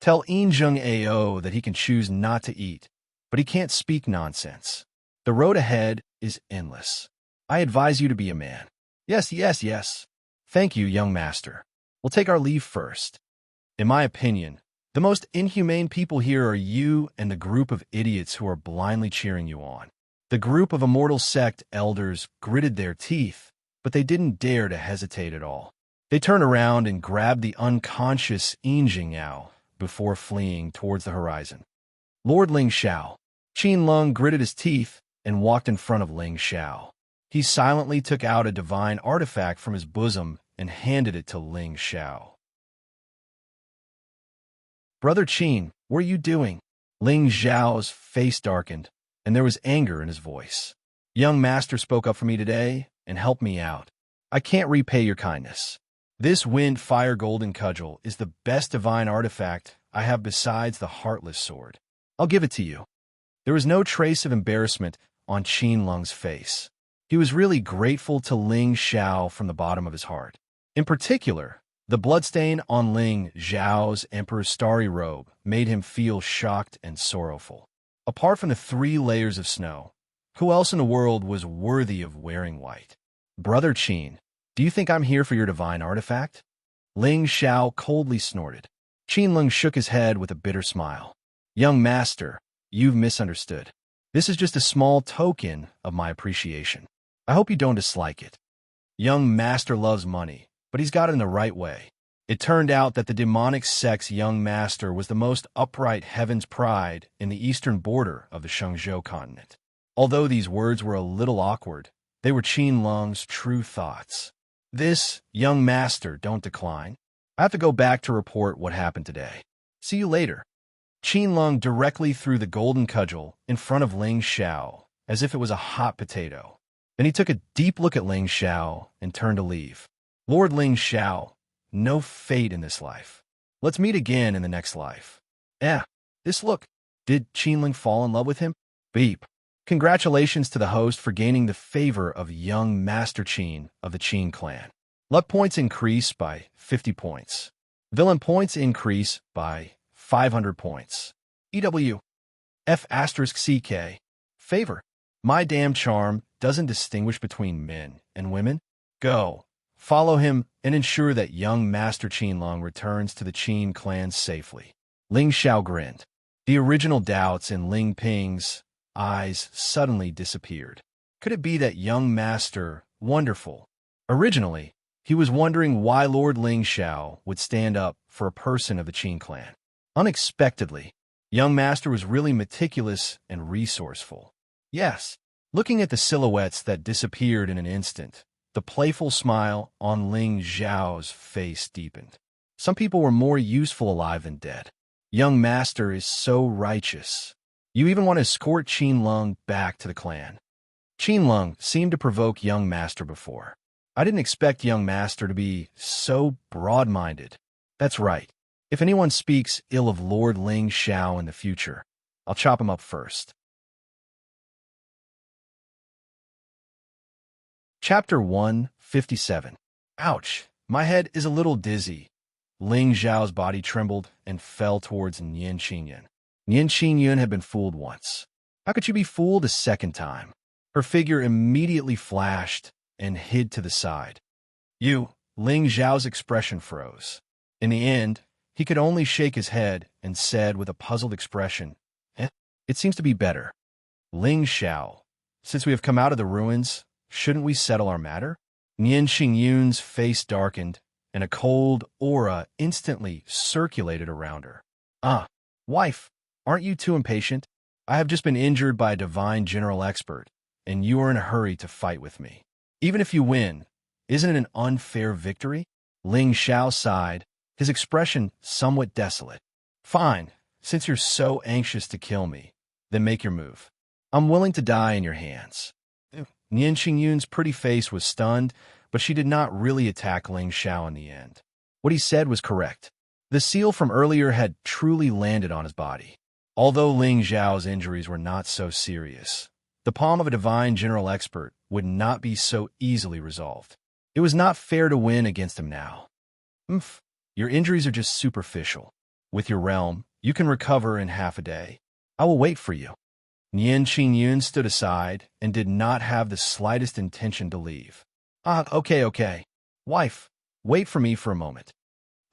Tell Yinzheng Ao that he can choose not to eat, but he can't speak nonsense. The road ahead is endless. I advise you to be a man. Yes. Thank you, young master. We'll take our leave first. In my opinion, the most inhumane people here are you and the group of idiots who are blindly cheering you on. The group of immortal sect elders gritted their teeth, but they didn't dare to hesitate at all. They turned around and grabbed the unconscious Yinzheng Ao before fleeing towards the horizon. Lord Ling Xiao. Qin Lung gritted his teeth and walked in front of Ling Xiao. He silently took out a divine artifact from his bosom and handed it to Ling Xiao. Brother Qin, what are you doing? Ling Xiao's face darkened, and there was anger in his voice. Young master spoke up for me today and helped me out. I can't repay your kindness. This wind fire golden cudgel is the best divine artifact I have besides the heartless sword. I'll give it to you. There was no trace of embarrassment on Qin Lung's face. He was really grateful to Ling Xiao from the bottom of his heart. In particular, the bloodstain on Ling Xiao's Emperor's starry robe made him feel shocked and sorrowful. Apart from the 3 layers of snow, who else in the world was worthy of wearing white? Brother Qin, do you think I'm here for your divine artifact? Ling Xiao coldly snorted. Qin Lung shook his head with a bitter smile. Young master, you've misunderstood. This is just a small token of my appreciation. I hope you don't dislike it. Young master loves money, but he's got it in the right way. It turned out that the demonic sect's young master was the most upright heaven's pride in the eastern border of the Shengzhou continent. Although these words were a little awkward, they were Qin Lung's true thoughts. This, young master, don't decline. I have to go back to report what happened today. See you later. Qin Lung directly threw the golden cudgel in front of Ling Xiao, as if it was a hot potato. Then he took a deep look at Ling Xiao and turned to leave. Lord Ling Xiao, no fate in this life. Let's meet again in the next life. This look. Did Qin Ling fall in love with him? Beep. Congratulations to the host for gaining the favor of young Master Qin of the Qin clan. Luck points increase by 50 points. Villain points increase by 500 points. EW. F*CK. Favor. My damn charm doesn't distinguish between men and women. Go. Follow him and ensure that young Master Qin Lung returns to the Qin clan safely. Ling Xiao grinned. The original doubts in Ling Ping's eyes suddenly disappeared. Could it be that young master, wonderful? Originally, he was wondering why Lord Ling Xiao would stand up for a person of the Qin clan. Unexpectedly, young master was really meticulous and resourceful. Yes, looking at the silhouettes that disappeared in an instant, the playful smile on Ling Xiao's face deepened. Some people were more useful alive than dead. Young master is so righteous. You even want to escort Qin Lung back to the clan. Qin Lung seemed to provoke young master before. I didn't expect young master to be so broad-minded. That's right. If anyone speaks ill of Lord Ling Xiao in the future, I'll chop him up first. Chapter 157. Ouch, my head is a little dizzy. Ling Xiao's body trembled and fell towards Nian Qingyun. Nian Qingyun had been fooled once. How could she be fooled a second time? Her figure immediately flashed and hid to the side. Ling Xiao's expression froze. In the end, he could only shake his head and said with a puzzled expression, It seems to be better. Ling Xiao, since we have come out of the ruins, shouldn't we settle our matter? Nian Qingyun's face darkened, and a cold aura instantly circulated around her. Wife, aren't you too impatient? I have just been injured by a divine general expert, and you are in a hurry to fight with me. Even if you win, isn't it an unfair victory? Ling Xiao sighed, his expression somewhat desolate. Fine, since you're so anxious to kill me, then make your move. I'm willing to die in your hands. Nian Qingyun's pretty face was stunned, but she did not really attack Ling Xiao in the end. What he said was correct. The seal from earlier had truly landed on his body. Although Ling Xiao's injuries were not so serious, the palm of a divine general expert would not be so easily resolved. It was not fair to win against him now. Your injuries are just superficial. With your realm, you can recover in half a day. I will wait for you. Nian Qingyun stood aside and did not have the slightest intention to leave. Okay. Wife, wait for me for a moment.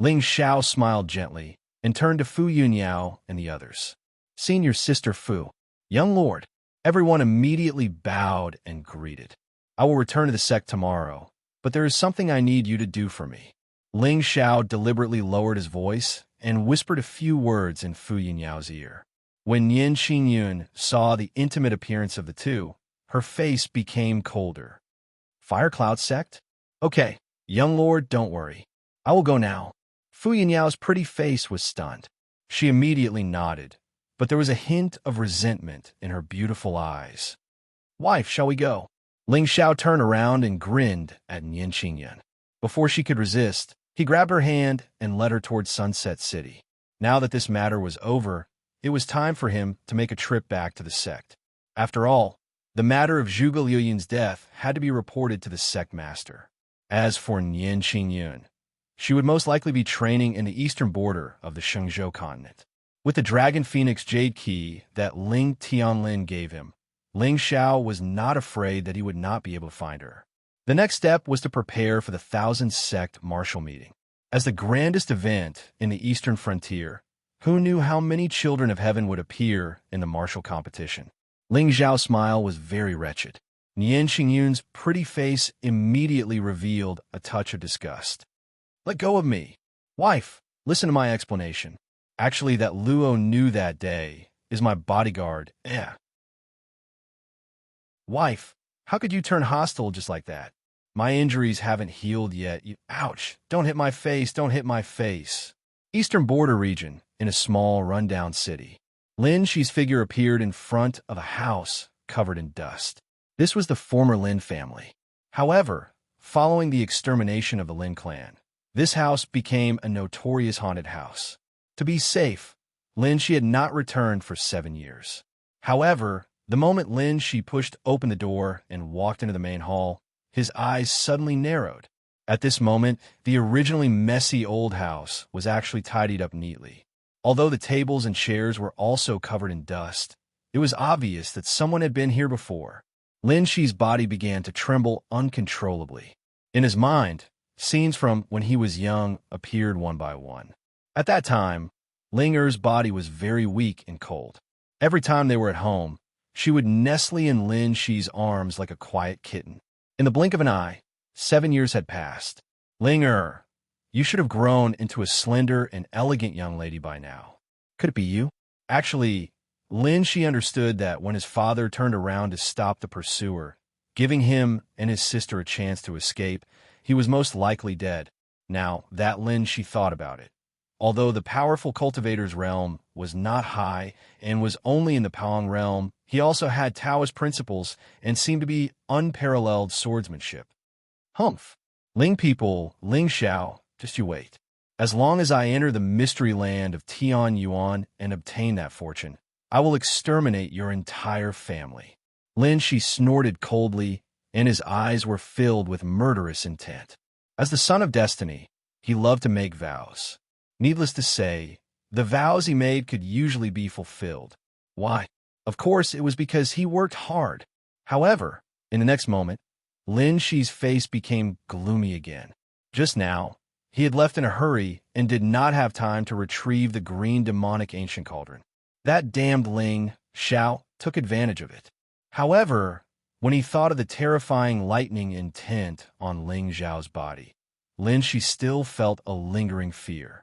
Ling Xiao smiled gently and turned to Fu Yunyao and the others. Senior Sister Fu, young lord. Everyone immediately bowed and greeted. I will return to the sect tomorrow, but there is something I need you to do for me. Ling Xiao deliberately lowered his voice and whispered a few words in Fu Yunyao's ear. When Nian Qingyun saw the intimate appearance of the two, her face became colder. Fire Cloud Sect? Okay, young lord, don't worry. I will go now. Fu Yunyao's pretty face was stunned. She immediately nodded, but there was a hint of resentment in her beautiful eyes. Wife, shall we go? Ling Xiao turned around and grinned at Nian Qingyun. Before she could resist, he grabbed her hand and led her towards Sunset City. Now that this matter was over, it was time for him to make a trip back to the sect. After all, the matter of Zhuge Liuyun's death had to be reported to the sect master. As for Nian Qingyun, she would most likely be training in the eastern border of the Shenzhou continent. With the Dragon Phoenix Jade Key that Ling Tianlin gave him, Ling Xiao was not afraid that he would not be able to find her. The next step was to prepare for the Thousand Sect Martial Meeting. As the grandest event in the eastern frontier, who knew how many children of heaven would appear in the martial competition? Ling Xiao's smile was very wretched. Nian Qingyun's pretty face immediately revealed a touch of disgust. Let go of me. Wife, listen to my explanation. Actually, that Luo knew that day is my bodyguard. Wife, how could you turn hostile just like that? My injuries haven't healed yet. Ouch, don't hit my face. Eastern border region, in a small, rundown city. Lin Shi's figure appeared in front of a house covered in dust. This was the former Lin family. However, following the extermination of the Lin clan, this house became a notorious haunted house. To be safe, Lin Shi had not returned for 7 years. However, the moment Lin Shi pushed open the door and walked into the main hall, his eyes suddenly narrowed. At this moment, the originally messy old house was actually tidied up neatly. Although the tables and chairs were also covered in dust, it was obvious that someone had been here before. Lin Shi's body began to tremble uncontrollably. In his mind, scenes from when he was young appeared one by one. At that time, Ling Er's body was very weak and cold. Every time they were at home, she would nestle in Lin Shi's arms like a quiet kitten. In the blink of an eye, 7 years had passed. Ling Er, you should have grown into a slender and elegant young lady by now. Could it be you? Actually, Lin Shi understood that when his father turned around to stop the pursuer, giving him and his sister a chance to escape, he was most likely dead. Now, that Lin Shi thought about it. Although the powerful cultivator's realm was not high and was only in the Pang realm, he also had Taoist principles and seemed to be unparalleled swordsmanship. Humph. Ling people, Ling Xiao, just you wait. As long as I enter the mystery land of Tian Yuan and obtain that fortune, I will exterminate your entire family. Lin Shi snorted coldly, and his eyes were filled with murderous intent. As the son of destiny, he loved to make vows. Needless to say, the vows he made could usually be fulfilled. Why? Of course, it was because he worked hard. However, in the next moment, Lin Shi's face became gloomy again. Just now, he had left in a hurry and did not have time to retrieve the green demonic ancient cauldron. That damned Ling Xiao took advantage of it. However, when he thought of the terrifying lightning intent on Ling Xiao's body, Lin Shi still felt a lingering fear.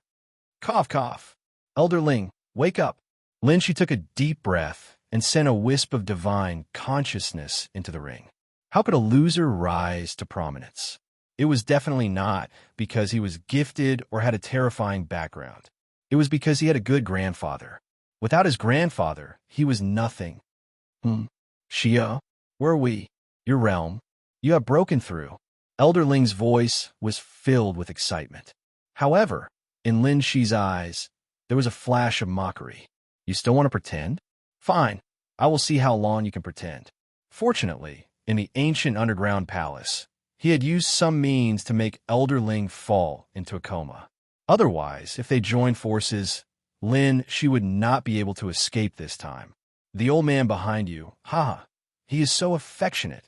Cough, cough. Elder Ling, wake up. Lin Shi took a deep breath and sent a wisp of divine consciousness into the ring. How could a loser rise to prominence? It was definitely not because he was gifted or had a terrifying background. It was because he had a good grandfather. Without his grandfather, he was nothing. Xia, where are we? Your realm. You have broken through. Elder Ling's voice was filled with excitement. However, in Lin Shi's eyes, there was a flash of mockery. You still want to pretend? Fine, I will see how long you can pretend. Fortunately, in the ancient underground palace, he had used some means to make Elder Ling fall into a coma. Otherwise, if they joined forces, Lin Shi would not be able to escape this time. The old man behind you, he is so affectionate.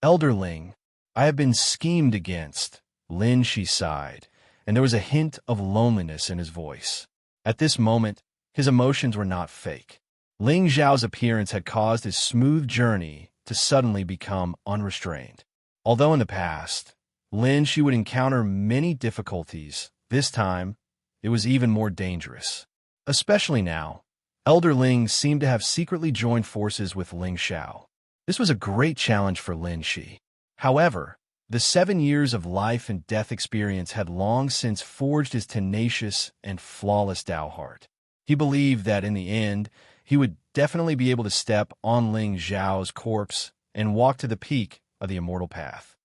Elder Ling, I have been schemed against. Lin Shi sighed, and there was a hint of loneliness in his voice. At this moment, his emotions were not fake. Ling Xiao's appearance had caused his smooth journey to suddenly become unrestrained. Although in the past, Lin Shi would encounter many difficulties, this time, it was even more dangerous. Especially now, Elder Ling seemed to have secretly joined forces with Ling Xiao. This was a great challenge for Lin Shi. However, the 7 years of life and death experience had long since forged his tenacious and flawless Tao heart. He believed that in the end, he would definitely be able to step on Ling Xiao's corpse and walk to the peak of the immortal path.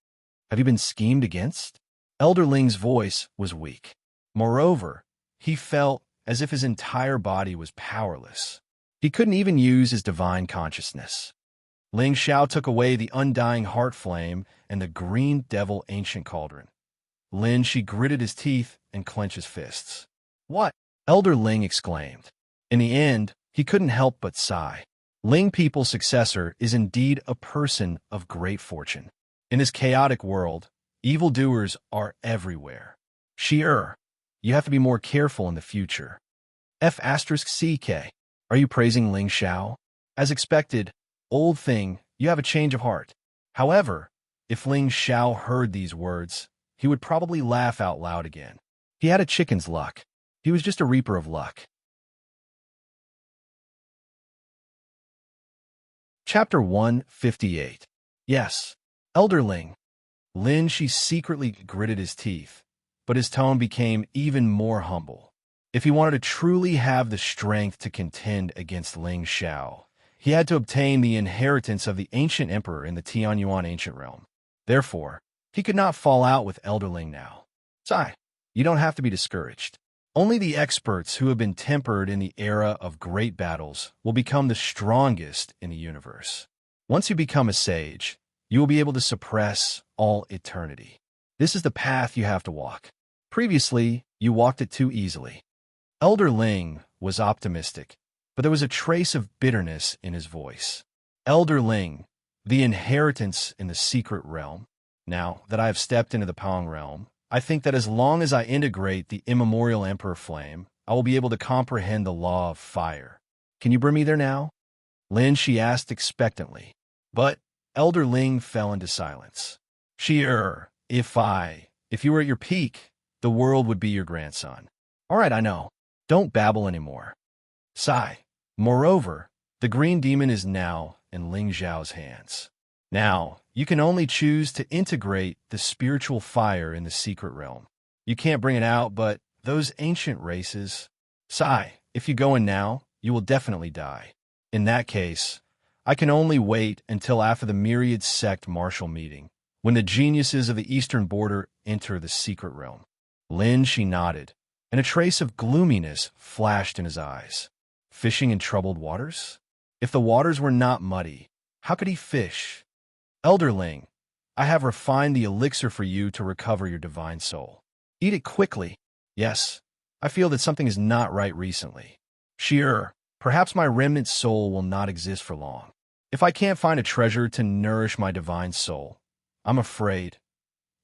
Have you been schemed against? Elder Ling's voice was weak. Moreover, he felt as if his entire body was powerless. He couldn't even use his divine consciousness. Ling Xiao took away the undying heart flame and the green devil ancient cauldron. Lin Shi gritted his teeth and clenched his fists. What? Elder Ling exclaimed. In the end, he couldn't help but sigh. Ling people's successor is indeed a person of great fortune. In this chaotic world, evildoers are everywhere. Shi-er, you have to be more careful in the future. F*CK. Are you praising Ling Xiao? As expected, old thing, you have a change of heart. However, if Ling Xiao heard these words, he would probably laugh out loud again. He had a chicken's luck. He was just a reaper of luck. Chapter 158. Yes, Elder Ling. Lin Shi secretly gritted his teeth, but his tone became even more humble. If he wanted to truly have the strength to contend against Ling Xiao, he had to obtain the inheritance of the ancient emperor in the Tianyuan ancient realm. Therefore, he could not fall out with Elder Ling now. Sigh, you don't have to be discouraged. Only the experts who have been tempered in the era of great battles will become the strongest in the universe. Once you become a sage, you will be able to suppress all eternity. This is the path you have to walk. Previously, you walked it too easily. Elder Ling was optimistic, but there was a trace of bitterness in his voice. Elder Ling, the inheritance in the secret realm. Now that I have stepped into the Pang realm, I think that as long as I integrate the immemorial Emperor flame, I will be able to comprehend the law of fire. Can you bring me there now? Lin, she asked expectantly. But Elder Ling fell into silence. If you were at your peak, the world would be your grandson. All right, I know. Don't babble anymore. Sigh. Moreover, the green demon is now in Ling Zhao's hands. Now, you can only choose to integrate the spiritual fire in the secret realm. You can't bring it out, but those ancient races... Sigh, if you go in now, you will definitely die. In that case, I can only wait until after the myriad sect martial meeting, when the geniuses of the eastern border enter the secret realm. Lin, she nodded, and a trace of gloominess flashed in his eyes. Fishing in troubled waters? If the waters were not muddy, how could he fish? Elder Ling, I have refined the elixir for you to recover your divine soul. Eat it quickly. Yes, I feel that something is not right recently. Perhaps my remnant soul will not exist for long. If I can't find a treasure to nourish my divine soul, I'm afraid.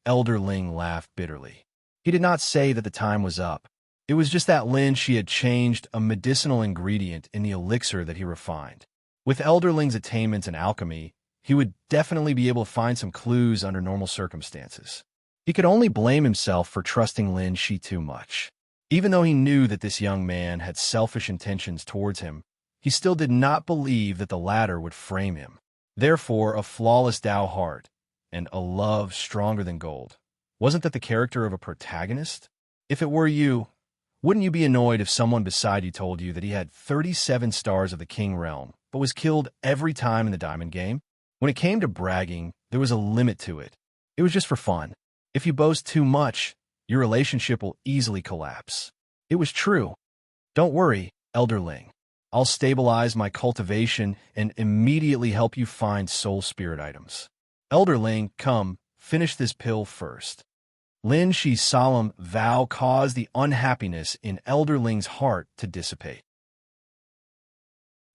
Elder Ling laughed bitterly. He did not say that the time was up. It was just that Lin, she had changed a medicinal ingredient in the elixir that he refined. With Elder Ling's attainments in alchemy, he would definitely be able to find some clues under normal circumstances. He could only blame himself for trusting Lin Shi too much. Even though he knew that this young man had selfish intentions towards him, he still did not believe that the latter would frame him. Therefore, a flawless Tao heart and a love stronger than gold. Wasn't that the character of a protagonist? If it were you, wouldn't you be annoyed if someone beside you told you that he had 37 stars of the King Realm, but was killed every time in the diamond game? When it came to bragging, there was a limit to it. It was just for fun. If you boast too much, your relationship will easily collapse. It was true. Don't worry, Elder Ling. I'll stabilize my cultivation and immediately help you find soul spirit items. Elder Ling, come, finish this pill first. Lin Shi's solemn vow caused the unhappiness in Elder Ling's heart to dissipate.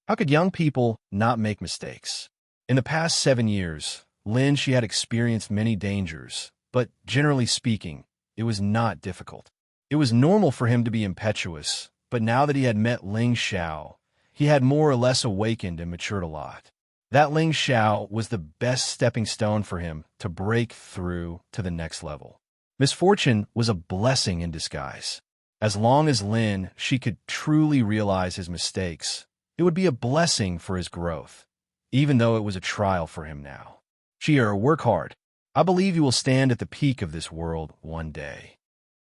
How could young people not make mistakes? In the past 7 years, Lin Shi had experienced many dangers, but generally speaking, it was not difficult. It was normal for him to be impetuous, but now that he had met Ling Xiao, he had more or less awakened and matured a lot. That Ling Xiao was the best stepping stone for him to break through to the next level. Misfortune was a blessing in disguise. As long as Lin Shi could truly realize his mistakes, it would be a blessing for his growth, even though it was a trial for him now. Work hard. I believe you will stand at the peak of this world one day.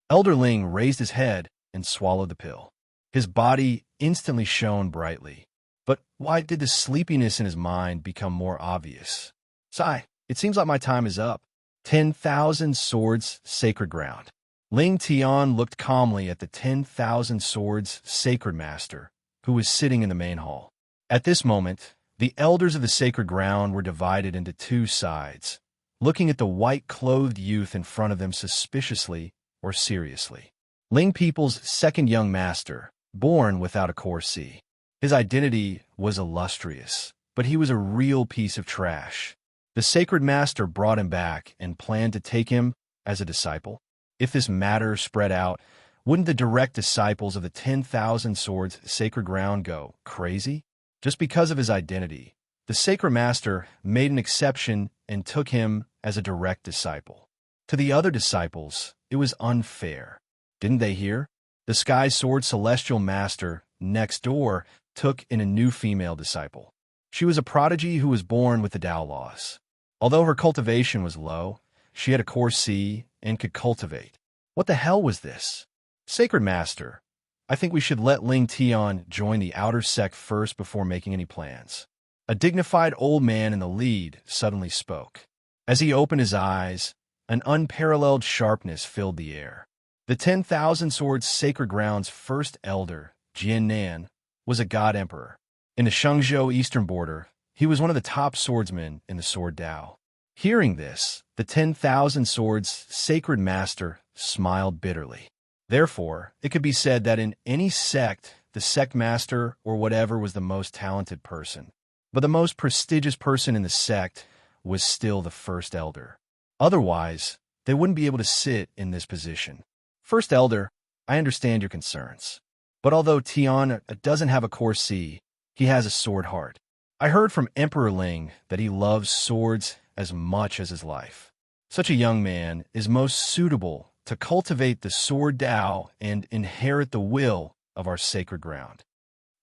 Elder Ling raised his head and swallowed the pill. His body instantly shone brightly. But why did the sleepiness in his mind become more obvious? Sigh, it seems like my time is up. 10,000 swords, sacred ground. Ling Tian looked calmly at the 10,000 swords sacred master, who was sitting in the main hall. At this moment, the elders of the sacred ground were divided into two sides, looking at the white-clothed youth in front of them suspiciously or seriously. Ling People's second young master, born without a core C. His identity was illustrious, but he was a real piece of trash. The sacred master brought him back and planned to take him as a disciple. If this matter spread out, wouldn't the direct disciples of the 10,000 swords sacred ground go crazy? Just because of his identity, the sacred master made an exception and took him as a direct disciple. To the other disciples, it was unfair. Didn't they hear? The Sky Sword Celestial Master, next door, took in a new female disciple. She was a prodigy who was born with the Tao laws. Although her cultivation was low, she had a core C and could cultivate. What the hell was this? Sacred Master, I think we should let Ling Tian join the outer sect first before making any plans. A dignified old man in the lead suddenly spoke. As he opened his eyes, an unparalleled sharpness filled the air. The 10,000 Swords Sacred Ground's first elder, Jian Nan, was a god emperor. In the Shengzhou eastern border, he was one of the top swordsmen in the Sword Tao. Hearing this, the 10,000 Swords Sacred Master smiled bitterly. Therefore, it could be said that in any sect, the sect master or whatever was the most talented person. But the most prestigious person in the sect was still the first elder. Otherwise, they wouldn't be able to sit in this position. First Elder, I understand your concerns. But although Tian doesn't have a core C, he has a sword heart. I heard from Emperor Ling that he loves swords as much as his life. Such a young man is most suitable to cultivate the sword Tao and inherit the will of our sacred ground.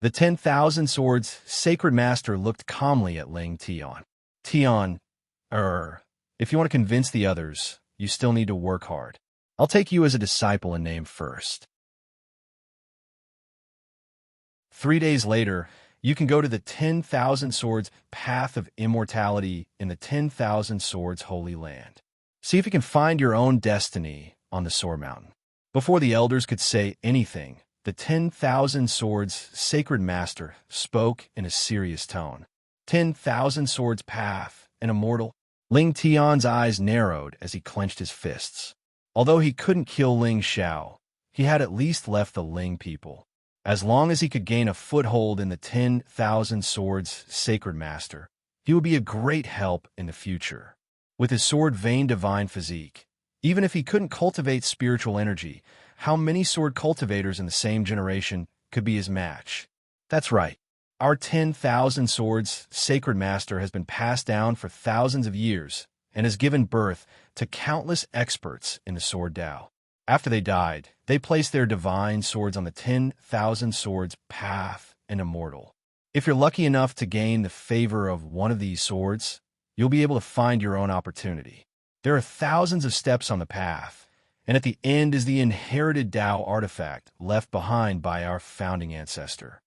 The 10,000 Swords Sacred Master looked calmly at Ling Tian. Tian, if you want to convince the others, you still need to work hard. I'll take you as a disciple in name first. 3 days later, you can go to the 10,000 Swords Path of Immortality in the 10,000 Swords Holy Land. See if you can find your own destiny on the Sword Mountain. Before the elders could say anything, the 10,000 Swords Sacred Master spoke in a serious tone. 10,000 Swords Path and Immortal. Ling Tian's eyes narrowed as he clenched his fists. Although he couldn't kill Ling Xiao, he had at least left the Ling people. As long as he could gain a foothold in the 10,000 Swords Sacred Master, he would be a great help in the future. With his sword vein divine physique, even if he couldn't cultivate spiritual energy, how many sword cultivators in the same generation could be his match? That's right. Our 10,000 Swords Sacred Master has been passed down for thousands of years and has given birth to countless experts in the sword Tao. After they died, they placed their divine swords on the 10,000 Swords Path and Immortal. If you're lucky enough to gain the favor of one of these swords, you'll be able to find your own opportunity. There are thousands of steps on the path, and at the end is the inherited Tao artifact left behind by our founding ancestor.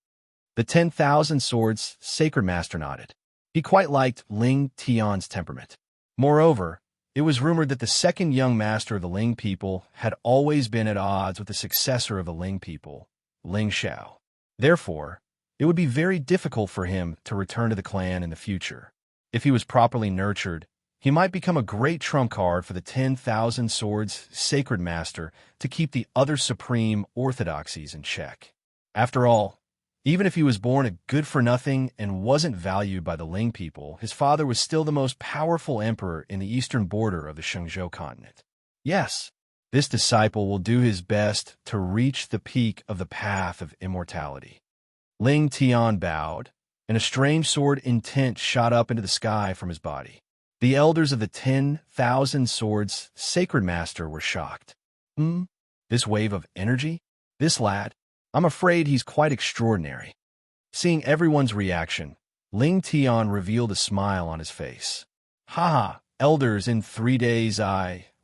The 10,000 Swords Sacred Master nodded. He quite liked Ling Tian's temperament. Moreover, it was rumored that the second young master of the Ling people had always been at odds with the successor of the Ling people, Ling Xiao. Therefore, it would be very difficult for him to return to the clan in the future. If he was properly nurtured, he might become a great trump card for the 10,000 Swords Sacred Master to keep the other supreme orthodoxies in check. After all, even if he was born a good-for-nothing and wasn't valued by the Ling people, his father was still the most powerful emperor in the eastern border of the Shenzhou continent. Yes, this disciple will do his best to reach the peak of the path of immortality. Ling Tian bowed, and a strange sword intent shot up into the sky from his body. The elders of the 10,000 Swords Sacred Master were shocked. This wave of energy? This lad? I'm afraid he's quite extraordinary. Seeing everyone's reaction, Ling Tian revealed a smile on his face. Haha, elders, in 3 days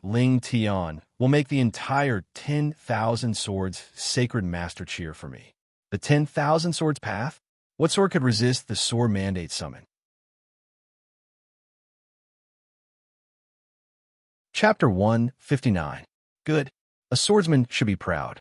Ling Tian, will make the entire 10,000 Swords Sacred Master cheer for me. The 10,000 Swords Path? What sword could resist the Sword Mandate Summon? Chapter 159. Good. A swordsman should be proud.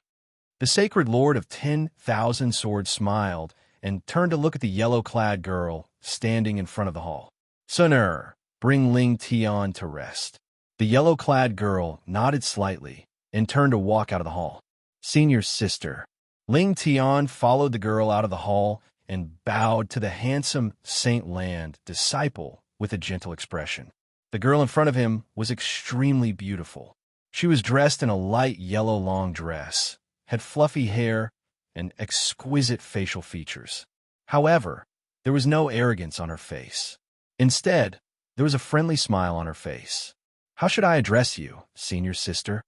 The sacred lord of 10,000 Swords smiled and turned to look at the yellow-clad girl standing in front of the hall. Sun'er, bring Ling Tian to rest. The yellow-clad girl nodded slightly and turned to walk out of the hall. Senior sister. Ling Tian followed the girl out of the hall and bowed to the handsome Saint Land disciple with a gentle expression. The girl in front of him was extremely beautiful. She was dressed in a light yellow long dress, had fluffy hair, and exquisite facial features. However, there was no arrogance on her face. Instead, there was a friendly smile on her face. How should I address you, senior sister?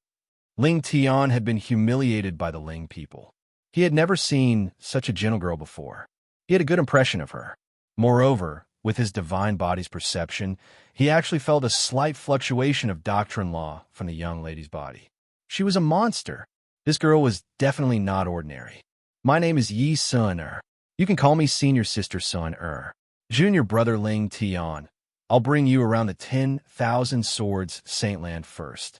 Ling Tian had been humiliated by the Ling people. He had never seen such a gentle girl before. He had a good impression of her. Moreover, with his divine body's perception, he actually felt a slight fluctuation of doctrine law from the young lady's body. She was a monster. This girl was definitely not ordinary. My name is Yi Sun-er. You can call me senior sister Sun-er. Junior brother Ling Tian. I'll bring you around the 10,000 Swords Saint Land first.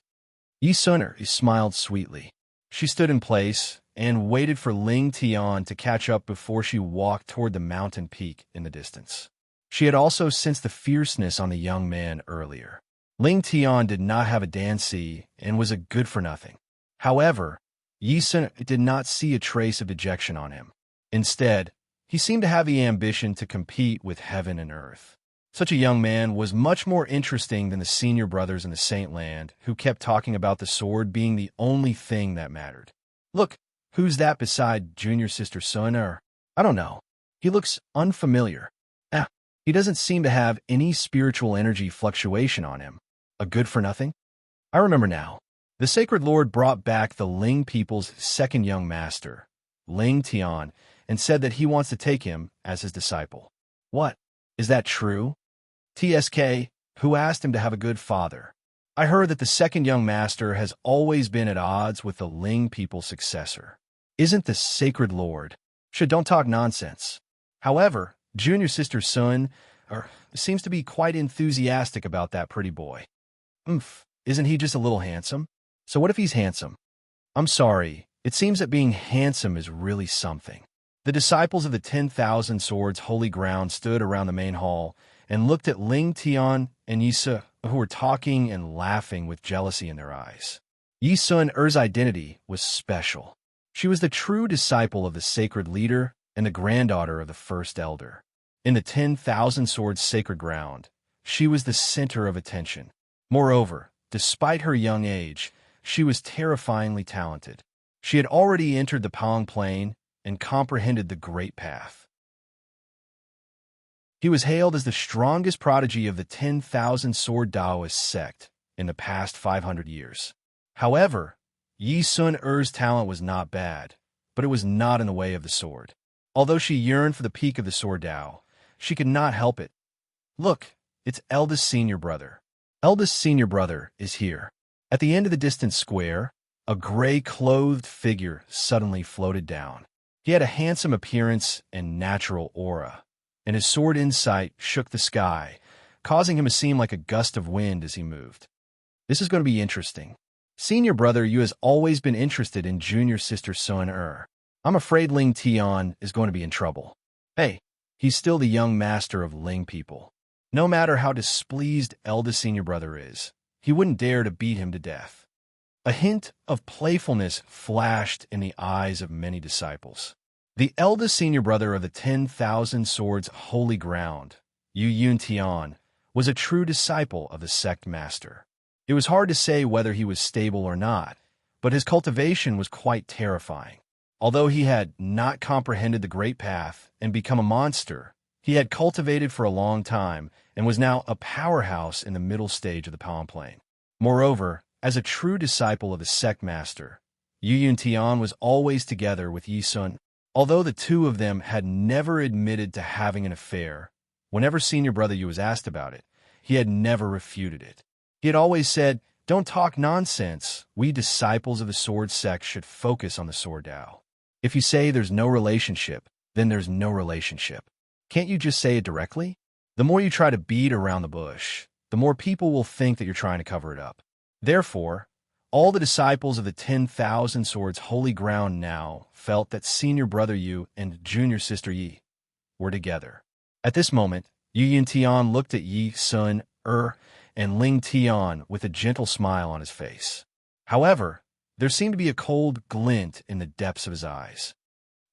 Yi Sun-er smiled sweetly. She stood in place and waited for Ling Tian to catch up before she walked toward the mountain peak in the distance. She had also sensed the fierceness on the young man earlier. Ling Tian did not have a dancy and was a good-for-nothing. However, Yi Sun did not see a trace of dejection on him. Instead, he seemed to have the ambition to compete with heaven and earth. Such a young man was much more interesting than the senior brothers in the Saint Land, who kept talking about the sword being the only thing that mattered. Look, who's that beside junior sister Sun? Or, I don't know. He looks unfamiliar. He doesn't seem to have any spiritual energy fluctuation on him. A good for nothing? I remember now. The Sacred Lord brought back the Ling people's second young master, Ling Tian, and said that he wants to take him as his disciple. What? Is that true? TSK, who asked him to have a good father. I heard that the second young master has always been at odds with the Ling people's successor. Isn't the Sacred Lord? Don't talk nonsense. However, junior sister Sun seems to be quite enthusiastic about that pretty boy. Isn't he just a little handsome? So what if he's handsome? I'm sorry, it seems that being handsome is really something. The disciples of the 10,000 Swords Holy Ground stood around the main hall and looked at Ling Tian and Yi Sun, who were talking and laughing with jealousy in their eyes. Yi Sun-er's identity was special. She was the true disciple of the sacred leader and the granddaughter of the first elder. In the 10,000 Swords sacred ground, she was the center of attention. Moreover, despite her young age, she was terrifyingly talented. She had already entered the Pang Plain and comprehended the Great Path. He was hailed as the strongest prodigy of the 10,000 Sword Taoist sect in the past 500 years. However, Yi Sun-er's talent was not bad, but it was not in the way of the sword. Although she yearned for the peak of the Sword Tao, she could not help it. Look, it's eldest senior brother. Eldest senior brother is here. At the end of the distant square, a gray-clothed figure suddenly floated down. He had a handsome appearance and natural aura, and his sword insight shook the sky, causing him to seem like a gust of wind as he moved. This is going to be interesting. Senior brother Yu has always been interested in junior sister Sun-er. I'm afraid Ling Tian is going to be in trouble. Hey, he's still the young master of Ling people. No matter how displeased eldest senior brother is, he wouldn't dare to beat him to death. A hint of playfulness flashed in the eyes of many disciples. The eldest senior brother of the 10,000 Swords Holy Ground, Yu Yuntian, was a true disciple of the sect master. It was hard to say whether he was stable or not, but his cultivation was quite terrifying. Although he had not comprehended the Great Path and become a monster, he had cultivated for a long time and was now a powerhouse in the middle stage of the Palm Plain. Moreover, as a true disciple of the sect master, Yu Yuntian was always together with Yi Sun. Although the two of them had never admitted to having an affair, whenever senior brother Yu was asked about it, he had never refuted it. He had always said, "Don't talk nonsense. We disciples of the sword sect should focus on the sword Tao. If you say there's no relationship, then there's no relationship. Can't you just say it directly?" The more you try to beat around the bush, the more people will think that you're trying to cover it up. Therefore, all the disciples of the 10,000 Swords Holy Ground now felt that senior brother Yu and junior sister Yi were together. At this moment, Yu Yuntian looked at Yi Sun-er and Ling Tian with a gentle smile on his face. However, there seemed to be a cold glint in the depths of his eyes.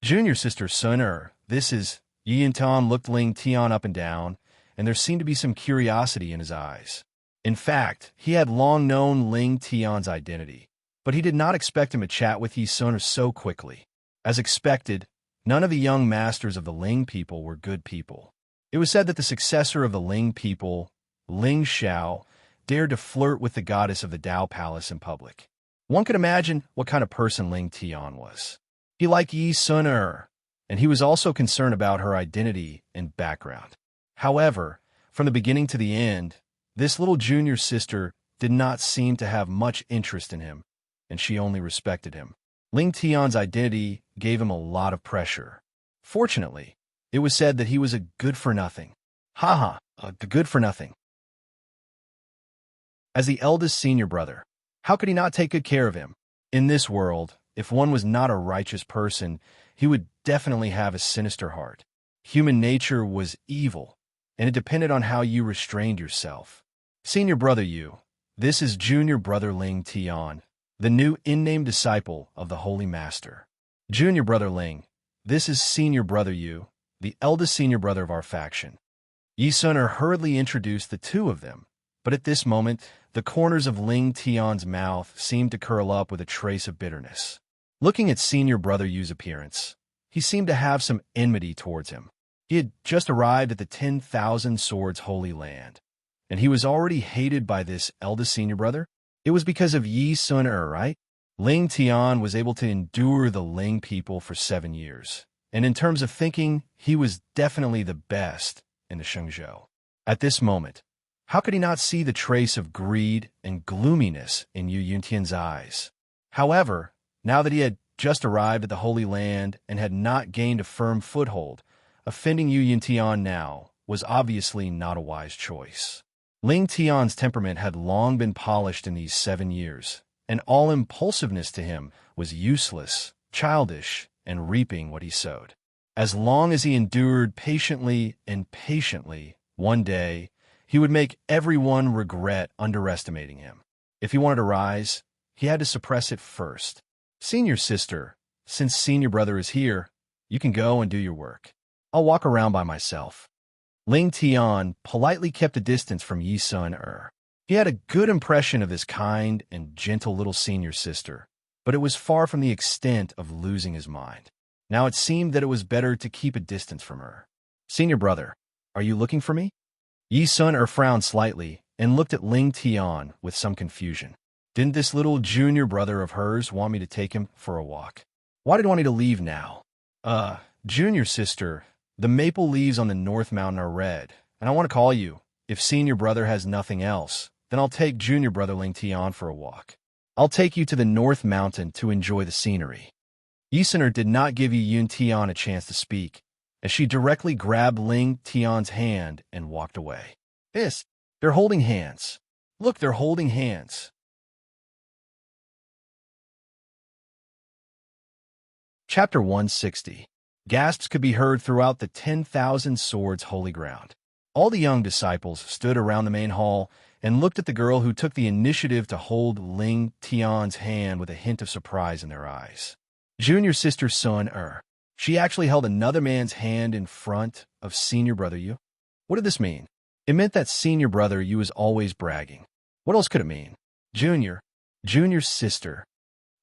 Junior sister Sun-er, this is... Yi Yuntian looked Ling Tian up and down, and there seemed to be some curiosity in his eyes. In fact, he had long known Ling Tian's identity, but he did not expect him to chat with Yi Sun so quickly. As expected, none of the young masters of the Ling people were good people. It was said that the successor of the Ling people, Ling Xiao, dared to flirt with the goddess of the Tao Palace in public. One could imagine what kind of person Ling Tian was. He liked Yi Sun-er, and he was also concerned about her identity and background. However, from the beginning to the end, this little junior sister did not seem to have much interest in him, and she only respected him. Ling Tian's identity gave him a lot of pressure. Fortunately, it was said that he was a good-for-nothing. A good-for-nothing. As the eldest senior brother, how could he not take good care of him? In this world, if one was not a righteous person, he would definitely have a sinister heart. Human nature was evil, and it depended on how you restrained yourself. Senior brother Yu, this is junior brother Ling Tian, the new in-name disciple of the Holy Master. Junior brother Ling, this is senior brother Yu, the eldest senior brother of our faction. Yi Sun-er hurriedly introduced the two of them, but at this moment, the corners of Ling Tian's mouth seemed to curl up with a trace of bitterness. Looking at senior brother Yu's appearance, he seemed to have some enmity towards him. He had just arrived at the 10,000 Swords Holy Land, and he was already hated by this eldest senior brother. It was because of Yi Sun-er, right? Ling Tian was able to endure the Ling people for 7 years, and in terms of thinking, he was definitely the best in the Shenzhou. At this moment, how could he not see the trace of greed and gloominess in Yu Yuntian's eyes? However, now that he had just arrived at the Holy Land and had not gained a firm foothold, offending Yu Yuntian now was obviously not a wise choice. Ling Tian's temperament had long been polished in these 7 years, and all impulsiveness to him was useless, childish, and reaping what he sowed. As long as he endured patiently and patiently, one day, he would make everyone regret underestimating him. If he wanted to rise, he had to suppress it first. Senior sister, since senior brother is here, you can go and do your work. I'll walk around by myself. Ling Tian politely kept a distance from Yi Sun-er. He had a good impression of this kind and gentle little senior sister, but it was far from the extent of losing his mind. Now it seemed that it was better to keep a distance from her. Senior brother, are you looking for me? Yi Sun-er frowned slightly and looked at Ling Tian with some confusion. Didn't this little junior brother of hers want me to take him for a walk? Why did he want me to leave now? Junior sister, the maple leaves on the North Mountain are red, and I want to call you. If senior brother has nothing else, then I'll take junior brother Ling Tian for a walk. I'll take you to the North Mountain to enjoy the scenery. Yi Sun-er did not give Yi Yuntian a chance to speak, as she directly grabbed Ling Tian's hand and walked away. They're holding hands. Look, they're holding hands. Chapter 160. Gasps could be heard throughout the 10,000 Swords holy ground. All the young disciples stood around the main hall and looked at the girl who took the initiative to hold Ling Tian's hand with a hint of surprise in their eyes. Junior sister Sun-er. She actually held another man's hand in front of senior brother Yu. What did this mean? It meant that senior brother Yu was always bragging. What else could it mean? Junior sister.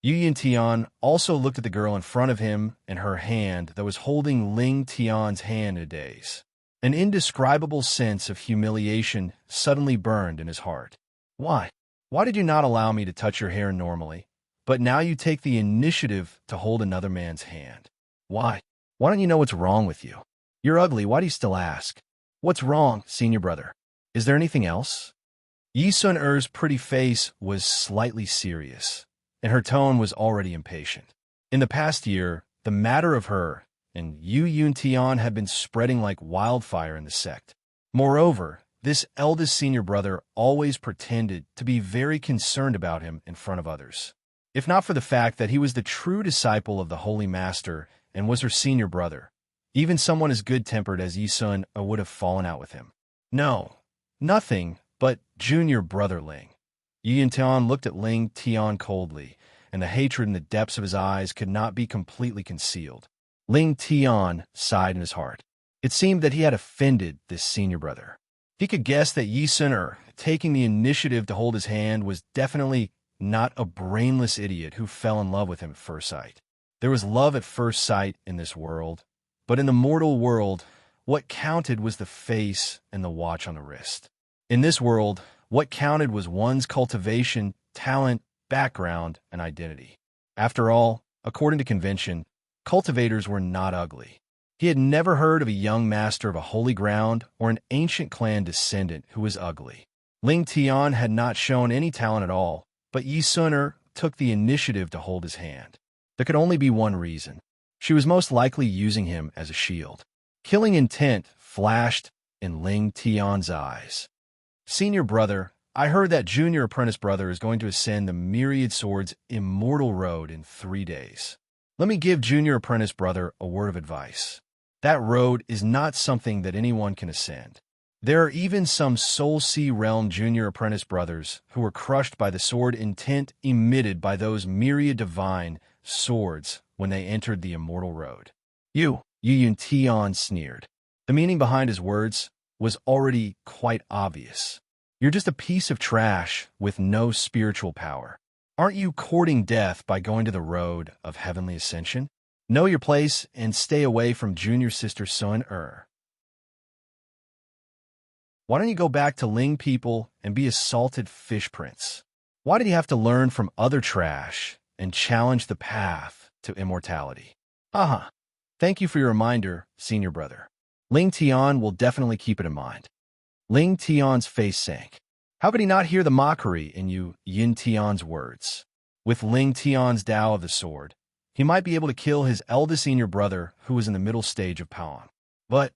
Yu Yuntian also looked at the girl in front of him and her hand that was holding Ling Tian's hand in a daze. An indescribable sense of humiliation suddenly burned in his heart. Why? Why did you not allow me to touch your hair normally? But now you take the initiative to hold another man's hand. Why? Why don't you know what's wrong with you? You're ugly, why do you still ask? What's wrong, senior brother? Is there anything else? Yi Sun-er's pretty face was slightly serious, and her tone was already impatient. In the past year, the matter of her and Yu Yuntian had been spreading like wildfire in the sect. Moreover, this eldest senior brother always pretended to be very concerned about him in front of others. If not for the fact that he was the true disciple of the Holy Master and was her senior brother, even someone as good-tempered as Yi Sun would have fallen out with him. No, nothing but junior brother Ling. Yi Yuntian looked at Ling Tian coldly, and the hatred in the depths of his eyes could not be completely concealed. Ling Tian sighed in his heart. It seemed that he had offended this senior brother. He could guess that Yi Sun-er, taking the initiative to hold his hand, was definitely not a brainless idiot who fell in love with him at first sight. There was love at first sight in this world, but in the mortal world, what counted was the face and the watch on the wrist. In this world, what counted was one's cultivation, talent, background, and identity. After all, according to convention, cultivators were not ugly. He had never heard of a young master of a holy ground or an ancient clan descendant who was ugly. Ling Tian had not shown any talent at all, but Yi Sun-er took the initiative to hold his hand. There could only be one reason. She was most likely using him as a shield. Killing intent flashed in Ling Tian's eyes. Senior brother, I heard that junior apprentice brother is going to ascend the Myriad Swords Immortal Road in 3 days. Let me give junior apprentice brother a word of advice. That road is not something that anyone can ascend. There are even some Soul Sea Realm junior apprentice brothers who were crushed by the sword intent emitted by those myriad divine swords when they entered the Immortal Road. Yu Yuntian sneered. The meaning behind his words was already quite obvious. You're just a piece of trash with no spiritual power. Aren't you courting death by going to the road of heavenly ascension? Know your place and stay away from junior sister Sun Er. Why don't you go back to Ling people and be a salted fish prince? Why did he have to learn from other trash and challenge the path to immortality? Haha. Thank you for your reminder, senior brother. Ling Tian will definitely keep it in mind. Ling Tian's face sank. How could he not hear the mockery in Yin Tian's words? With Ling Tian's Tao of the Sword, he might be able to kill his eldest senior brother who was in the middle stage of Paon. But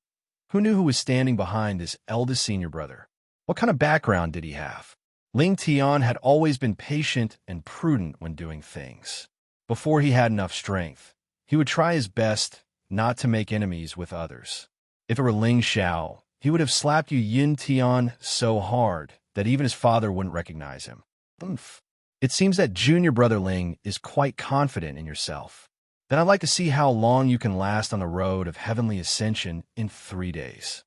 who knew who was standing behind this eldest senior brother? What kind of background did he have? Ling Tian had always been patient and prudent when doing things. Before he had enough strength, he would try his best not to make enemies with others. If it were Ling Xiao, he would have slapped Yin Tian so hard that even his father wouldn't recognize him. Oomph. It seems that junior brother Ling is quite confident in yourself. Then I'd like to see how long you can last on the road of heavenly ascension in 3 days.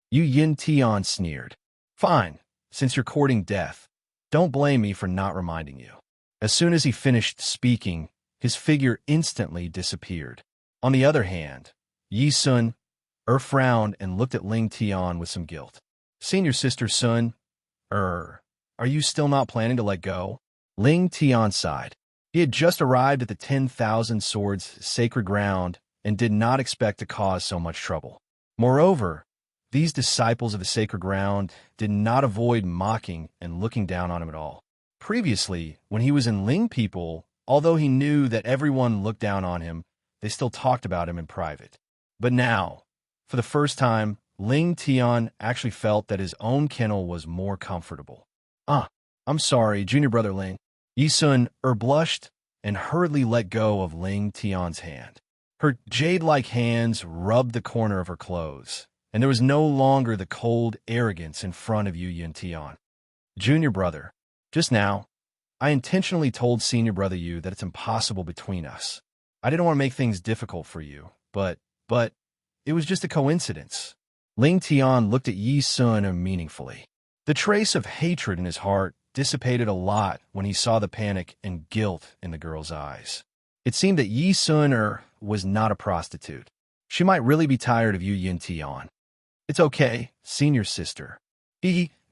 Yin Tian sneered. Fine, since you're courting death, don't blame me for not reminding you. As soon as he finished speaking, his figure instantly disappeared. On the other hand, Yi Sun frowned and looked at Ling Tian with some guilt. Senior sister Sun, are you still not planning to let go? Ling Tian sighed. He had just arrived at the 10,000 Swords sacred ground and did not expect to cause so much trouble. Moreover, these disciples of the sacred ground did not avoid mocking and looking down on him at all. Previously, when he was in Ling people, although he knew that everyone looked down on him, they still talked about him in private. But now, for the first time, Ling Tian actually felt that his own kennel was more comfortable. I'm sorry, junior brother Ling. Yi Sun blushed and hurriedly let go of Ling Tian's hand. Her jade-like hands rubbed the corner of her clothes, and there was no longer the cold arrogance in front of Yin Tian. Junior brother, just now, I intentionally told senior brother Yu that it's impossible between us. I didn't want to make things difficult for you, but it was just a coincidence. Ling Tian looked at Yi Sun meaningfully. The trace of hatred in his heart dissipated a lot when he saw the panic and guilt in the girl's eyes. It seemed that Yi Sun was not a prostitute. She might really be tired of Yin Tian. It's okay, senior sister.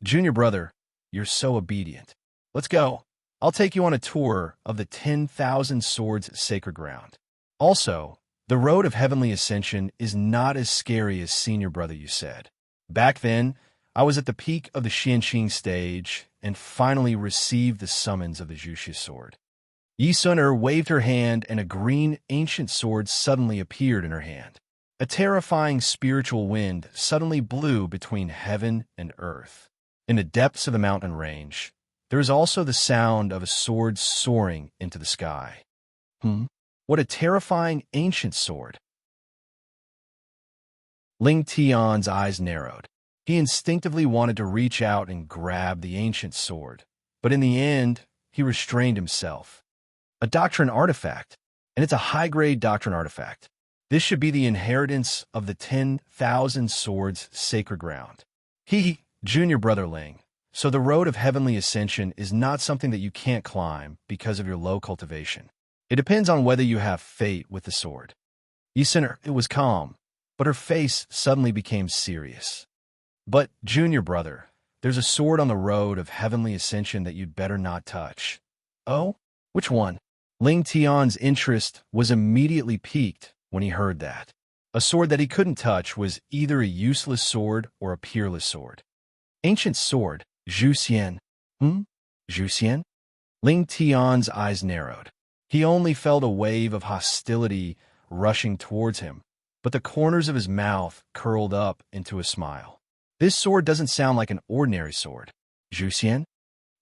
Junior brother, you're so obedient. Let's go. I'll take you on a tour of the 10,000 Swords sacred ground. Also, the road of heavenly ascension is not as scary as senior brother you said. Back then, I was at the peak of the Xianqing stage and finally received the summons of the Zhuxi sword. Yi Sun waved her hand and a green ancient sword suddenly appeared in her hand. A terrifying spiritual wind suddenly blew between heaven and earth. In the depths of the mountain range, there is also the sound of a sword soaring into the sky. What a terrifying ancient sword. Ling Tian's eyes narrowed. He instinctively wanted to reach out and grab the ancient sword, but in the end, he restrained himself. A doctrine artifact, and it's a high-grade doctrine artifact. This should be the inheritance of the 10,000 Swords sacred ground. Junior brother Ling, so the road of heavenly ascension is not something that you can't climb because of your low cultivation. It depends on whether you have fate with the sword. Yi Sun, it was calm, but her face suddenly became serious. But, junior brother, there's a sword on the road of heavenly ascension that you'd better not touch. Oh? Which one? Ling Tian's interest was immediately piqued when he heard that. A sword that he couldn't touch was either a useless sword or a peerless sword. Ancient sword, Zhu Xian. Zhu Xian? Ling Tian's eyes narrowed. He only felt a wave of hostility rushing towards him, but the corners of his mouth curled up into a smile. This sword doesn't sound like an ordinary sword. Zhu Xian?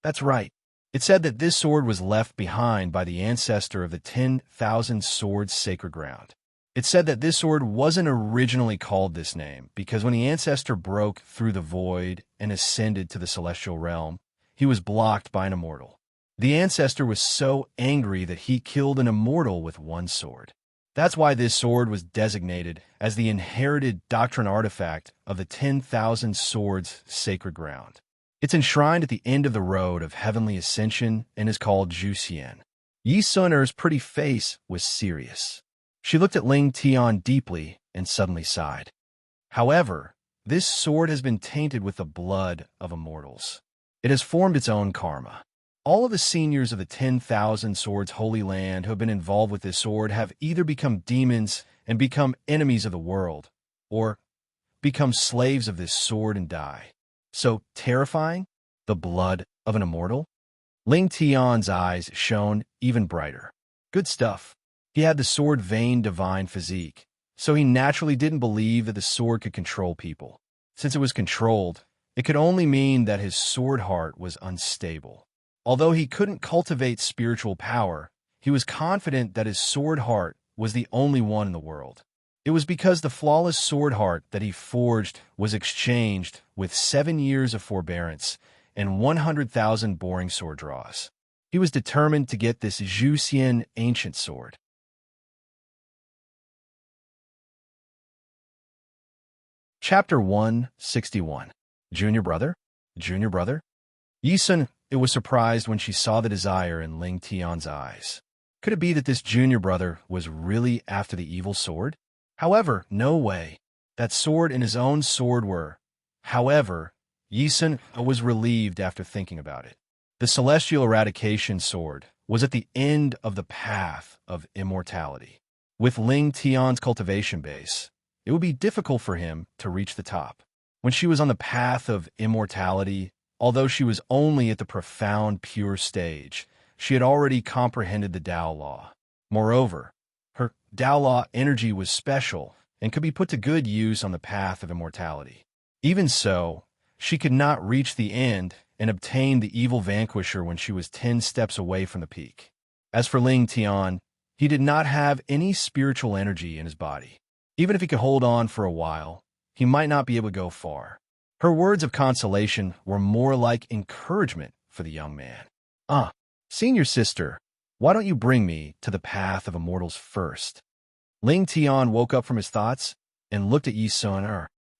That's right. It said that this sword was left behind by the ancestor of the 10,000 Swords sacred ground. It said that this sword wasn't originally called this name because when the ancestor broke through the void and ascended to the celestial realm, he was blocked by an immortal. The ancestor was so angry that he killed an immortal with one sword. That's why this sword was designated as the inherited doctrine artifact of the 10,000 Swords sacred ground. It's enshrined at the end of the road of heavenly ascension and is called Juxian. Yi Sun'er's pretty face was serious. She looked at Ling Tian deeply and suddenly sighed. However, this sword has been tainted with the blood of immortals. It has formed its own karma. All of the seniors of the 10,000 Swords Holy Land who have been involved with this sword have either become demons and become enemies of the world, or become slaves of this sword and die. So terrifying? The blood of an immortal? Ling Tian's eyes shone even brighter. Good stuff. He had the sword vein divine physique, so he naturally didn't believe that the sword could control people. Since it was controlled, it could only mean that his sword heart was unstable. Although he couldn't cultivate spiritual power, he was confident that his sword heart was the only one in the world. It was because the flawless sword heart that he forged was exchanged with 7 years of forbearance and 100,000 boring sword draws. He was determined to get this Juxian ancient sword. Chapter 161. Junior Brother? Junior Brother? Yi Sun was surprised when she saw the desire in Ling Tian's eyes. Could it be that this junior brother was really after the evil sword? However, no way. That sword and his own sword were. However, Yi Sun was relieved after thinking about it. The celestial eradication sword was at the end of the path of immortality. With Ling Tian's cultivation base, it would be difficult for him to reach the top. When she was on the path of immortality, although she was only at the profound pure stage, she had already comprehended the Tao Law. Moreover, her Tao Law energy was special and could be put to good use on the path of immortality. Even so, she could not reach the end and obtain the evil vanquisher when she was 10 steps away from the peak. As for Ling Tian, he did not have any spiritual energy in his body. Even if he could hold on for a while, he might not be able to go far. Her words of consolation were more like encouragement for the young man. Senior sister, why don't you bring me to the path of immortals first? Ling Tian woke up from his thoughts and looked at Yi Sun.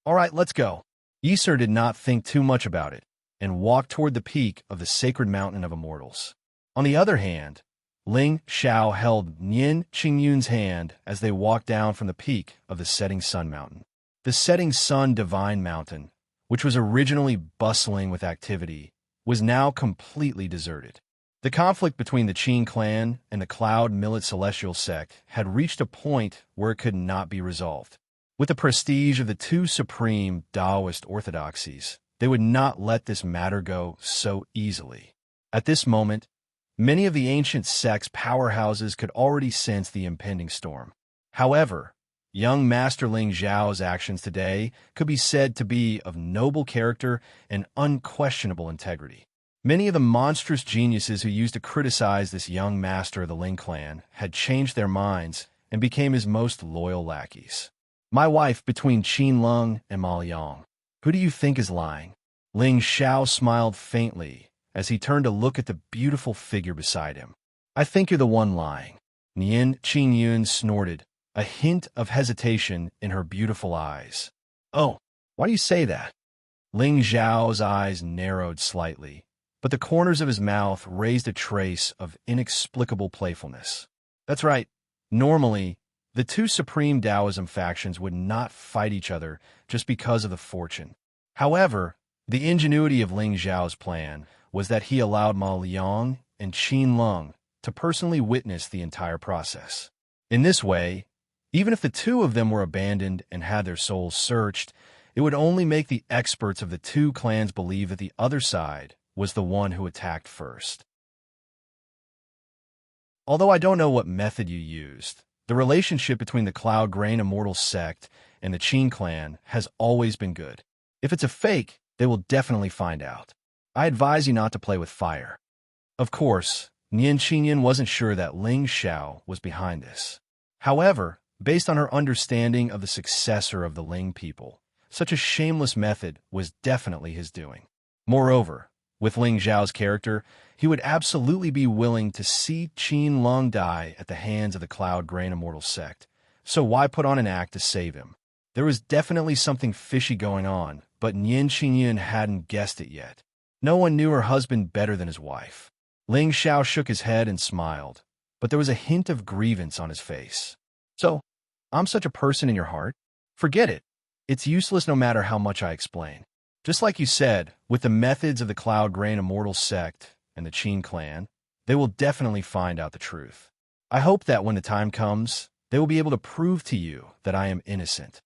All right, let's go. Yi Sun did not think too much about it and walked toward the peak of the sacred mountain of immortals. On the other hand, Ling Xiao held Nian Qingyun's hand as they walked down from the peak of the setting sun mountain. The setting sun divine mountain, which was originally bustling with activity, was now completely deserted. The conflict between the Qin clan and the Cloud Millet Celestial sect had reached a point where it could not be resolved. With the prestige of the two supreme Taoist orthodoxies, they would not let this matter go so easily. At this moment, many of the ancient sect's powerhouses could already sense the impending storm. However, young Master Ling Zhao's actions today could be said to be of noble character and unquestionable integrity. Many of the monstrous geniuses who used to criticize this young master of the Ling clan had changed their minds and became his most loyal lackeys. My wife between Qin Lung and Ma Liang. Who do you think is lying? Ling Xiao smiled faintly as he turned to look at the beautiful figure beside him. I think you're the one lying. Nian Qingyun snorted, a hint of hesitation in her beautiful eyes. Oh, why do you say that? Ling Zhao's eyes narrowed slightly, but the corners of his mouth raised a trace of inexplicable playfulness. That's right. Normally, the two supreme Taoism factions would not fight each other just because of the fortune. However, the ingenuity of Ling Zhao's plan was that he allowed Ma Liang and Qin Lung to personally witness the entire process. In this way, even if the two of them were abandoned and had their souls searched, it would only make the experts of the two clans believe that the other side was the one who attacked first. Although I don't know what method you used, the relationship between the Cloud Grain Immortal sect and the Qin clan has always been good. If it's a fake, they will definitely find out. I advise you not to play with fire. Of course, Nian Qingyun wasn't sure that Ling Xiao was behind this. However, based on her understanding of the successor of the Ling people, such a shameless method was definitely his doing. Moreover, With Ling Zhao's character, he would absolutely be willing to see Qin Lung die at the hands of the Cloud Grain Immortal sect. So why put on an act to save him? There was definitely something fishy going on, but Nian Qingyun hadn't guessed it yet. No one knew her husband better than his wife. Ling Xiao shook his head and smiled, but there was a hint of grievance on his face. So, I'm such a person in your heart? Forget it. It's useless no matter how much I explain. Just like you said, with the methods of the Cloud Grain Immortal sect and the Qin clan, they will definitely find out the truth. I hope that when the time comes, they will be able to prove to you that I am innocent.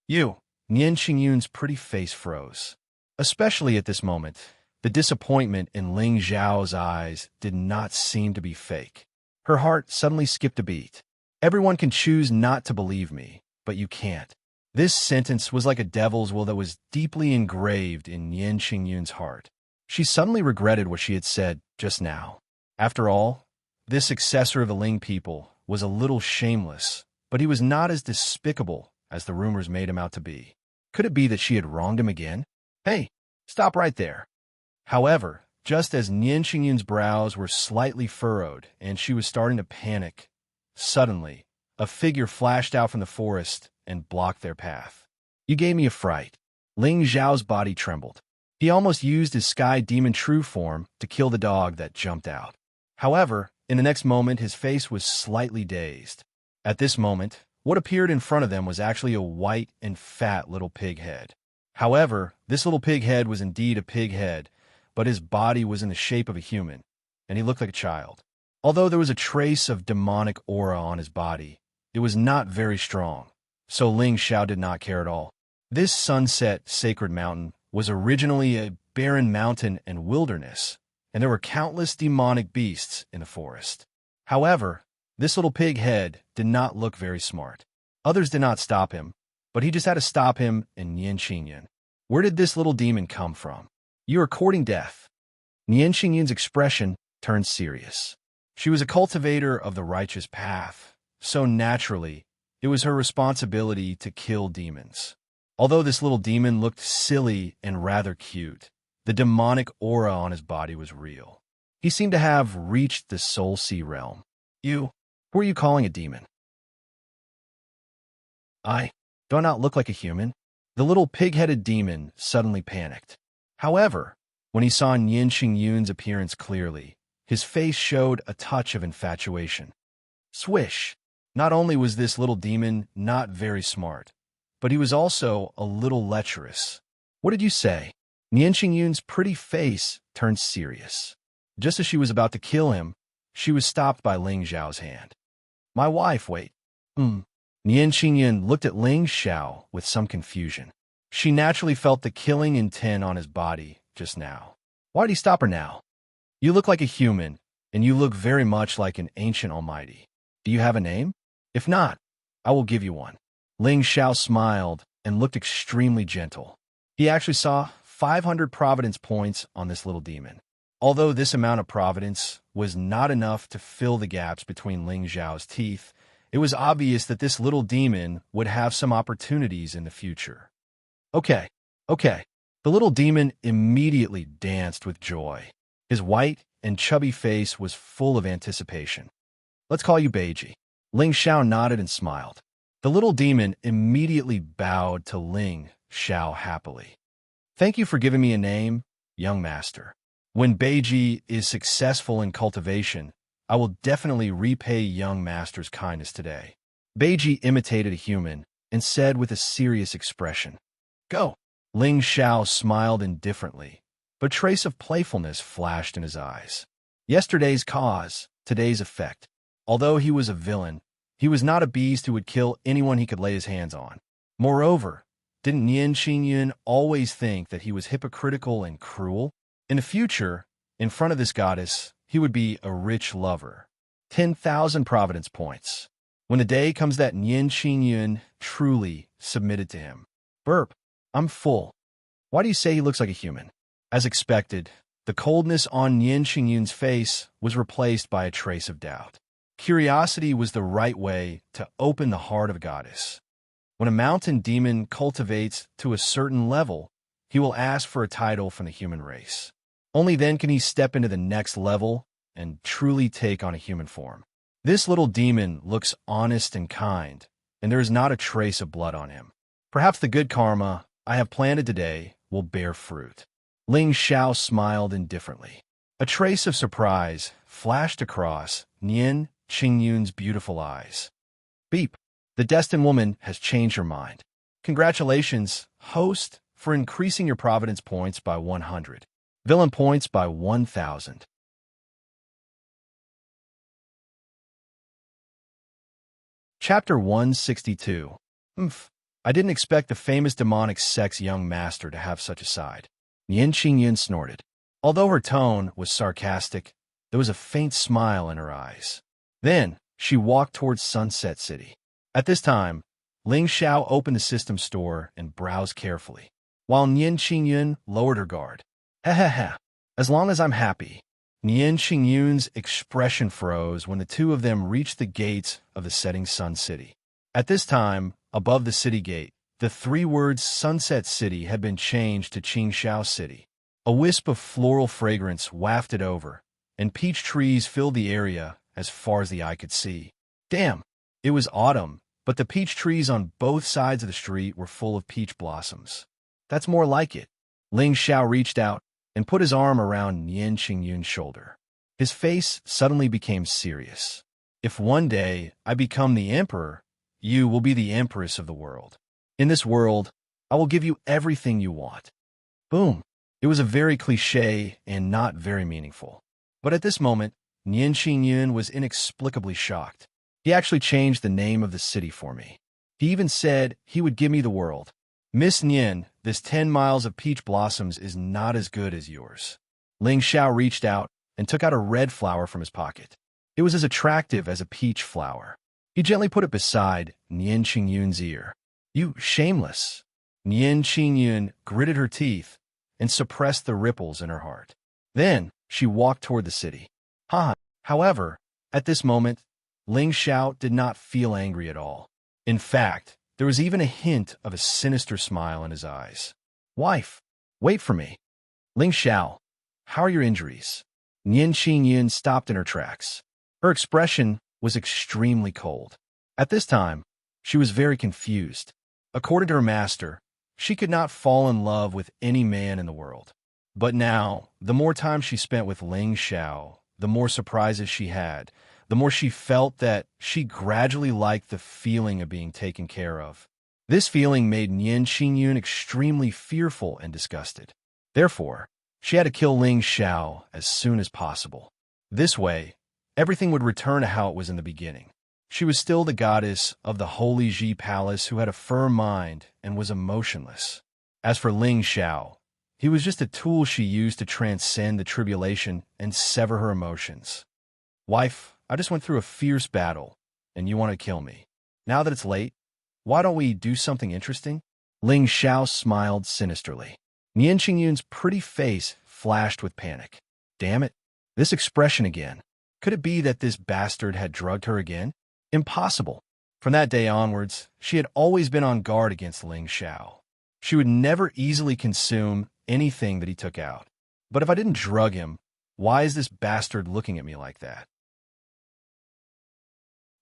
You, Nian Qingyun's pretty face froze. Especially at this moment, the disappointment in Ling Zhao's eyes did not seem to be fake. Her heart suddenly skipped a beat. Everyone can choose not to believe me, but you can't. This sentence was like a devil's will that was deeply engraved in Nian Qingyun's heart. She suddenly regretted what she had said just now. After all, this successor of the Ling people was a little shameless, but he was not as despicable as the rumors made him out to be. Could it be that she had wronged him again? Hey, stop right there. However, just as Nian Qingyun's brows were slightly furrowed and she was starting to panic, suddenly, a figure flashed out from the forest and blocked their path. You gave me a fright. Ling Zhao's body trembled. He almost used his sky demon true form to kill the dog that jumped out. However, in the next moment, his face was slightly dazed. At this moment, what appeared in front of them was actually a white and fat little pig head. However, this little pig head was indeed a pig head, but his body was in the shape of a human, and he looked like a child. Although there was a trace of demonic aura on his body, it was not very strong, so Ling Xiao did not care at all. This sunset sacred mountain was originally a barren mountain and wilderness, and there were countless demonic beasts in the forest. However, this little pig head did not look very smart. Others did not stop him, but he just had to stop him and Nian Qingyun. Where did this little demon come from? You are courting death. Nian Qingyun's expression turned serious. She was a cultivator of the righteous path, so naturally, it was her responsibility to kill demons. Although this little demon looked silly and rather cute, the demonic aura on his body was real. He seemed to have reached the Soul Sea realm. Who are you calling a demon? Do I not look like a human? The little pig-headed demon suddenly panicked. However, when he saw Nian Qingyun's appearance clearly, his face showed a touch of infatuation. Swish! Not only was this little demon not very smart, but he was also a little lecherous. What did you say? Nian Qingyun's pretty face turned serious. Just as she was about to kill him, she was stopped by Ling Zhao's hand. My wife, wait. Nian Qingyun looked at Ling Xiao with some confusion. She naturally felt the killing intent on his body just now. Why'd he stop her now? You look like a human, and you look very much like an ancient almighty. Do you have a name? If not, I will give you one. Ling Xiao smiled and looked extremely gentle. He actually saw 500 providence points on this little demon. Although this amount of providence was not enough to fill the gaps between Ling Zhao's teeth, it was obvious that this little demon would have some opportunities in the future. Okay. The little demon immediately danced with joy. His white and chubby face was full of anticipation. Let's call you Beiji. Ling Xiao nodded and smiled. The little demon immediately bowed to Ling Xiao happily. Thank you for giving me a name, young master. When Beiji is successful in cultivation, I will definitely repay young master's kindness today. Beiji imitated a human and said with a serious expression, Go. Ling Xiao smiled indifferently, but a trace of playfulness flashed in his eyes. Yesterday's cause, today's effect. Although he was a villain, he was not a beast who would kill anyone he could lay his hands on. Moreover, didn't Nian Qingyun always think that he was hypocritical and cruel? In the future, in front of this goddess, he would be a rich lover. 10,000 providence points. When the day comes that Nian Qingyun truly submitted to him. Burp. I'm full. Why do you say he looks like a human? As expected, the coldness on Nian Qingyun's face was replaced by a trace of doubt. Curiosity was the right way to open the heart of a goddess. When a mountain demon cultivates to a certain level, he will ask for a title from the human race. Only then can he step into the next level and truly take on a human form. This little demon looks honest and kind, and there is not a trace of blood on him. Perhaps the good karma I have planted today will bear fruit. Ling Xiao smiled indifferently. A trace of surprise flashed across Nian Qingyun's beautiful eyes. Beep. The destined woman has changed her mind. Congratulations, host, for increasing your providence points by 100. Villain points by 1,000. Chapter 162. I didn't expect the famous demonic sex young master to have such a side. Nian Qingyun snorted. Although her tone was sarcastic, there was a faint smile in her eyes. Then, she walked towards Sunset City. At this time, Ling Xiao opened the system store and browsed carefully, while Nian Qingyun lowered her guard. Heh. As long as I'm happy. Nian Qingyun's expression froze when the two of them reached the gates of the setting sun city. At this time, above the city gate, the three words Sunset City had been changed to Qingxiao City. A wisp of floral fragrance wafted over, and peach trees filled the area as far as the eye could see. Damn, it was autumn, but the peach trees on both sides of the street were full of peach blossoms. That's more like it. Ling Xiao reached out and put his arm around Nian Qingyun's shoulder. His face suddenly became serious. If one day I become the emperor, you will be the empress of the world. In this world, I will give you everything you want. Boom. It was a very cliché and not very meaningful. But at this moment, Nian Qingyun was inexplicably shocked. He actually changed the name of the city for me. He even said he would give me the world. Miss Nian, this 10 miles of peach blossoms is not as good as yours. Ling Xiao reached out and took out a red flower from his pocket. It was as attractive as a peach flower. He gently put it beside Nian Qingyun's ear. You shameless. Nian Qingyun gritted her teeth and suppressed the ripples in her heart. Then she walked toward the city. However, at this moment, Ling Xiao did not feel angry at all. In fact, there was even a hint of a sinister smile in his eyes. Wife, wait for me. Ling Xiao, how are your injuries? Nian Qingyun stopped in her tracks. Her expression was extremely cold. At this time, she was very confused. According to her master, she could not fall in love with any man in the world. But now, the more time she spent with Ling Xiao, the more surprises she had, the more she felt that she gradually liked the feeling of being taken care of. This feeling made Nian Qingyun extremely fearful and disgusted. Therefore, she had to kill Ling Xiao as soon as possible. This way, everything would return to how it was in the beginning. She was still the goddess of the Holy Ji Palace who had a firm mind and was emotionless. As for Ling Xiao, he was just a tool she used to transcend the tribulation and sever her emotions. Wife, I just went through a fierce battle, and you want to kill me. Now that it's late, why don't we do something interesting? Ling Xiao smiled sinisterly. Nian Qingyun's pretty face flashed with panic. Damn it, this expression again. Could it be that this bastard had drugged her again? Impossible. From that day onwards, she had always been on guard against Ling Xiao. She would never easily consume anything that he took out. But if I didn't drug him, why is this bastard looking at me like that?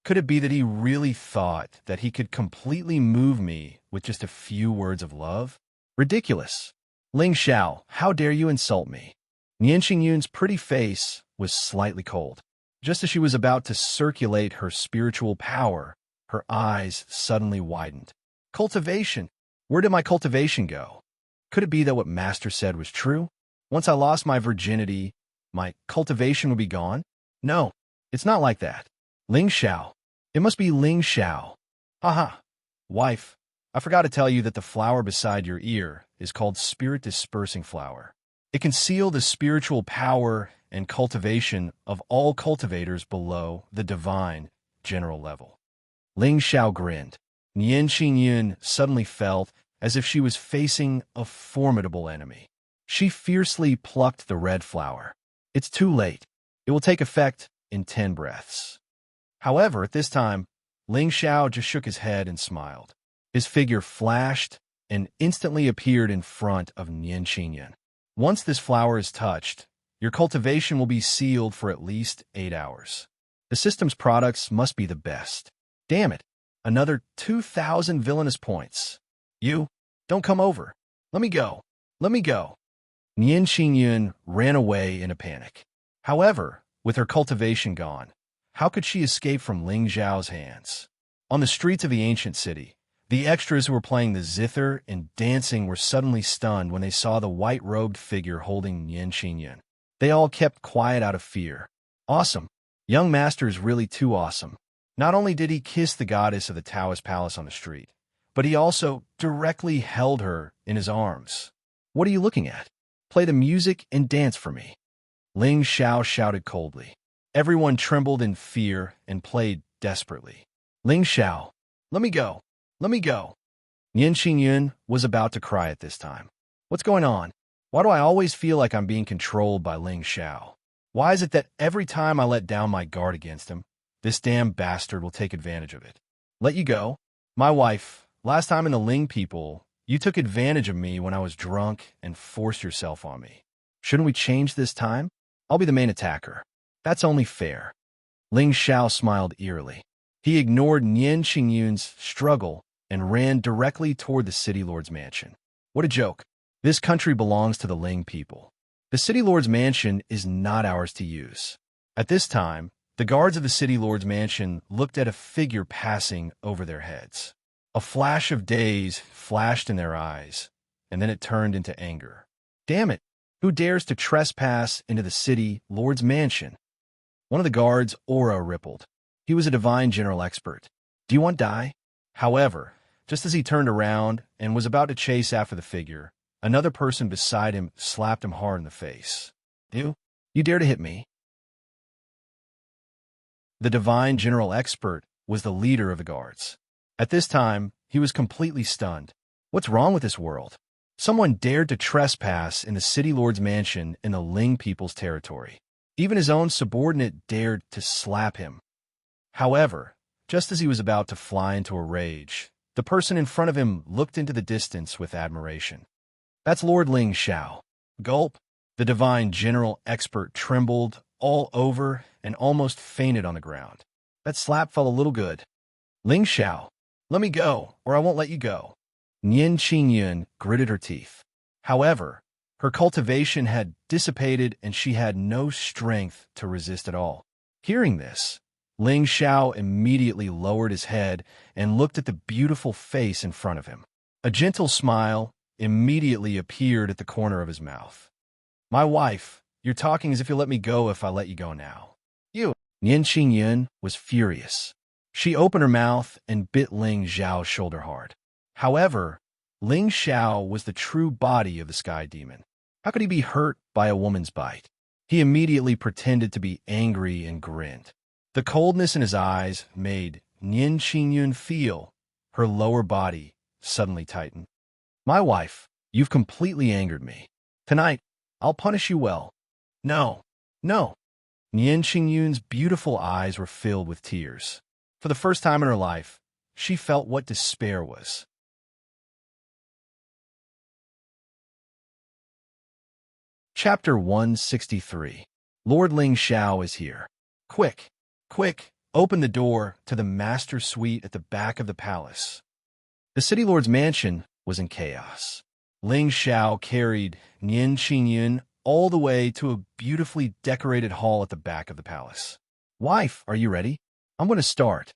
Could it be that he really thought that he could completely move me with just a few words of love? Ridiculous. Ling Xiao, how dare you insult me? Nian Qingyun's pretty face was slightly cold. Just as she was about to circulate her spiritual power, her eyes suddenly widened. Cultivation. Where did my cultivation go? Could it be that what Master said was true? Once I lost my virginity, my cultivation would be gone? No, it's not like that. Ling Xiao. It must be Ling Xiao. Wife, I forgot to tell you that the flower beside your ear is called Spirit Dispersing Flower. It can seal the spiritual power and cultivation of all cultivators below the divine general level. Ling Xiao grinned. Nian Qingyun suddenly felt as if she was facing a formidable enemy. She fiercely plucked the red flower. It's too late. It will take effect in 10 breaths. However, at this time, Ling Xiao just shook his head and smiled. His figure flashed and instantly appeared in front of Nian Qingyun. Once this flower is touched, your cultivation will be sealed for at least 8 hours. The system's products must be the best. Damn it. Another 2,000 villainous points. You, don't come over. Let me go. Let me go. Nian Xingyun ran away in a panic. However, with her cultivation gone, how could she escape from Ling Zhao's hands? On the streets of the ancient city, the extras who were playing the zither and dancing were suddenly stunned when they saw the white-robed figure holding Nian Xingyun. They all kept quiet out of fear. Awesome. Young master is really too awesome. Not only did he kiss the goddess of the Taoist palace on the street, but he also directly held her in his arms. What are you looking at? Play the music and dance for me. Ling Xiao shouted coldly. Everyone trembled in fear and played desperately. Ling Xiao, let me go. Let me go. Nian Xingyun was about to cry at this time. What's going on? Why do I always feel like I'm being controlled by Ling Xiao? Why is it that every time I let down my guard against him, this damn bastard will take advantage of it? Let you go? My wife, last time in the Ling people, you took advantage of me when I was drunk and forced yourself on me. Shouldn't we change this time? I'll be the main attacker. That's only fair. Ling Xiao smiled eerily. He ignored Nian Xingyun's struggle and ran directly toward the city lord's mansion. What a joke. This country belongs to the Ling people. The city lord's mansion is not ours to use. At this time, the guards of the city lord's mansion looked at a figure passing over their heads. A flash of daze flashed in their eyes, and then it turned into anger. Damn it! Who dares to trespass into the city lord's mansion? One of the guards' aura rippled. He was a divine general expert. Do you want to die? However, just as he turned around and was about to chase after the figure, another person beside him slapped him hard in the face. You dare to hit me? The divine general expert was the leader of the guards. At this time, he was completely stunned. What's wrong with this world? Someone dared to trespass in the city lord's mansion in the Ling people's territory. Even his own subordinate dared to slap him. However, just as he was about to fly into a rage, the person in front of him looked into the distance with admiration. That's Lord Ling Xiao. Gulp. The divine general expert trembled all over and almost fainted on the ground. That slap felt a little good. Ling Xiao, let me go, or I won't let you go. Nian Xingyun gritted her teeth. However, her cultivation had dissipated and she had no strength to resist at all. Hearing this, Ling Xiao immediately lowered his head and looked at the beautiful face in front of him. A gentle smile immediately appeared at the corner of his mouth. My wife, you're talking as if you'll let me go if I let you go now. You. Nian Xingyun was furious. She opened her mouth and bit Ling Xiao's shoulder hard. However, Ling Xiao was the true body of the sky demon. How could he be hurt by a woman's bite? He immediately pretended to be angry and grinned. The coldness in his eyes made Nian Xingyun feel her lower body suddenly tighten. My wife, you've completely angered me. Tonight, I'll punish you well. No, no. Nian Xingyun's beautiful eyes were filled with tears. For the first time in her life, she felt what despair was. Chapter 163. Lord Ling Xiao is here. Quick, quick, open the door to the master suite at the back of the palace. The city lord's mansion was in chaos. Ling Xiao carried Nian Xingyun all the way to a beautifully decorated hall at the back of the palace. Wife, are you ready? I'm going to start.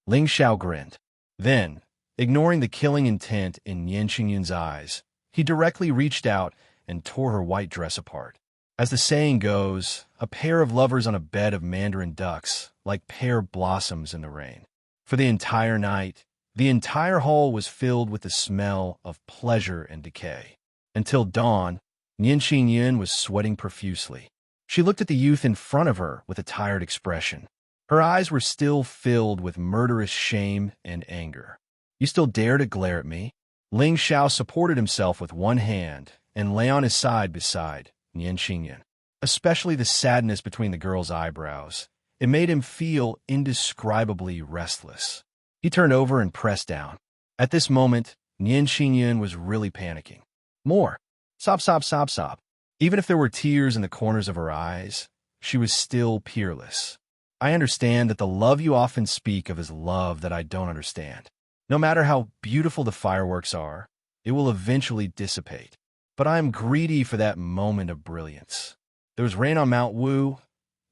Ling Xiao grinned. Then, ignoring the killing intent in Nian Xingyun's eyes, he directly reached out and tore her white dress apart. As the saying goes, a pair of lovers on a bed of mandarin ducks, like pear blossoms in the rain. For the entire night, the entire hall was filled with the smell of pleasure and decay. Until dawn, Nian Xingyun was sweating profusely. She looked at the youth in front of her with a tired expression. Her eyes were still filled with murderous shame and anger. You still dare to glare at me? Ling Xiao supported himself with one hand and lay on his side beside Nian Xingyun. Especially the sadness between the girl's eyebrows. It made him feel indescribably restless. He turned over and pressed down. At this moment, Nian Xingyun was really panicking. More. Sob, sob, sob, sob. Even if there were tears in the corners of her eyes, she was still peerless. I understand that the love you often speak of is love that I don't understand. No matter how beautiful the fireworks are, it will eventually dissipate. But I am greedy for that moment of brilliance. There was rain on Mount Wu,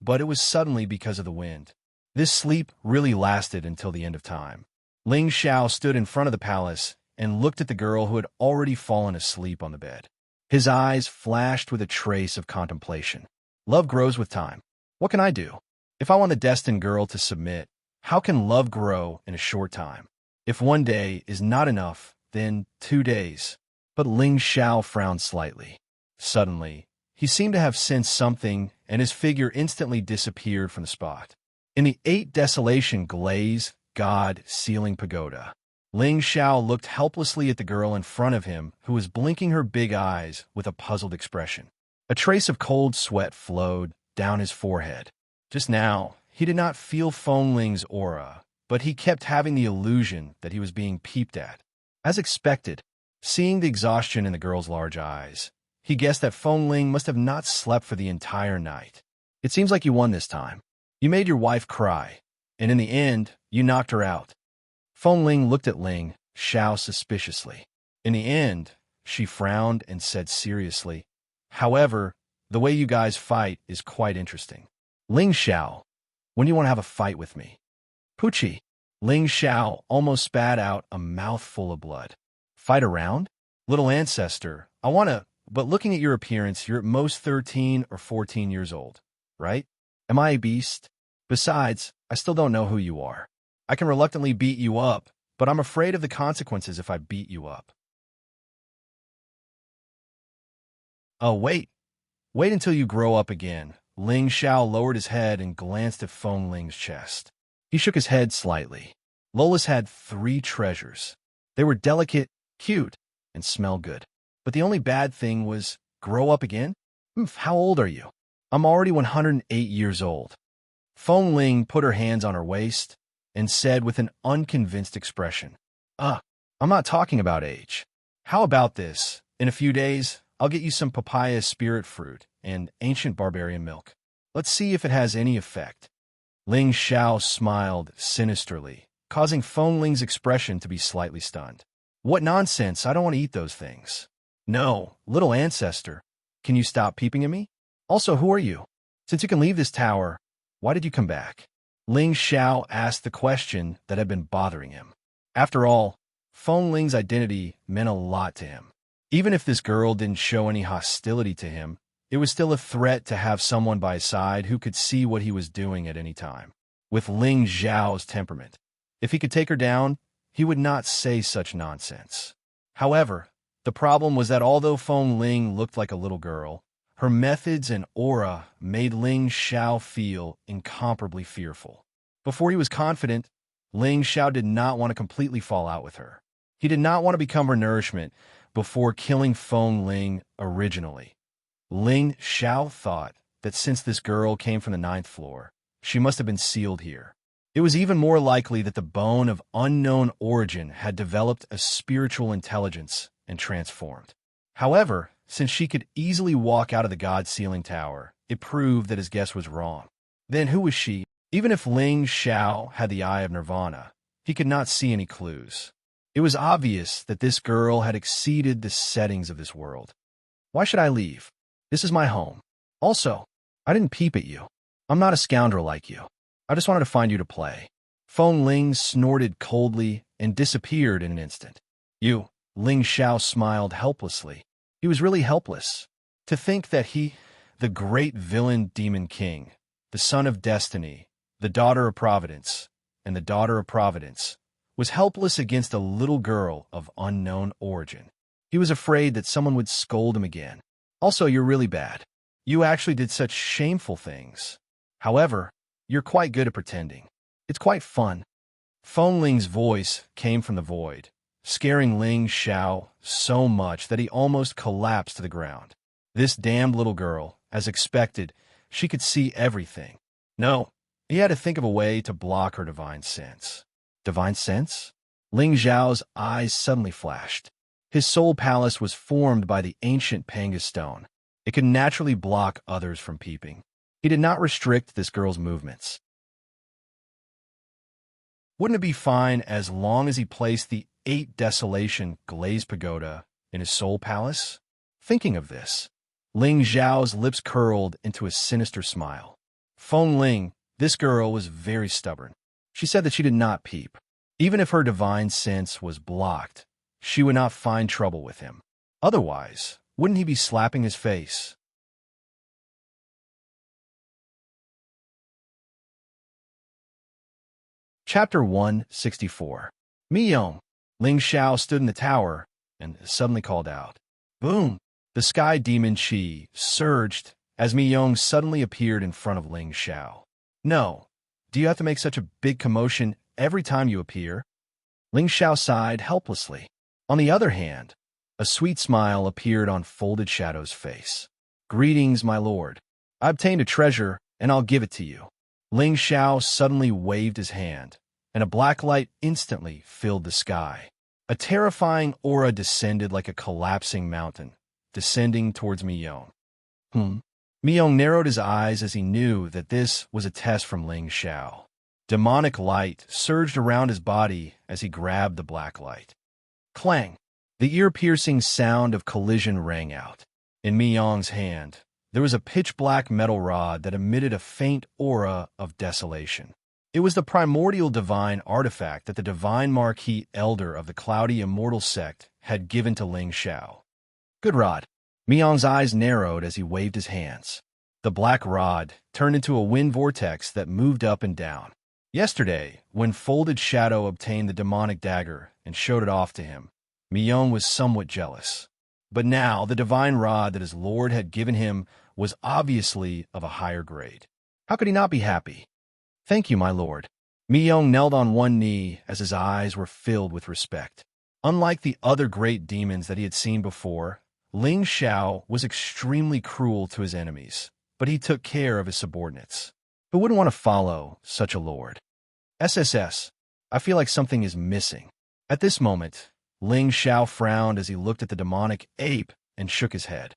but it was suddenly because of the wind. This sleep really lasted until the end of time. Ling Xiao stood in front of the palace and looked at the girl who had already fallen asleep on the bed. His eyes flashed with a trace of contemplation. Love grows with time. What can I do? If I want the destined girl to submit, how can love grow in a short time? If one day is not enough, then 2 days. But Ling Xiao frowned slightly. Suddenly, he seemed to have sensed something, and his figure instantly disappeared from the spot. In the 8 desolation glaze, God ceiling pagoda, Ling Xiao looked helplessly at the girl in front of him, who was blinking her big eyes with a puzzled expression. A trace of cold sweat flowed down his forehead. Just now, he did not feel Feng Ling's aura, but he kept having the illusion that he was being peeped at. As expected, seeing the exhaustion in the girl's large eyes, he guessed that Feng Ling must have not slept for the entire night. It seems like you won this time. You made your wife cry, and in the end, you knocked her out. Feng Ling looked at Ling Xiao suspiciously. In the end, she frowned and said seriously, "However, the way you guys fight is quite interesting." Ling Xiao, when do you want to have a fight with me? Pucci. Ling Xiao almost spat out a mouthful of blood. Fight around? Little ancestor, but looking at your appearance, you're at most 13 or 14 years old, right? Am I a beast? Besides, I still don't know who you are. I can reluctantly beat you up, but I'm afraid of the consequences if I beat you up. Oh, wait. Wait until you grow up again. Ling Xiao lowered his head and glanced at Feng Ling's chest. He shook his head slightly. Lola's had 3 treasures. They were delicate, cute, and smelled good. But the only bad thing was, grow up again? How old are you? I'm already 108 years old. Feng Ling put her hands on her waist and said with an unconvinced expression, I'm not talking about age. How about this? In a few days, I'll get you some papaya spirit fruit and ancient barbarian milk. Let's see if it has any effect. Ling Xiao smiled sinisterly, causing Feng Ling's expression to be slightly stunned. What nonsense, I don't want to eat those things. No, little ancestor, can you stop peeping at me? Also, who are you? Since you can leave this tower, why did you come back? Ling Xiao asked the question that had been bothering him. After all, Feng Ling's identity meant a lot to him. Even if this girl didn't show any hostility to him, it was still a threat to have someone by his side who could see what he was doing at any time. With Ling Xiao's temperament, if he could take her down, he would not say such nonsense. However, the problem was that although Feng Ling looked like a little girl, her methods and aura made Ling Xiao feel incomparably fearful. Before he was confident, Ling Xiao did not want to completely fall out with her. He did not want to become her nourishment before killing Feng Ling originally. Ling Xiao thought that since this girl came from the 9th floor, she must have been sealed here. It was even more likely that the bone of unknown origin had developed a spiritual intelligence and transformed. However, since she could easily walk out of the God Ceiling Tower, it proved that his guess was wrong. Then who was she? Even if Ling Xiao had the eye of Nirvana, he could not see any clues. It was obvious that this girl had exceeded the settings of this world. Why should I leave? This is my home. Also, I didn't peep at you. I'm not a scoundrel like you. I just wanted to find you to play. Feng Ling snorted coldly and disappeared in an instant. You, Ling Xiao smiled helplessly. He was really helpless. To think that he, the great villain demon king, the son of destiny, the daughter of Providence, and the daughter of Providence, was helpless against a little girl of unknown origin. He was afraid that someone would scold him again. Also, you're really bad. You actually did such shameful things. However, you're quite good at pretending. It's quite fun. Feng Ling's voice came from the void, scaring Ling Xiao so much that he almost collapsed to the ground. This damned little girl, as expected, she could see everything. No, he had to think of a way to block her divine sense. Divine sense? Ling Xiao's eyes suddenly flashed. His soul palace was formed by the ancient Panga stone. It could naturally block others from peeping. He did not restrict this girl's movements. Wouldn't it be fine as long as he placed the 8 desolation glazed pagoda in his soul palace? Thinking of this, Ling Zhao's lips curled into a sinister smile. Feng Ling, this girl was very stubborn. She said that she did not peep. Even if her divine sense was blocked, she would not find trouble with him. Otherwise, wouldn't he be slapping his face? Chapter 164. Mi Yong. Ling Xiao stood in the tower and suddenly called out. Boom! The sky demon Qi surged as Mi Yong suddenly appeared in front of Ling Xiao. No, do you have to make such a big commotion every time you appear? Ling Xiao sighed helplessly. On the other hand, a sweet smile appeared on Folded Shadow's face. Greetings, my lord. I obtained a treasure, and I'll give it to you. Ling Xiao suddenly waved his hand, and a black light instantly filled the sky. A terrifying aura descended like a collapsing mountain, descending towards Mi Yong. Mi Yong narrowed his eyes as he knew that this was a test from Ling Xiao. Demonic light surged around his body as he grabbed the black light. Clang! The ear-piercing sound of collision rang out. In Mi Yong's hand, there was a pitch-black metal rod that emitted a faint aura of desolation. It was the primordial divine artifact that the divine Marquis Elder of the Cloudy Immortal Sect had given to Ling Xiao. Good rod. Mi Yong's eyes narrowed as he waved his hands. The black rod turned into a wind vortex that moved up and down. Yesterday, when Folded Shadow obtained the demonic dagger and showed it off to him, Mi Yong was somewhat jealous. But now, the divine rod that his lord had given him was obviously of a higher grade. How could he not be happy? Thank you, my lord. Mi Yong knelt on one knee as his eyes were filled with respect. Unlike the other great demons that he had seen before, Ling Xiao was extremely cruel to his enemies, but he took care of his subordinates. Who wouldn't want to follow such a lord? SSS, I feel like something is missing. At this moment, Ling Xiao frowned as he looked at the demonic ape and shook his head.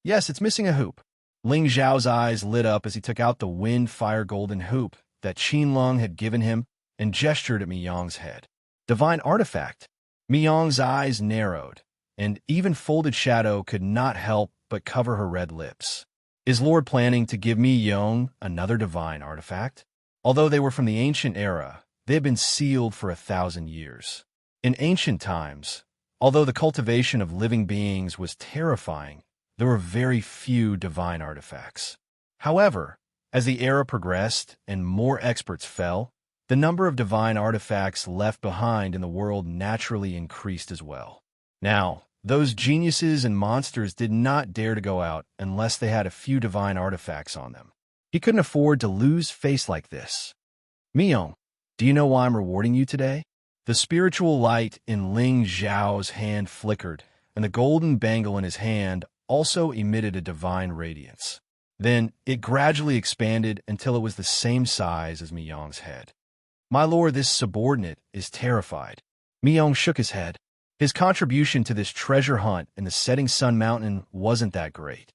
Yes, it's missing a hoop. Ling Xiao's eyes lit up as he took out the wind-fire golden hoop that Qinlong had given him and gestured at Mi Yong's head. Divine artifact. Mi Yong's eyes narrowed, and even Folded Shadow could not help but cover her red lips. Is Lord planning to give Mi Yong another divine artifact? Although they were from the ancient era, they had been sealed for 1,000 years. In ancient times, although the cultivation of living beings was terrifying, there were very few divine artifacts. However, as the era progressed and more experts fell, the number of divine artifacts left behind in the world naturally increased as well. Now, those geniuses and monsters did not dare to go out unless they had a few divine artifacts on them. He couldn't afford to lose face like this. Mi Yong, do you know why I'm rewarding you today? The spiritual light in Ling Zhao's hand flickered, and the golden bangle in his hand also emitted a divine radiance. Then it gradually expanded until it was the same size as Mi Yong's head. My lord, this subordinate is terrified. Mi Yong shook his head. His contribution to this treasure hunt in the Setting Sun Mountain wasn't that great.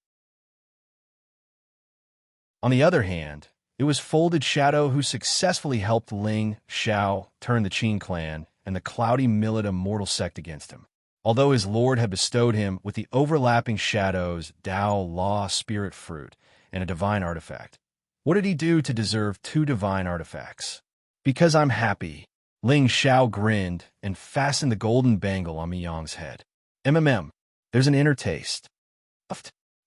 On the other hand, it was Folded Shadow who successfully helped Ling Xiao turn the Qin clan and the Cloudy Millet Immortal Sect against him. Although his lord had bestowed him with the overlapping shadows, Tao Law Spirit Fruit, and a divine artifact, what did he do to deserve 2 divine artifacts? Because I'm happy. Ling Xiao grinned and fastened the golden bangle on Mi Yong's head. There's an inner taste.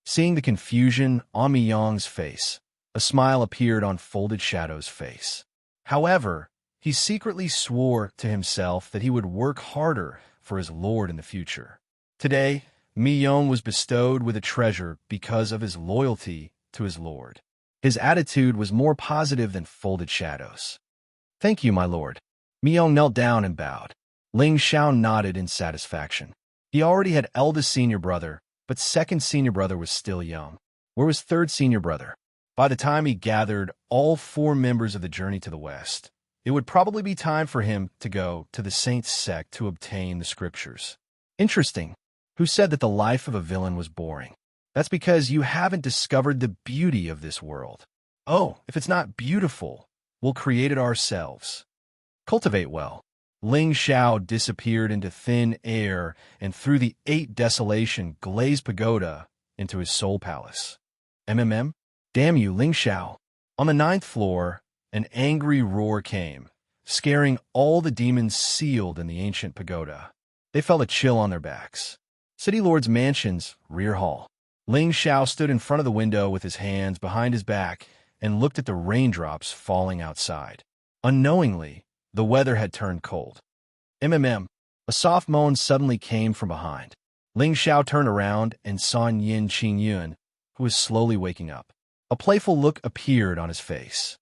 Seeing the confusion on Mi Yong's face, a smile appeared on Folded Shadow's face. However, he secretly swore to himself that he would work harder for his lord in the future. Today, Mi Yong was bestowed with a treasure because of his loyalty to his lord. His attitude was more positive than Folded Shadow's. Thank you, my lord. Mi Yong knelt down and bowed. Ling Xiao nodded in satisfaction. He already had eldest senior brother, but second senior brother was still young. Where was third senior brother? By the time he gathered all 4 members of the journey to the west, it would probably be time for him to go to the Saints sect to obtain the scriptures. Interesting. Who said that the life of a villain was boring? That's because you haven't discovered the beauty of this world. Oh, if it's not beautiful, we'll create it ourselves. Cultivate well. Ling Xiao disappeared into thin air and through the 8 desolation glazed pagoda into his soul palace. MMM? Damn you, Ling Xiao. On the 9th floor, an angry roar came, scaring all the demons sealed in the ancient pagoda. They felt a chill on their backs. City Lord's mansion's rear hall. Ling Xiao stood in front of the window with his hands behind his back and looked at the raindrops falling outside. Unknowingly, the weather had turned cold. MMM. A soft moan suddenly came from behind. Ling Xiao turned around and saw Yin Qingyun, who was slowly waking up. A playful look appeared on his face.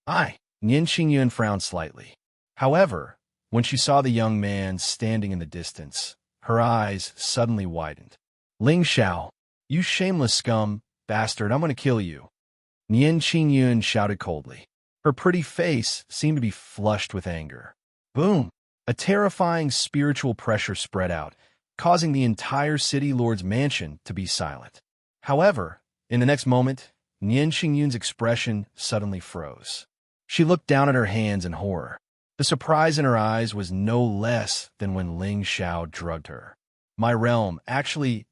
Aye, Yin Qingyun frowned slightly. However, when she saw the young man standing in the distance, her eyes suddenly widened. Ling Xiao, you shameless scum, bastard, I'm going to kill you. Yin Qingyun shouted coldly. Her pretty face seemed to be flushed with anger. Boom! A terrifying spiritual pressure spread out, causing the entire city lord's mansion to be silent. However, in the next moment, Yin Qingyun's expression suddenly froze. She looked down at her hands in horror. The surprise in her eyes was no less than when Ling Xiao drugged her. My realm actually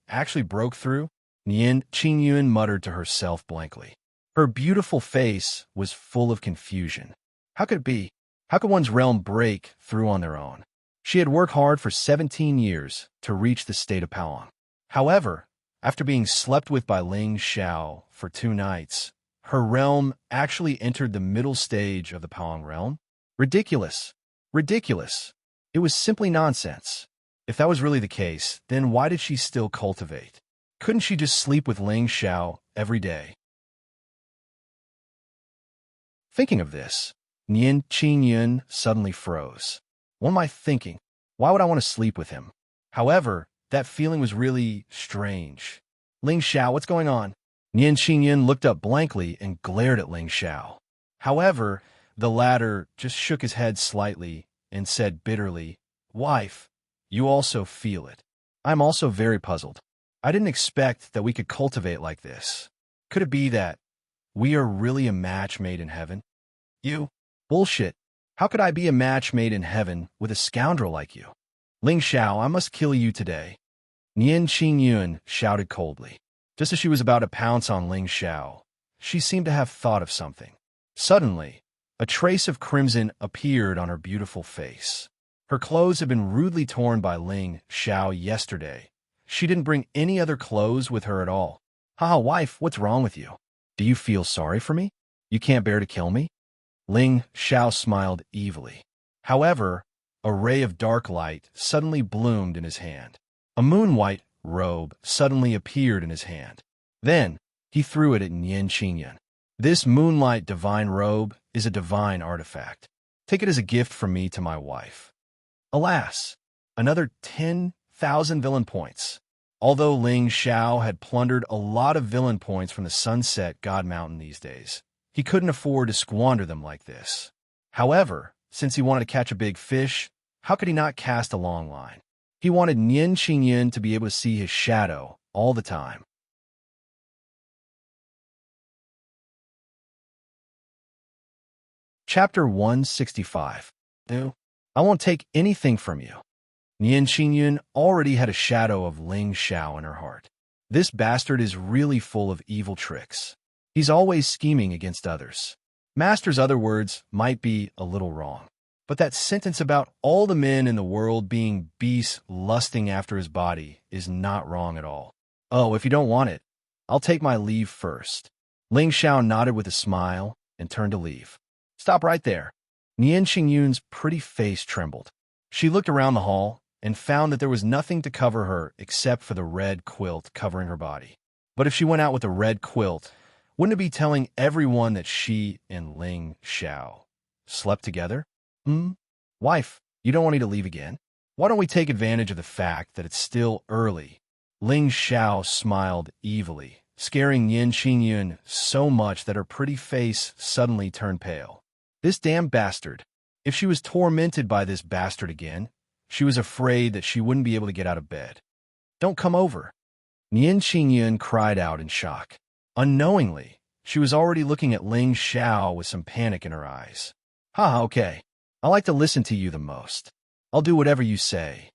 broke through? Yin Qingyun muttered to herself blankly. Her beautiful face was full of confusion. How could it be? How could one's realm break through on their own? She had worked hard for 17 years to reach the state of Palong. However, after being slept with by Ling Xiao for 2 nights, her realm actually entered the middle stage of the Palong realm? Ridiculous. Ridiculous. It was simply nonsense. If that was really the case, then why did she still cultivate? Couldn't she just sleep with Ling Xiao every day? Thinking of this, Yin Qingyun suddenly froze. What am I thinking? Why would I want to sleep with him? However, that feeling was really strange. Ling Xiao, what's going on? Yin Qingyun looked up blankly and glared at Ling Xiao. However, the latter just shook his head slightly and said bitterly, Wife, you also feel it. I'm also very puzzled. I didn't expect that we could cultivate like this. Could it be that we are really a match made in heaven? You? Bullshit. How could I be a match made in heaven with a scoundrel like you? Ling Xiao, I must kill you today. Yin Qingyun shouted coldly. Just as she was about to pounce on Ling Xiao, she seemed to have thought of something. Suddenly, a trace of crimson appeared on her beautiful face. Her clothes had been rudely torn by Ling Xiao yesterday. She didn't bring any other clothes with her at all. Haha, wife, what's wrong with you? Do you feel sorry for me? You can't bear to kill me? Ling Xiao smiled evilly. However, a ray of dark light suddenly bloomed in his hand. A moon-white robe suddenly appeared in his hand. Then, he threw it at Yin Qingyun. This moonlight divine robe is a divine artifact. Take it as a gift from me to my wife. Alas, another 10,000 villain points. Although Ling Xiao had plundered a lot of villain points from the Sunset God Mountain these days, he couldn't afford to squander them like this. However, since he wanted to catch a big fish, how could he not cast a long line? He wanted Yin Qingyun to be able to see his shadow all the time. Chapter 165. No, I won't take anything from you. Yin Qingyun already had a shadow of Ling Xiao in her heart. This bastard is really full of evil tricks. He's always scheming against others. Master's other words might be a little wrong, but that sentence about all the men in the world being beasts lusting after his body is not wrong at all. Oh, if you don't want it, I'll take my leave first. Ling Xiao nodded with a smile and turned to leave. Stop right there. Yin Qingyun's pretty face trembled. She looked around the hall and found that there was nothing to cover her except for the red quilt covering her body. But if she went out with the red quilt, wouldn't it be telling everyone that she and Ling Xiao slept together? Wife, you don't want me to leave again? Why don't we take advantage of the fact that it's still early? Ling Xiao smiled evilly, scaring Yin Qingyun so much that her pretty face suddenly turned pale. This damn bastard. If she was tormented by this bastard again, she was afraid that she wouldn't be able to get out of bed. Don't come over. Nian Qingyun cried out in shock. Unknowingly, she was already looking at Ling Xiao with some panic in her eyes. Ha, okay. I like to listen to you the most. I'll do whatever you say.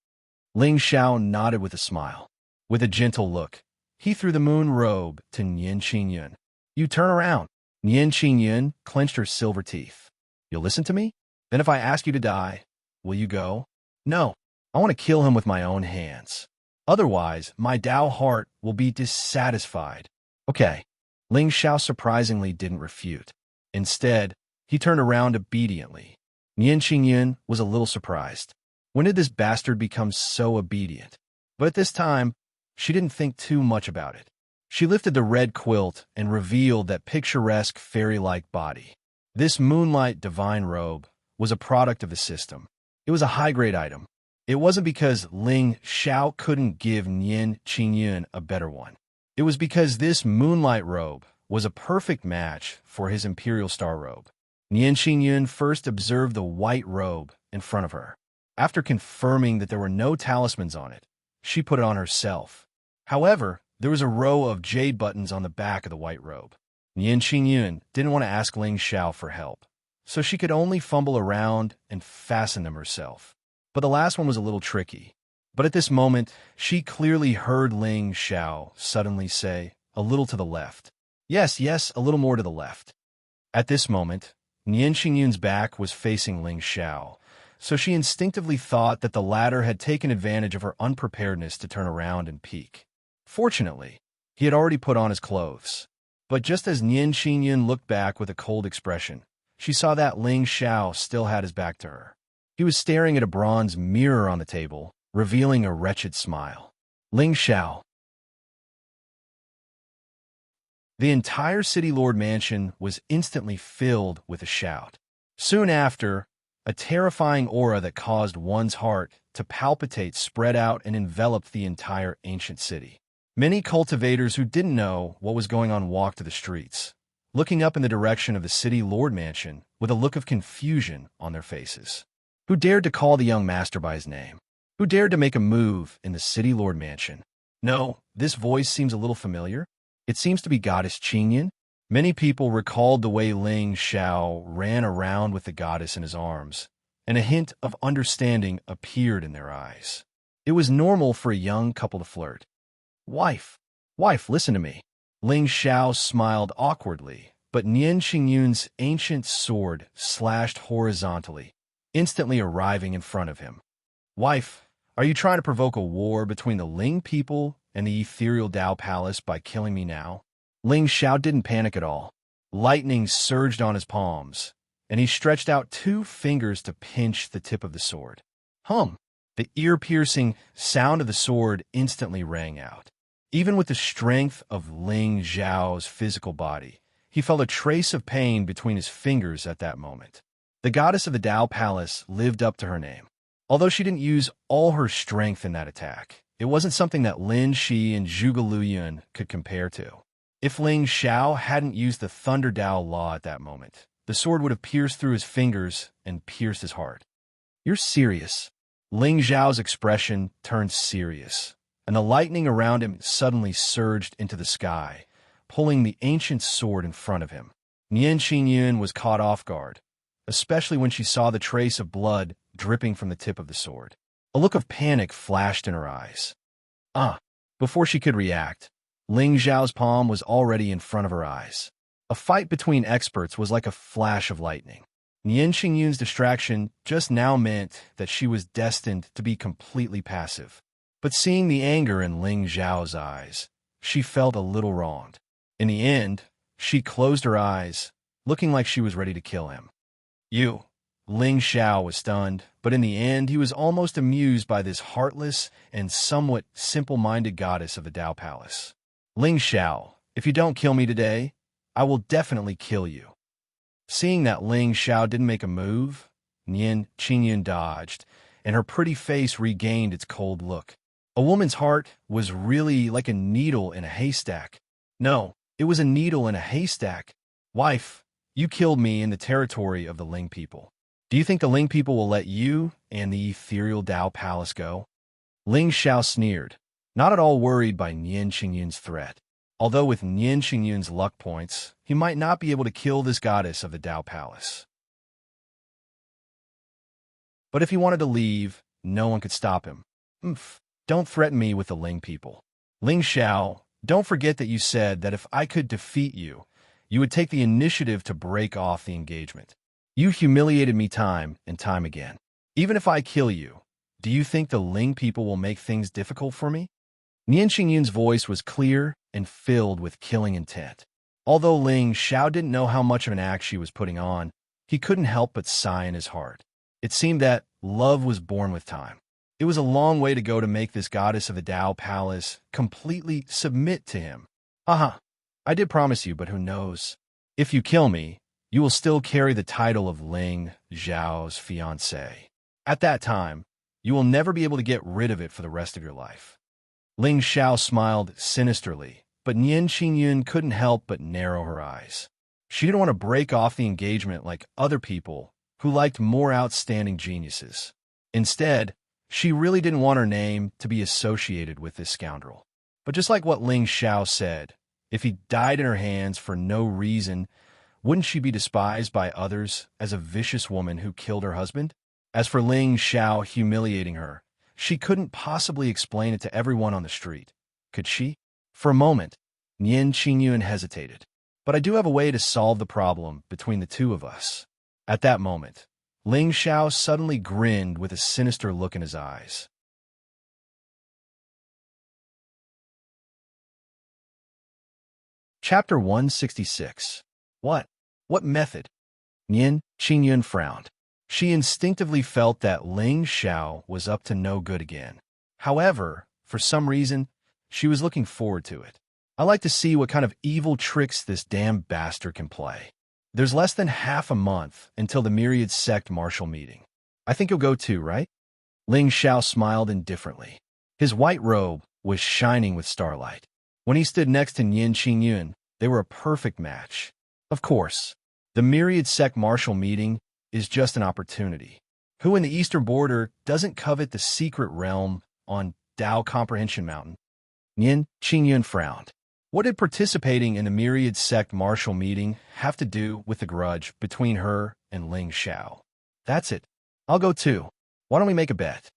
Ling Xiao nodded with a smile. With a gentle look, he threw the moon robe to Nian Qingyun. You turn around. Nian Qingyun clenched her silver teeth. You'll listen to me? Then if I ask you to die, will you go? No. I want to kill him with my own hands. Otherwise, my Dao heart will be dissatisfied. Okay. Ling Xiao surprisingly didn't refute. Instead, he turned around obediently. Nian Qingyun was a little surprised. When did this bastard become so obedient? But at this time, she didn't think too much about it. She lifted the red quilt and revealed that picturesque fairy-like body. This moonlight divine robe was a product of the system. It was a high-grade item. It wasn't because Ling Xiao couldn't give Nian Qingyun a better one. It was because this moonlight robe was a perfect match for his imperial star robe. Nian Qingyun first observed the white robe in front of her. After confirming that there were no talismans on it, she put it on herself. However, there was a row of jade buttons on the back of the white robe. Nian Qingyun didn't want to ask Ling Xiao for help, so she could only fumble around and fasten them herself. But the last one was a little tricky. But at this moment, she clearly heard Ling Xiao suddenly say, a little to the left. Yes, a little more to the left. At this moment, Nian Qingyun's back was facing Ling Xiao, so she instinctively thought that the latter had taken advantage of her unpreparedness to turn around and peek. Fortunately, he had already put on his clothes. But just as Nian Qingyun looked back with a cold expression, she saw that Ling Xiao still had his back to her. He was staring at a bronze mirror on the table, revealing a wretched smile. Ling Xiao. The entire City Lord mansion was instantly filled with a shout. Soon after, a terrifying aura that caused one's heart to palpitate spread out and enveloped the entire ancient city. Many cultivators who didn't know what was going on walked to the streets, looking up in the direction of the City Lord mansion with a look of confusion on their faces. Who dared to call the young master by his name? Who dared to make a move in the City Lord mansion? No, this voice seems a little familiar. It seems to be Goddess Qingyun. Many people recalled the way Ling Xiao ran around with the goddess in his arms, and a hint of understanding appeared in their eyes. It was normal for a young couple to flirt. Wife, listen to me. Ling Xiao smiled awkwardly, but Nian Qingyun's ancient sword slashed horizontally, instantly arriving in front of him. Wife, are you trying to provoke a war between the Ling people and the ethereal Dao Palace by killing me now? Ling Xiao didn't panic at all. Lightning surged on his palms, and he stretched out 2 fingers to pinch the tip of the sword. Hum! The ear-piercing sound of the sword instantly rang out. Even with the strength of Ling Xiao's physical body, he felt a trace of pain between his fingers at that moment. The goddess of the Dao Palace lived up to her name. Although she didn't use all her strength in that attack, it wasn't something that Lin Shi and Zhuge Luyuan could compare to. If Ling Xiao hadn't used the Thunder Dao Law at that moment, the sword would have pierced through his fingers and pierced his heart. You're serious. Ling Xiao's expression turned serious, and the lightning around him suddenly surged into the sky, pulling the ancient sword in front of him. Nian Qingyun was caught off guard, especially when she saw the trace of blood dripping from the tip of the sword. A look of panic flashed in her eyes. Before she could react, Ling Xiao's palm was already in front of her eyes. A fight between experts was like a flash of lightning. Nian Qingyun's distraction just now meant that she was destined to be completely passive. But seeing the anger in Ling Xiao's eyes, she felt a little wronged. In the end, she closed her eyes, looking like she was ready to kill him. Ling Xiao was stunned, but in the end he was almost amused by this heartless and somewhat simple-minded goddess of the Dao Palace. Ling Xiao, if you don't kill me today, I will definitely kill you. Seeing that Ling Xiao didn't make a move, Nian Qingyun dodged, and her pretty face regained its cold look. A woman's heart was really like a needle in a haystack. No, it was a needle in a haystack. Wife, you killed me in the territory of the Ling people. Do you think the Ling people will let you and the ethereal Dao Palace go? Ling Xiao sneered. not at all worried by Nian Qingyun's threat. Although with Nian Qingyun's luck points, he might not be able to kill this goddess of the Tao Palace. But if he wanted to leave, no one could stop him. Don't threaten me with the Ling people. Ling Xiao, don't forget that you said that if I could defeat you, you would take the initiative to break off the engagement. You humiliated me time and time again. Even if I kill you, do you think the Ling people will make things difficult for me? Nian Qingyun's voice was clear and filled with killing intent. Although Ling Xiao didn't know how much of an act she was putting on, he couldn't help but sigh in his heart. It seemed that love was born with time. It was a long way to go to make this goddess of the Tao Palace completely submit to him. I did promise you, but who knows? If you kill me, you will still carry the title of Ling Xiao's fiancé. At that time, you will never be able to get rid of it for the rest of your life. Ling Xiao smiled sinisterly, but Nian Qingyun couldn't help but narrow her eyes. She didn't want to break off the engagement like other people who liked more outstanding geniuses. Instead, she really didn't want her name to be associated with this scoundrel. But just like what Ling Xiao said, if he died in her hands for no reason, wouldn't she be despised by others as a vicious woman who killed her husband? As for Ling Xiao humiliating her, she couldn't possibly explain it to everyone on the street. Could she? For a moment, Nian Qingyun hesitated. But I do have a way to solve the problem between the two of us. At that moment, Ling Xiao suddenly grinned with a sinister look in his eyes. Chapter 166. What? What method? Nian Qingyun frowned. She instinctively felt that Ling Xiao was up to no good again. However, for some reason, she was looking forward to it. I like to see what kind of evil tricks this damn bastard can play. There's less than half a month until the Myriad Sect Martial meeting. I think you'll go too, right? Ling Xiao smiled indifferently. His white robe was shining with starlight. When he stood next to Nian Qingyun, they were a perfect match. Of course, the Myriad Sect Martial meeting is just an opportunity. Who in the eastern border doesn't covet the secret realm on Tao Comprehension Mountain? Nian Qingyun frowned. What did participating in the Myriad Sect Martial meeting have to do with the grudge between her and Ling Xiao? That's it. I'll go too. Why don't we make a bet?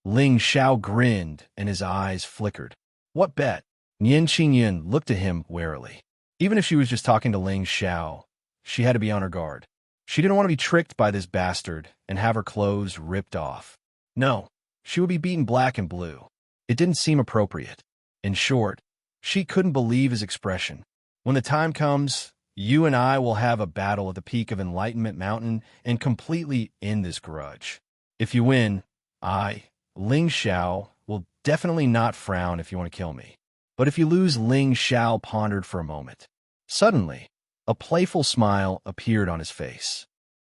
Ling Xiao grinned and his eyes flickered. What bet? Nian Qingyun looked at him warily. Even if she was just talking to Ling Xiao, she had to be on her guard. She didn't want to be tricked by this bastard and have her clothes ripped off. No, she would be beaten black and blue. It didn't seem appropriate. In short, she couldn't believe his expression. When the time comes, you and I will have a battle at the peak of Enlightenment Mountain and completely end this grudge. If you win, Ling Xiao, will definitely not frown if you want to kill me. But if you lose, Ling Xiao pondered for a moment. Suddenly, a playful smile appeared on his face.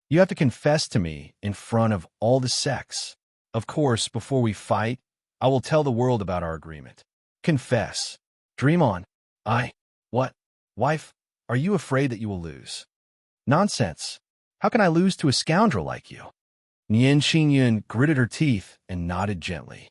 You have to confess to me in front of all the sects. Of course, before we fight, I will tell the world about our agreement. Confess. Dream on. What? Wife, are you afraid that you will lose? Nonsense. How can I lose to a scoundrel like you? Nian Qingyun gritted her teeth and nodded gently.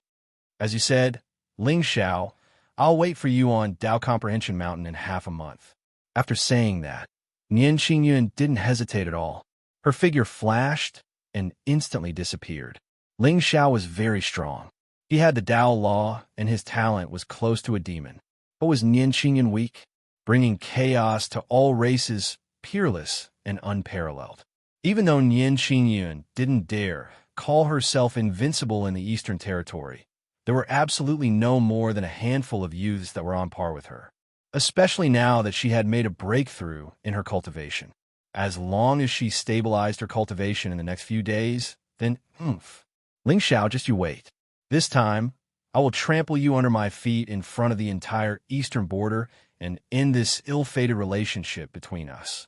As you said, Ling Xiao, I'll wait for you on Tao Comprehension Mountain in half a month. After saying that, Nian Qingyun didn't hesitate at all. Her figure flashed and instantly disappeared. Ling Xiao was very strong. He had the Tao Law, and his talent was close to a demon. But was Nian Qingyun weak, bringing chaos to all races, peerless and unparalleled? Even though Nian Qingyun didn't dare call herself invincible in the Eastern Territory, there were absolutely no more than a handful of youths that were on par with her, especially now that she had made a breakthrough in her cultivation. As long as she stabilized her cultivation in the next few days, then Ling Xiao, just you wait. This time, I will trample you under my feet in front of the entire eastern border and end this ill-fated relationship between us.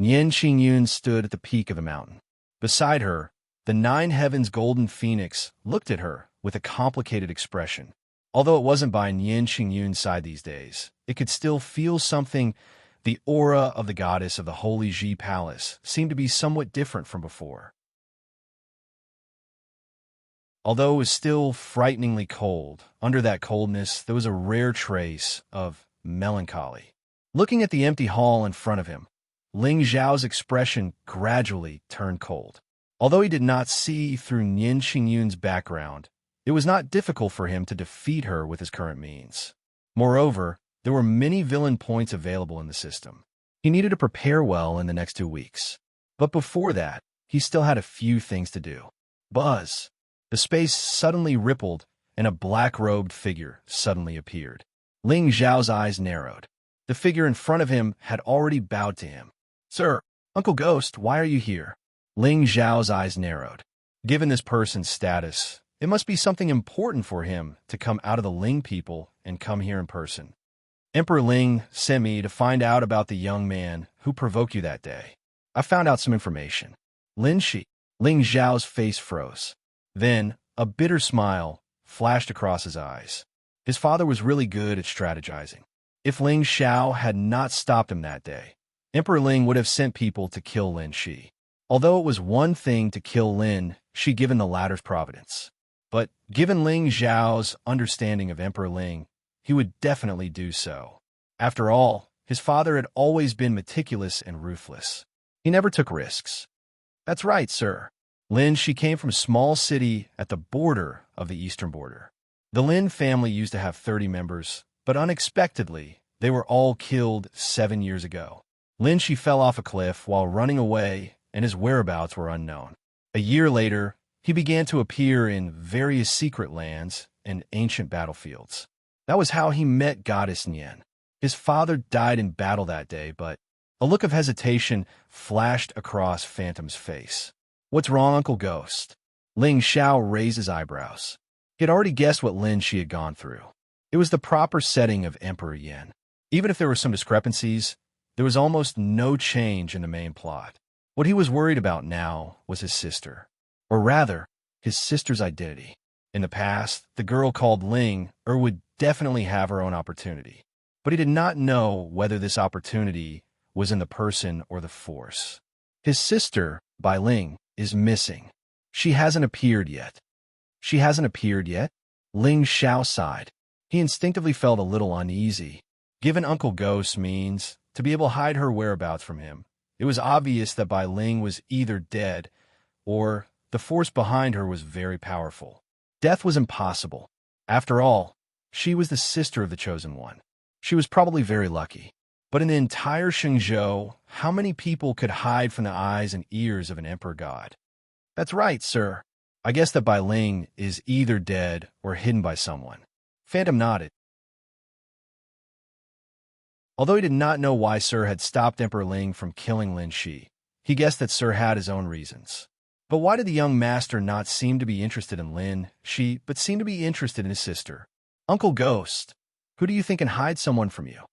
Nian Qingyun stood at the peak of the mountain. Beside her, the Nine Heavens Golden Phoenix looked at her with a complicated expression. Although it wasn't by Nian Qingyun's side these days, it could still feel something. The aura of the goddess of the Holy Ji Palace seemed to be somewhat different from before. Although it was still frighteningly cold, under that coldness there was a rare trace of melancholy. Looking at the empty hall in front of him, Ling Zhao's expression gradually turned cold. Although he did not see through Nian Qingyun's background, it was not difficult for him to defeat her with his current means. Moreover, there were many villain points available in the system. He needed to prepare well in the next 2 weeks. But before that, he still had a few things to do. Buzz! The space suddenly rippled, and a black-robed figure suddenly appeared. Ling Zhao's eyes narrowed. The figure in front of him had already bowed to him. "Sir, Uncle Ghost, why are you here?" Ling Zhao's eyes narrowed. Given this person's status, it must be something important for him to come out of the Ling people and come here in person. "Emperor Ling sent me to find out about the young man who provoked you that day. I found out some information." Ling Zhao's face froze. Then, a bitter smile flashed across his eyes. His father was really good at strategizing. If Ling Xiao had not stopped him that day, Emperor Ling would have sent people to kill Lin Shi. Although it was one thing to kill Lin Shi given the latter's providence, but given Ling Zhao's understanding of Emperor Ling, he would definitely do so. After all, his father had always been meticulous and ruthless. He never took risks. "That's right, sir. Lin Shi came from a small city at the border of the eastern border. The Lin family used to have 30 members, but unexpectedly, they were all killed 7 years ago. Lin Shi fell off a cliff while running away, and his whereabouts were unknown. A year later, he began to appear in various secret lands and ancient battlefields. That was how he met Goddess Nian. His father died in battle that day, but a look of hesitation flashed across Phantom's face. "What's wrong, Uncle Ghost?" Ling Xiao raised his eyebrows. He had already guessed what Lin Shi had gone through. It was the proper setting of Emperor Yin. Even if there were some discrepancies, there was almost no change in the main plot. What he was worried about now was his sister. Or rather, his sister's identity. In the past, the girl called Ling would definitely have her own opportunity. But he did not know whether this opportunity was in the person or the force. His sister, Bai Ling, is missing. She hasn't appeared yet. "She hasn't appeared yet?" Ling Xiao sighed. He instinctively felt a little uneasy. Given Uncle Ghost's means to be able to hide her whereabouts from him, it was obvious that Bai Ling was either dead or the force behind her was very powerful. Death was impossible. After all, she was the sister of the Chosen One. She was probably very lucky. But in the entire Shenzhou, how many people could hide from the eyes and ears of an emperor god? "That's right, sir. I guess that Bai Ling is either dead or hidden by someone." Phantom nodded. Although he did not know why Sir had stopped Emperor Ling from killing Lin Shi, he guessed that Sir had his own reasons. But why did the young master not seem to be interested in Lin Shi, but seem to be interested in his sister? "Uncle Ghost, who do you think can hide someone from you?"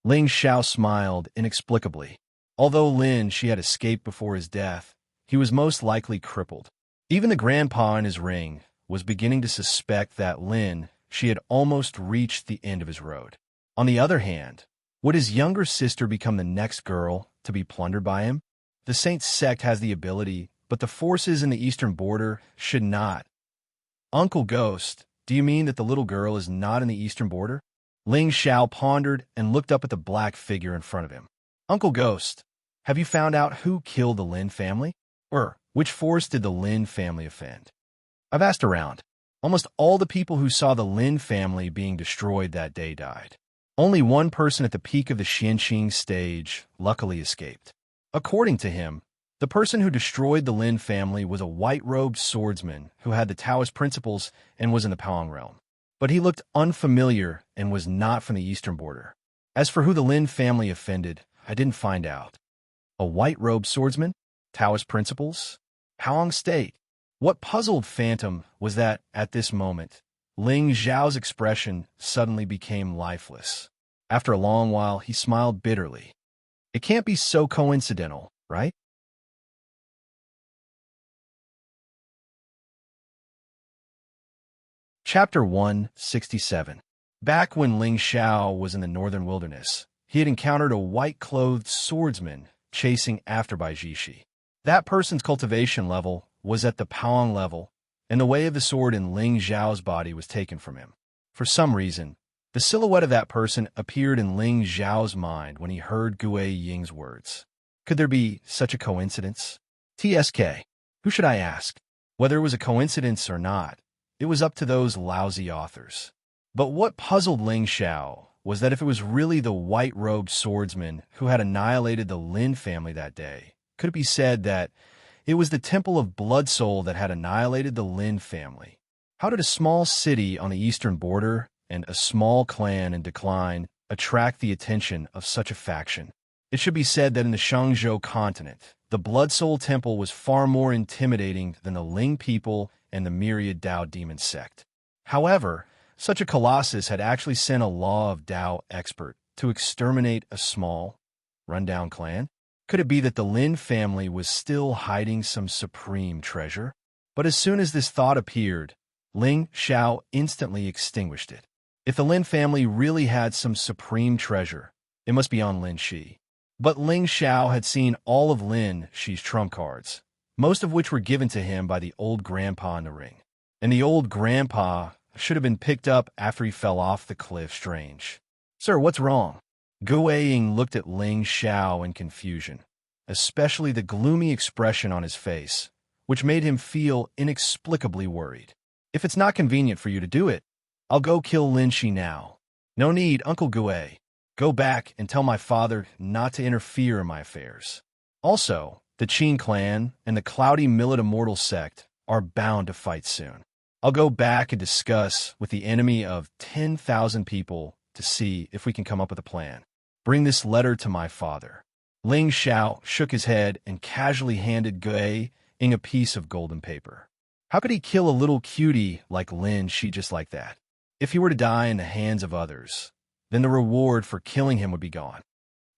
Ling Xiao smiled inexplicably. Although Lin Shi had escaped before his death, he was most likely crippled. Even the grandpa in his ring was beginning to suspect that Lin Shi had almost reached the end of his road. On the other hand, would his younger sister become the next girl to be plundered by him? The Saint sect has the ability, but the forces in the eastern border should not. "Uncle Ghost, do you mean that the little girl is not in the eastern border?" Ling Xiao pondered and looked up at the black figure in front of him. "Uncle Ghost, have you found out who killed the Lin family? Or which force did the Lin family offend?" "I've asked around. Almost all the people who saw the Lin family being destroyed that day died. Only one person at the peak of the Xianqing stage luckily escaped. According to him, the person who destroyed the Lin family was a white-robed swordsman who had the Taoist principles and was in the Paong realm. But he looked unfamiliar and was not from the eastern border. As for who the Lin family offended, I didn't find out." A white-robed swordsman? Taoist principles? Paong state? What puzzled Phantom was that, at this moment, Ling Zhao's expression suddenly became lifeless. After a long while, he smiled bitterly. "It can't be so coincidental, right?" Chapter 167. Back when Ling Xiao was in the northern wilderness, he had encountered a white-clothed swordsman chasing after Bai Jishi. That person's cultivation level was at the Paong level, and the way of the sword in Ling Zhao's body was taken from him. For some reason, the silhouette of that person appeared in Ling Zhao's mind when he heard Gue Ying's words. Could there be such a coincidence? TSK. Who should I ask? Whether it was a coincidence or not, it was up to those lousy authors. But what puzzled Ling Xiao was that if it was really the white-robed swordsman who had annihilated the Lin family that day, could it be said that it was the Temple of Blood Soul that had annihilated the Lin family? How did a small city on the eastern border and a small clan in decline attract the attention of such a faction? It should be said that in the Shangzhou continent, the Blood Soul Temple was far more intimidating than the Ling people and the myriad Dao demon sect. However, such a colossus had actually sent a law of Dao expert to exterminate a small, rundown clan. Could it be that the Lin family was still hiding some supreme treasure? But as soon as this thought appeared, Ling Xiao instantly extinguished it. If the Lin family really had some supreme treasure, it must be on Lin Shi. But Ling Xiao had seen all of Lin Shi's trump cards, most of which were given to him by the old grandpa in the ring. And the old grandpa should have been picked up after he fell off the cliff. Strange. Sir, what's wrong? Gu Ying looked at Ling Xiao in confusion, especially the gloomy expression on his face, which made him feel inexplicably worried. If it's not convenient for you to do it, I'll go kill Lin Shi now. No need, Uncle Gue. Go back and tell my father not to interfere in my affairs. Also, the Qin clan and the Cloudy Millet Immortal sect are bound to fight soon. I'll go back and discuss with the enemy of 10,000 people to see if we can come up with a plan. Bring this letter to my father. Ling Xiao shook his head and casually handed Gue Ying a piece of golden paper. How could he kill a little cutie like Lin Shi just like that? If he were to die in the hands of others, then the reward for killing him would be gone.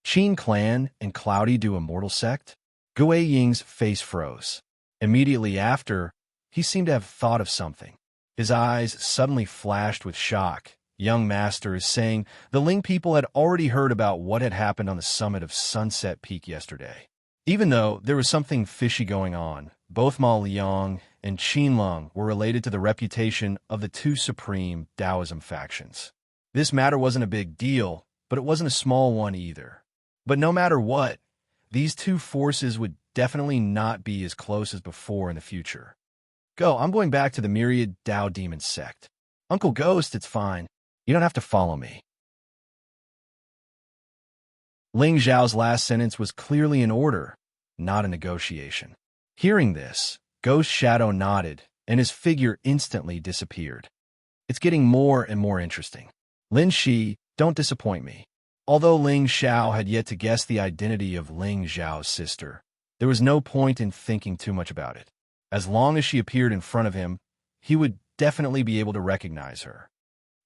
Qin clan and Cloudy Do Immortal sect? Gue Ying's face froze. Immediately after, he seemed to have thought of something. His eyes suddenly flashed with shock. Young Master is saying the Ling people had already heard about what had happened on the summit of Sunset Peak yesterday. Even though there was something fishy going on, both Ma Liang and Qin Lung were related to the reputation of the two supreme Taoism factions. This matter wasn't a big deal, but it wasn't a small one either. But no matter what, these two forces would definitely not be as close as before in the future. Go, I'm going back to the myriad Dao demon sect. Uncle Ghost, it's fine. You don't have to follow me. Ling Zhao's last sentence was clearly an order, not a negotiation. Hearing this, Ghost Shadow nodded, and his figure instantly disappeared. It's getting more and more interesting. Lin Shi, don't disappoint me. Although Ling Xiao had yet to guess the identity of Ling Zhao's sister, there was no point in thinking too much about it. As long as she appeared in front of him, he would definitely be able to recognize her.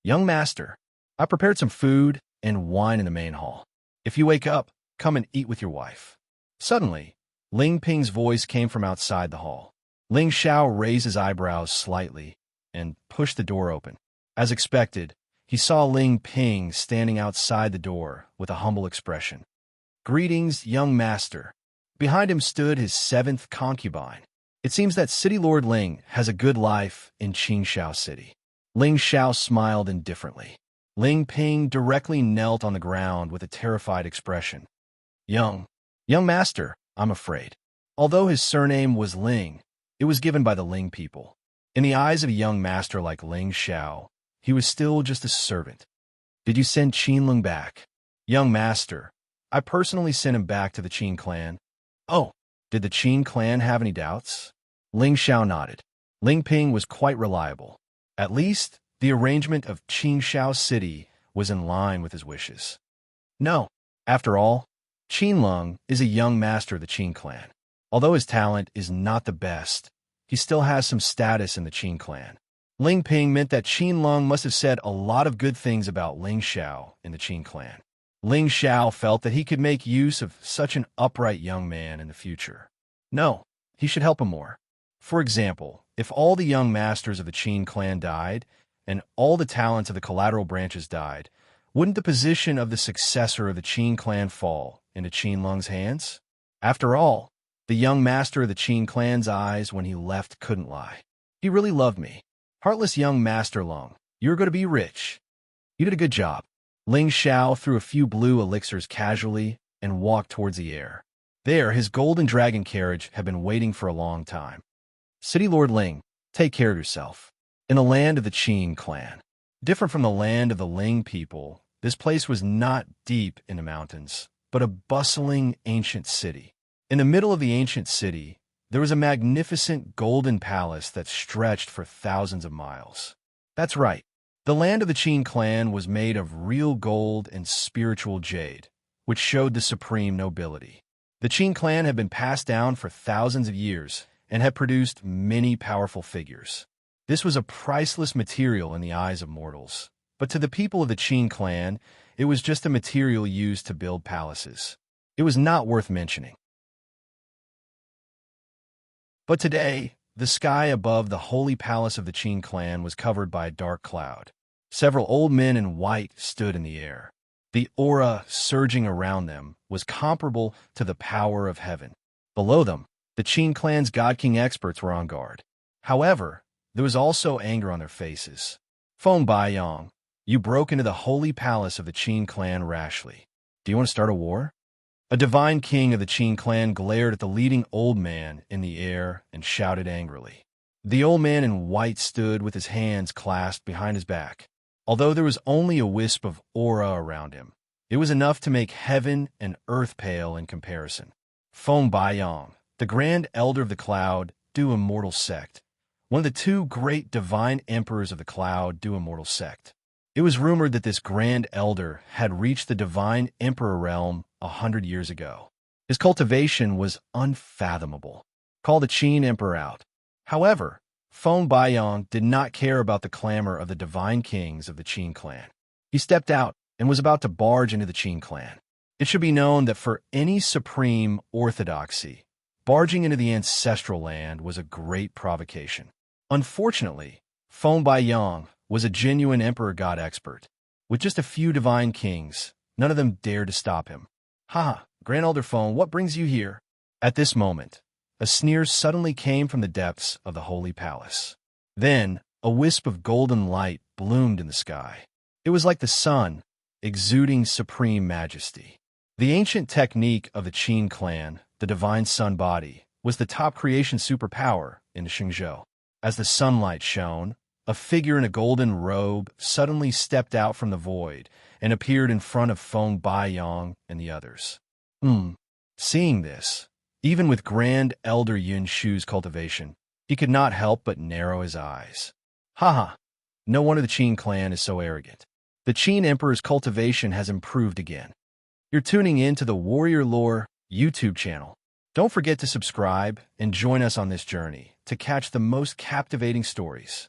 Young Master, I prepared some food and wine in the main hall. If you wake up, come and eat with your wife. Suddenly, Ling Ping's voice came from outside the hall. Ling Xiao raised his eyebrows slightly and pushed the door open. As expected, he saw Ling Ping standing outside the door with a humble expression. Greetings, young master. Behind him stood his seventh concubine. It seems that City Lord Ling has a good life in Qingxiao City. Ling Xiao smiled indifferently. Ling Ping directly knelt on the ground with a terrified expression. Young master, I'm afraid. Although his surname was Ling, it was given by the Ling people. In the eyes of a young master like Ling Xiao, he was still just a servant. Did you send Qin Lung back? Young master, I personally sent him back to the Qin clan. Oh, did the Qin clan have any doubts? Ling Xiao nodded. Ling Ping was quite reliable. At least, the arrangement of Qingxiao City was in line with his wishes. No, after all, Qin Lung is a young master of the Qin clan. Although his talent is not the best, he still has some status in the Qin clan. Ling Ping meant that Qin Lung must have said a lot of good things about Ling Xiao in the Qin clan. Ling Xiao felt that he could make use of such an upright young man in the future. No, he should help him more. For example, if all the young masters of the Qin clan died, and all the talents of the collateral branches died, wouldn't the position of the successor of the Qin clan fall into Qin Lung's hands? After all, the young master of the Qin clan's eyes when he left couldn't lie. He really loved me. Heartless young Master Long, you're going to be rich. You did a good job. Ling Xiao threw a few blue elixirs casually and walked towards the air. There, his golden dragon carriage had been waiting for a long time. City Lord Ling, take care of yourself. In the land of the Qin clan. Different from the land of the Ling people, this place was not deep in the mountains, but a bustling ancient city. In the middle of the ancient city, there was a magnificent golden palace that stretched for thousands of miles. That's right. The land of the Qin clan was made of real gold and spiritual jade, which showed the supreme nobility. The Qin clan had been passed down for thousands of years and had produced many powerful figures. This was a priceless material in the eyes of mortals, but to the people of the Qin clan, it was just a material used to build palaces. It was not worth mentioning. But today, the sky above the holy palace of the Qin clan was covered by a dark cloud. Several old men in white stood in the air. The aura surging around them was comparable to the power of heaven. Below them, the Qin clan's God King experts were on guard. However, there was also anger on their faces. Feng Baiyang, you broke into the holy palace of the Qin clan rashly. Do you want to start a war? A divine king of the Qin clan glared at the leading old man in the air and shouted angrily. The old man in white stood with his hands clasped behind his back. Although there was only a wisp of aura around him, it was enough to make heaven and earth pale in comparison. Feng Baiyang, the grand elder of the cloud, due immortal sect. One of the two great divine emperors of the cloud, due immortal sect. It was rumored that this grand elder had reached the divine emperor realm 100 years ago. His cultivation was unfathomable. Call the Qin emperor out. However, Feng Baiyang did not care about the clamor of the divine kings of the Qin clan. He stepped out and was about to barge into the Qin clan. It should be known that for any supreme orthodoxy, barging into the ancestral land was a great provocation. Unfortunately, Feng Baiyang was a genuine emperor god expert. With just a few divine kings, none of them dared to stop him. Ha! Grand Elder Feng, what brings you here? At this moment, a sneer suddenly came from the depths of the holy palace. Then, a wisp of golden light bloomed in the sky. It was like the sun, exuding supreme majesty. The ancient technique of the Qin clan, the divine sun body, was the top creation superpower in the Xingzhou. As the sunlight shone, a figure in a golden robe suddenly stepped out from the void and appeared in front of Feng Baiyang and the others. Seeing this, even with Grand Elder Yun Shu's cultivation, he could not help but narrow his eyes. Haha, no wonder the Qin clan is so arrogant. The Qin Emperor's cultivation has improved again. You're tuning in to the Warrior Lore YouTube channel. Don't forget to subscribe and join us on this journey to catch the most captivating stories.